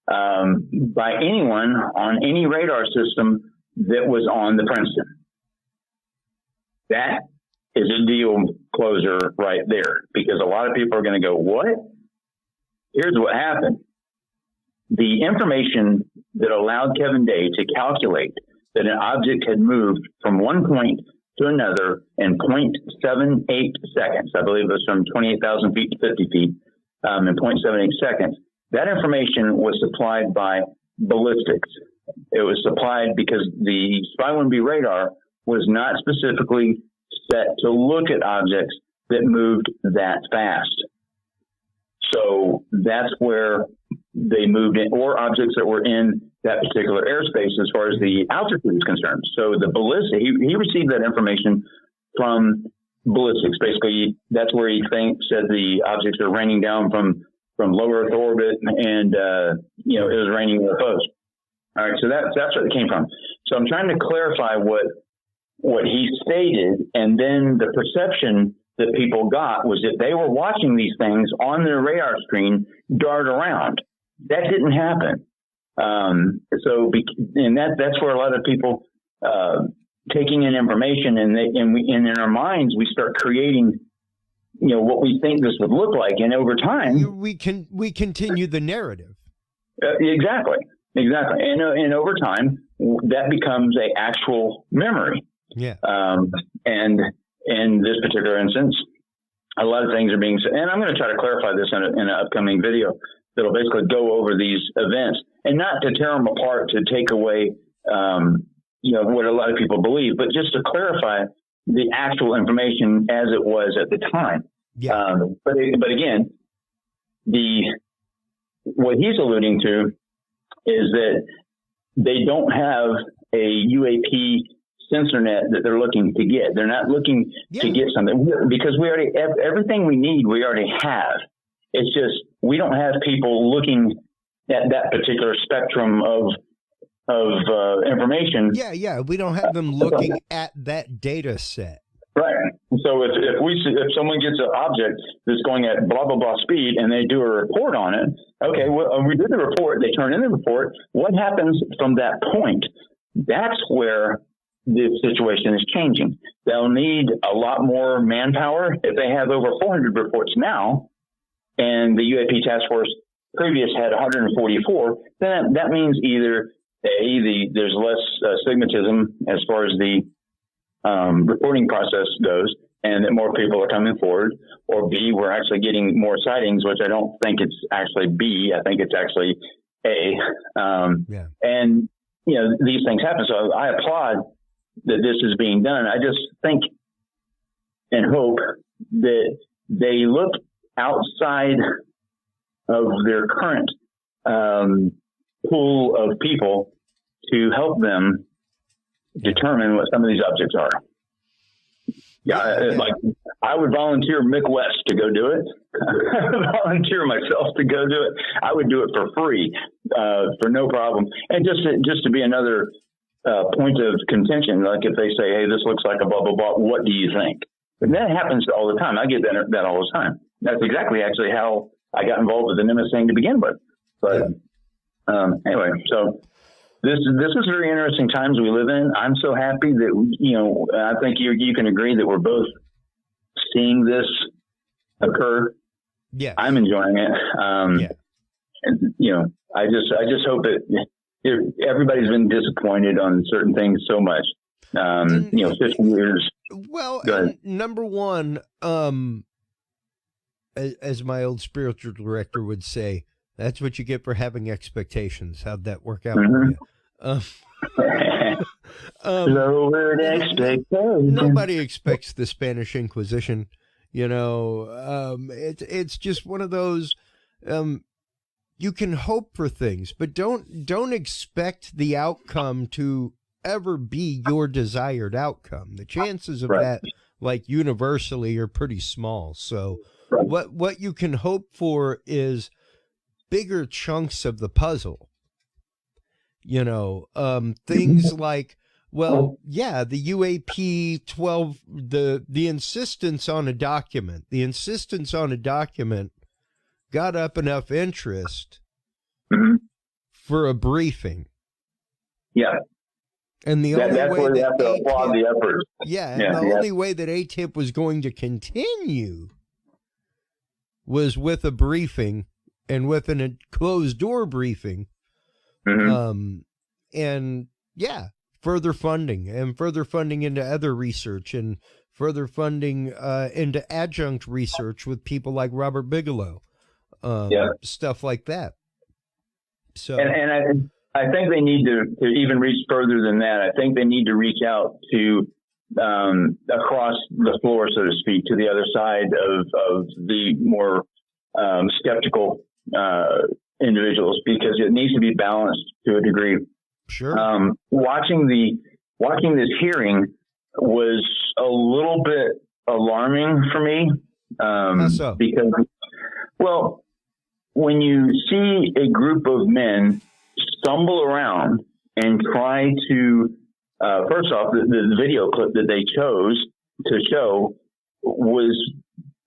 C: by anyone on any radar system that was on the Princeton. That is a deal closer right there, because a lot of people are going to go, what? Here's what happened. The information that allowed Kevin Day to calculate that an object had moved from one point to another in 0.78 seconds. I believe it was from 28,000 feet to 50 feet in 0.78 seconds. That information was supplied by ballistics. It was supplied because the Spy-1B radar was not specifically set to look at objects that moved that fast. So that's where they moved in, or objects that were in that particular airspace as far as the altitude is concerned. So the ballistic, he received that information from ballistics. Basically, that's where he said the objects are raining down from low Earth orbit, and it was raining UFOs. All right, so that's where it came from. So I'm trying to clarify what he stated, and then the perception that people got was that they were watching these things on their radar screen dart around. That didn't happen. And that's where a lot of people taking in information, and in our minds we start creating, what we think this would look like, and over time
A: we continue the narrative.
C: Exactly, and over time that becomes an actual memory.
A: Yeah.
C: And in this particular instance, a lot of things are being said, and I'm going to try to clarify this in an upcoming video that'll basically go over these events, and not to tear them apart to take away, what a lot of people believe, but just to clarify the actual information as it was at the time.
A: Yeah.
C: But again, what he's alluding to is that they don't have a UAP sensor net that they're looking to get. They're not looking to get something, because we already have everything we need. We already have. It's just we don't have people looking at that particular spectrum of information.
A: Yeah. We don't have them looking at that data set.
C: Right. So if someone gets an object that's going at blah blah blah speed and they do a report on it, okay, well, we did the report. They turn in the report. What happens from that point? That's where the situation is changing. They'll need a lot more manpower. If they have over 400 reports now, and the UAP task force previous had 144, then that means either there's less stigmatism as far as the reporting process goes, and that more people are coming forward, or B, we're actually getting more sightings, which I don't think it's actually B. I think it's actually A. And, these things happen. So I applaud that this is being done. I just think and hope that they look outside of their current pool of people to help them determine what some of these objects are. Like I would volunteer Mick West to go do it. I would volunteer myself to go do it. I would do it for free, for no problem. And just to be another point of contention, like if they say, "Hey, this looks like a blah blah blah," what do you think? And that happens all the time. I get that all the time. That's exactly actually how I got involved with the Nimitz thing to begin with. But anyway, so. This is very interesting times we live in. I'm so happy that, I think you can agree that we're both seeing this occur.
A: Yeah.
C: I'm enjoying it. And, I just hope that everybody's been disappointed on certain things so much. 50 years.
A: Well, number one, as my old spiritual director would say, that's what you get for having expectations. How'd that work out for you?
C: Lowered expectations.
A: Nobody expects the Spanish Inquisition. It's just one of those. You can hope for things, but don't expect the outcome to ever be your desired outcome. The chances of that, like universally, are pretty small. So, what you can hope for is bigger chunks of the puzzle, things like, the UAP 12, the insistence on a document, got up enough interest for a briefing.
C: Yeah.
A: And the only
C: that's
A: way
C: where you
A: that
C: have to applaud the effort.
A: Only way that ATIP was going to continue was with a briefing, and with a closed door briefing, further funding into other research, and further funding into adjunct research with people like Robert Bigelow, stuff like that. So,
C: and I think they need to even reach further than that. I think they need to reach out to across the floor, so to speak, to the other side of the more skeptical individuals, because it needs to be balanced to a degree.
A: Sure.
C: Watching this hearing was a little bit alarming for me.
A: How so?
C: Because, when you see a group of men stumble around and try to, first off, the video clip that they chose to show was,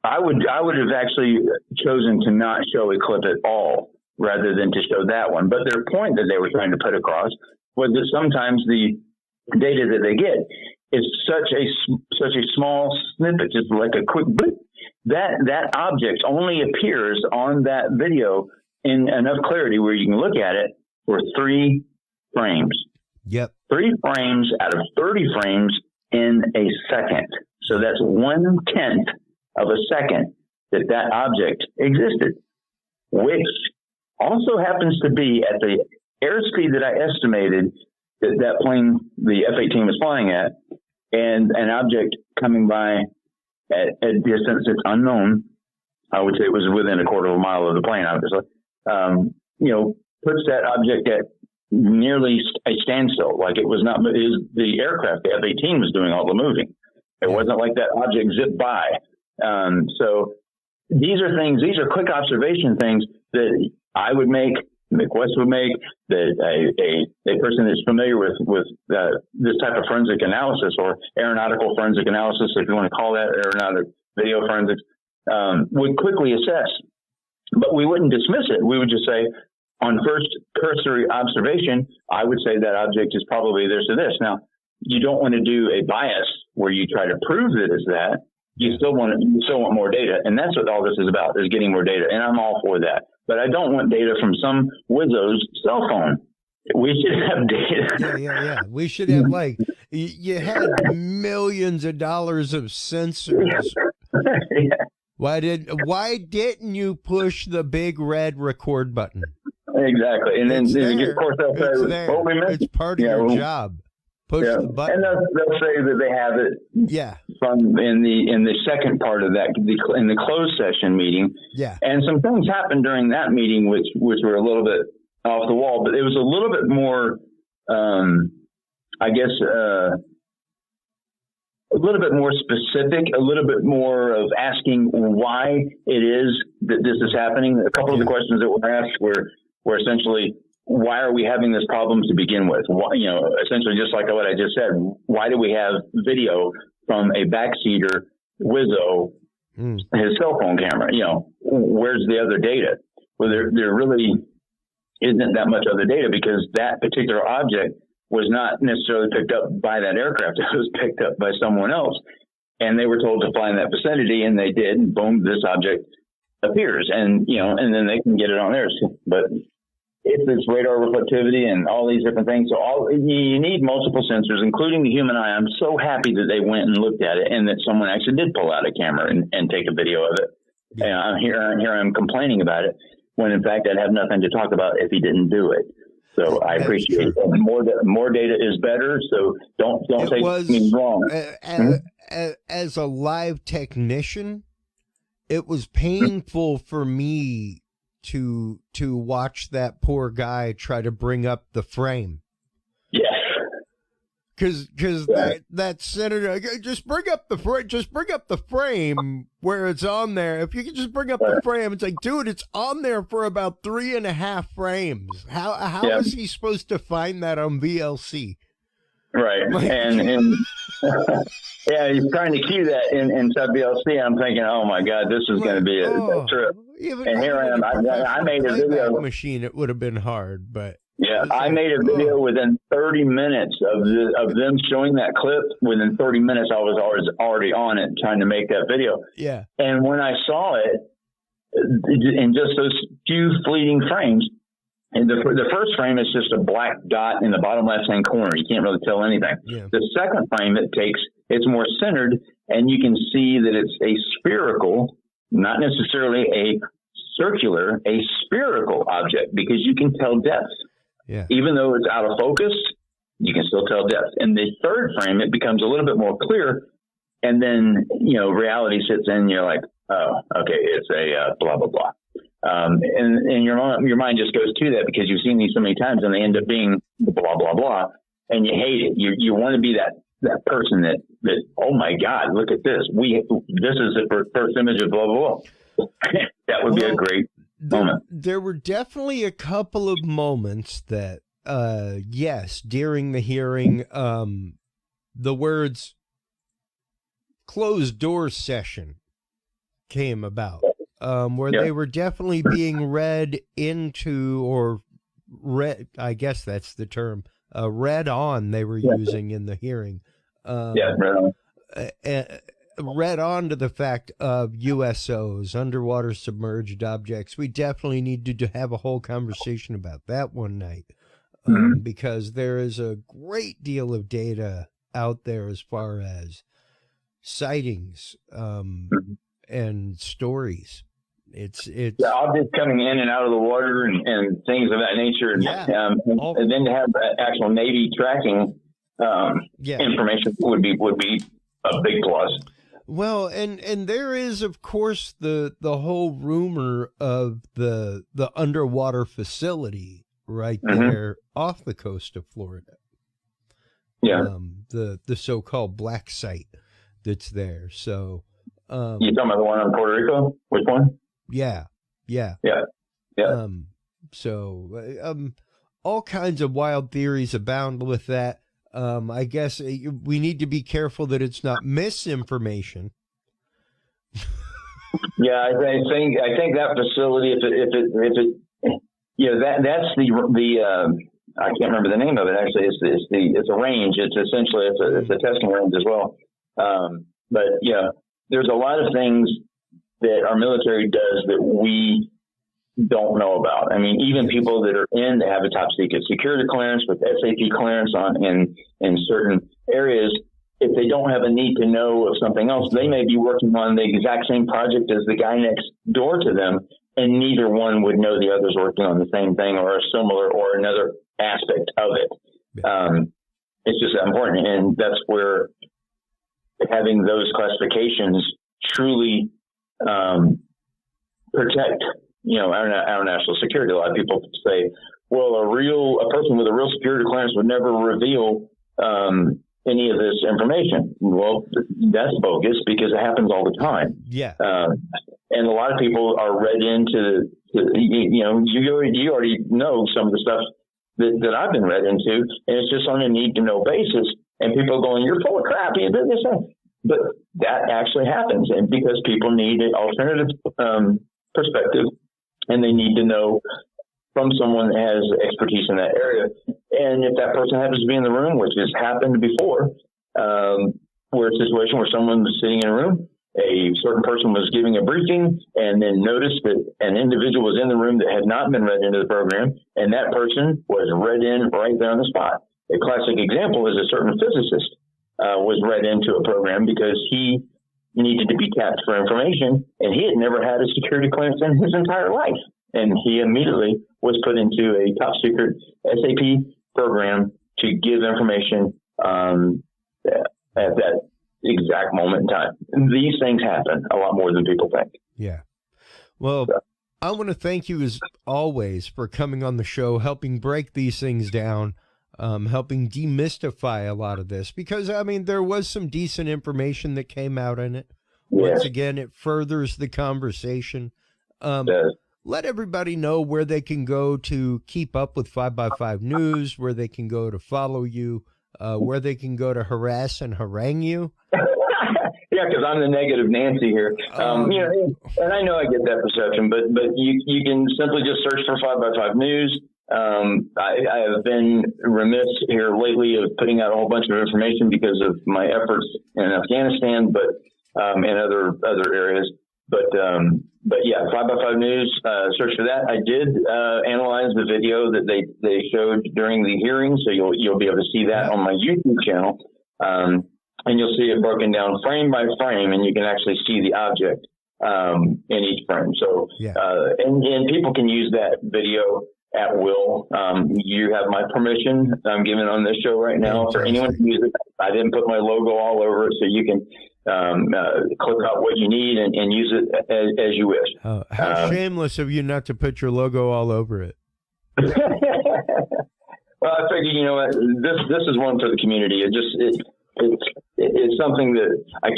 C: I would have actually chosen to not show a clip at all. rather than to show that one. But their point that they were trying to put across was that sometimes the data that they get is such a small snippet, just like a quick blip, that object only appears on that video in enough clarity where you can look at it for 3 frames.
A: Yep.
C: 3 frames out of 30 frames in a second. So that's 1/10 of a second that object existed, which also happens to be at the airspeed that I estimated that plane, the F-18 was flying at, and an object coming by at a distance that's unknown. I would say it was within a quarter of a mile of the plane, obviously. Puts that object at nearly a standstill. Like it was not, the aircraft, the F-18 was doing all the moving. It wasn't like that object zipped by. So these are quick observation things that I would make, Mick West would make, that a person that's familiar with this type of forensic analysis, or aeronautical forensic analysis, if you want to call that, aeronautic video forensics, would quickly assess. But we wouldn't dismiss it. We would just say, on first cursory observation, I would say that object is probably this or this. Now, you don't want to do a bias where you try to prove that it's that. You still want more data, and that's what all this is about, is getting more data, and I'm all for that. But I don't want data from some wizzo's cell phone. We should have data.
A: Yeah. We should have, like, you had millions of dollars of sensors.
C: Yeah.
A: Why didn't you push the big red record button?
C: Exactly, and then of course they'll say, "Well, we missed."
A: It's part of your job. Push the button,
C: and they'll say that they have it.
A: Yeah.
C: From in the second part of that, in the closed session meeting.
A: Yeah.
C: And some things happened during that meeting which were a little bit off the wall, but it was a little bit more, I guess, a little bit more specific, a little bit more of asking why it is that this is happening. A couple of the questions that were asked were essentially, why are we having this problem to begin with? Why, essentially just like what I just said, why do we have video from a backseater Wizzo, his cell phone camera? Where's the other data? Well, there really isn't that much other data, because that particular object was not necessarily picked up by that aircraft. It was picked up by someone else, and they were told to fly in that vicinity, and they did. And boom, this object appears, and and then they can get it on theirs. But if it's radar reflectivity and all these different things, so you need multiple sensors, including the human eye. I'm so happy that they went and looked at it, and that someone actually did pull out a camera and take a video of it. Yeah. And here I'm complaining about it, when in fact I'd have nothing to talk about if he didn't do it. So I appreciate it. More data is better. So don't take me wrong.
A: As a live technician, it was painful for me to watch that poor guy try to bring up the frame.
C: Yes.
A: Because that senator, just bring up the frame where it's on there. If you can just bring up the frame, it's like, dude, it's on there for about 3.5 frames. How is he supposed to find that on VLC?
C: Right. And yeah, he's trying to cue that in sub VLC. I'm thinking, oh my God, this is going to be a trip. And here I am. I made a video
A: machine. It would have been hard, but.
C: Yeah, I made a video within 30 minutes of them showing that clip. Within 30 minutes, I was already on it trying to make that video.
A: Yeah.
C: And when I saw it, in just those few fleeting frames, and the first frame is just a black dot in the bottom left-hand corner. You can't really tell anything. Yeah. The second frame it's more centered, and you can see that it's a spherical, not necessarily a circular, a spherical object, because you can tell depth.
A: Yeah.
C: Even though it's out of focus, you can still tell depth. In the third frame, it becomes a little bit more clear, and then reality sits in. And you're like, oh, okay, it's a blah blah blah, and your mind just goes to that, because you've seen these so many times, and they end up being blah blah blah, and you hate it. You want to be that person that oh my God, look at this. This is the first image of blah blah blah. That would be a great moment.
A: There were definitely a couple of moments that, yes, during the hearing, the words closed door session came about. where they were definitely being read into, or read, I guess that's the term, read on they were using in the hearing.
C: Read on.
A: Read on to the fact of USOs, underwater submerged objects. We definitely need to have a whole conversation about that one night, because there is a great deal of data out there as far as sightings and stories. It's
C: objects coming in and out of the water and things of that nature, and then to have actual Navy tracking information would be a big plus.
A: Well, and there is, of course, the whole rumor of the underwater facility right there off the coast of Florida. The so-called black site that's there. So
C: you talking about the one in Puerto Rico? Which one?
A: Yeah. So all kinds of wild theories abound with that. I guess we need to be careful that it's not misinformation.
C: I think that facility, if it that's the I can't remember the name of it actually. It's a range. It's essentially it's a testing range as well. But there's a lot of things that our military does that we don't know about. I mean, even people that are in that have a top secret security clearance with SAP clearance in certain areas, if they don't have a need to know of something else, they may be working on the exact same project as the guy next door to them, and neither one would know the other's working on the same thing or a similar or another aspect of it. It's just that important, and that's where having those classifications truly protect our national security. A lot of people say, well, a person with a real security clearance would never reveal any of this information. Well, that's bogus, because it happens all the time. And a lot of people are read into, you already know some of the stuff that I've been read into, and it's just on a need to know basis. And people are going, you're full of crap. You did this. But that actually happens, and because people need an alternative perspective, and they need to know from someone that has expertise in that area. And if that person happens to be in the room, which has happened before, where a situation where someone was sitting in a room, a certain person was giving a briefing, and then noticed that an individual was in the room that had not been read into the program, and that person was read in right there on the spot. A classic example is a certain physicist was read into a program because he needed to be tapped for information, and he had never had a security clearance in his entire life. And he immediately was put into a top secret SAP program to give information at that exact moment in time. And these things happen a lot more than people think.
A: Yeah. Well, I want to thank you as always for coming on the show, helping break these things down, helping demystify a lot of this, because I mean, there was some decent information that came out in it. Once again, it furthers the conversation. Let everybody know where they can go to keep up with 5x5 News, where they can go to follow you, where they can go to harass and harangue you.
C: Yeah, because I'm the negative Nancy here. And I know I get that perception, but you can simply just search for 5x5 News. I have been remiss here lately of putting out a whole bunch of information because of my efforts in Afghanistan, but and other areas. But yeah, 5x5 News, search for that. I did analyze the video that they showed during the hearing, so you'll be able to see that on my YouTube channel, and you'll see it broken down frame by frame, and you can actually see the object in each frame. So and people can use that video at will. You have my permission I'm giving on this show right now for anyone to use it. I didn't put my logo all over it, so you can click out what you need and use it as you wish.
A: How shameless of you not to put your logo all over it.
C: Well, I figured, you know what, this is one for the community. It's something that I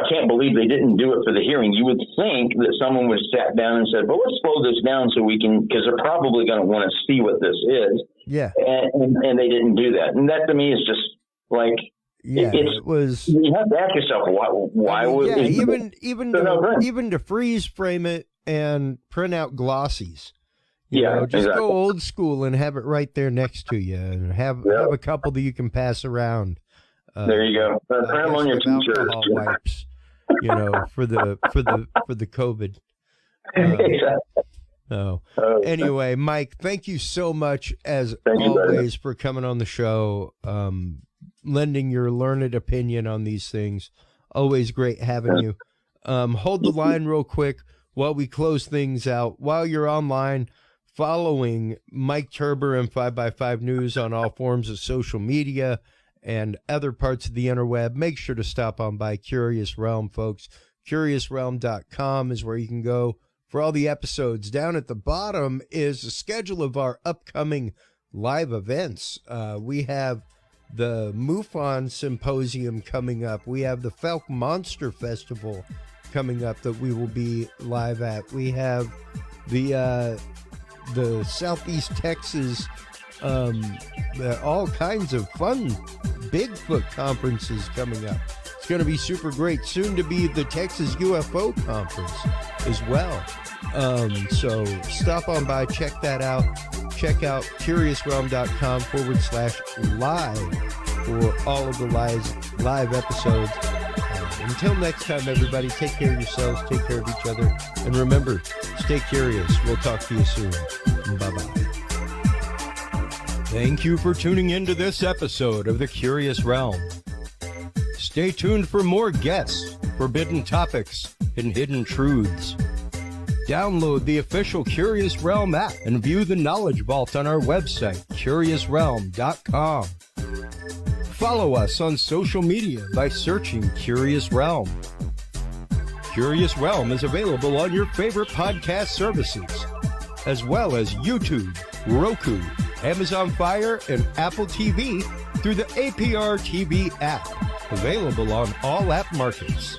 C: can't believe they didn't do it for the hearing. You would think that someone would have sat down and said, well, let's slow this down so we can, because they're probably going to want to see what this is. Yeah. And they didn't do that. And that to me is just like, it was. You have to ask yourself why was
A: even to freeze frame it and print out glossies. You know, just
C: exactly.
A: go old school and have it right there next to you, and have a couple that you can pass around.
C: There you go. Print them on your t-shirts.
A: Alcohol wipes, you know, for the COVID. Anyway, Mike, thank you so much as always for coming on the show, lending your learned opinion on these things. Always great having you. Hold the line real quick while we close things out. While you're online, following Mike Turber and 5x5 News on all forms of social media and other parts of the interweb, make sure to stop on by Curious Realm, folks. CuriousRealm.com is where you can go for all the episodes. Down at the bottom is a schedule of our upcoming live events. We have the MUFON Symposium coming up. We have the Falk Monster Festival coming up that we will be live at. We have the Southeast Texas, all kinds of fun Bigfoot conferences coming up. It's going to be super great. Soon to be the Texas UFO Conference as well. So stop on by, check that out. Check out CuriousRealm.com/live for all of the live episodes. Until next time, everybody, take care of yourselves, take care of each other, and remember, stay curious. We'll talk to you soon. Bye-bye. Thank you for tuning in to this episode of The Curious Realm. Stay tuned for more guests, forbidden topics, and hidden truths. Download the official Curious Realm app and view the Knowledge Vault on our website, CuriousRealm.com. Follow us on social media by searching Curious Realm. Curious Realm is available on your favorite podcast services, as well as YouTube, Roku, Amazon Fire, and Apple TV through the APR TV app, available on all app markets.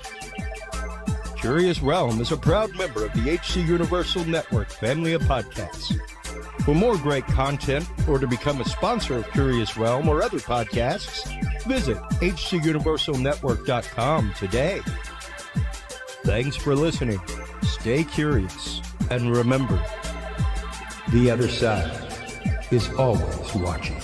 A: Curious Realm is a proud member of the HC Universal Network family of podcasts. For more great content or to become a sponsor of Curious Realm or other podcasts, visit hcuniversalnetwork.com today. Thanks for listening. Stay curious. And remember, the other side is always watching.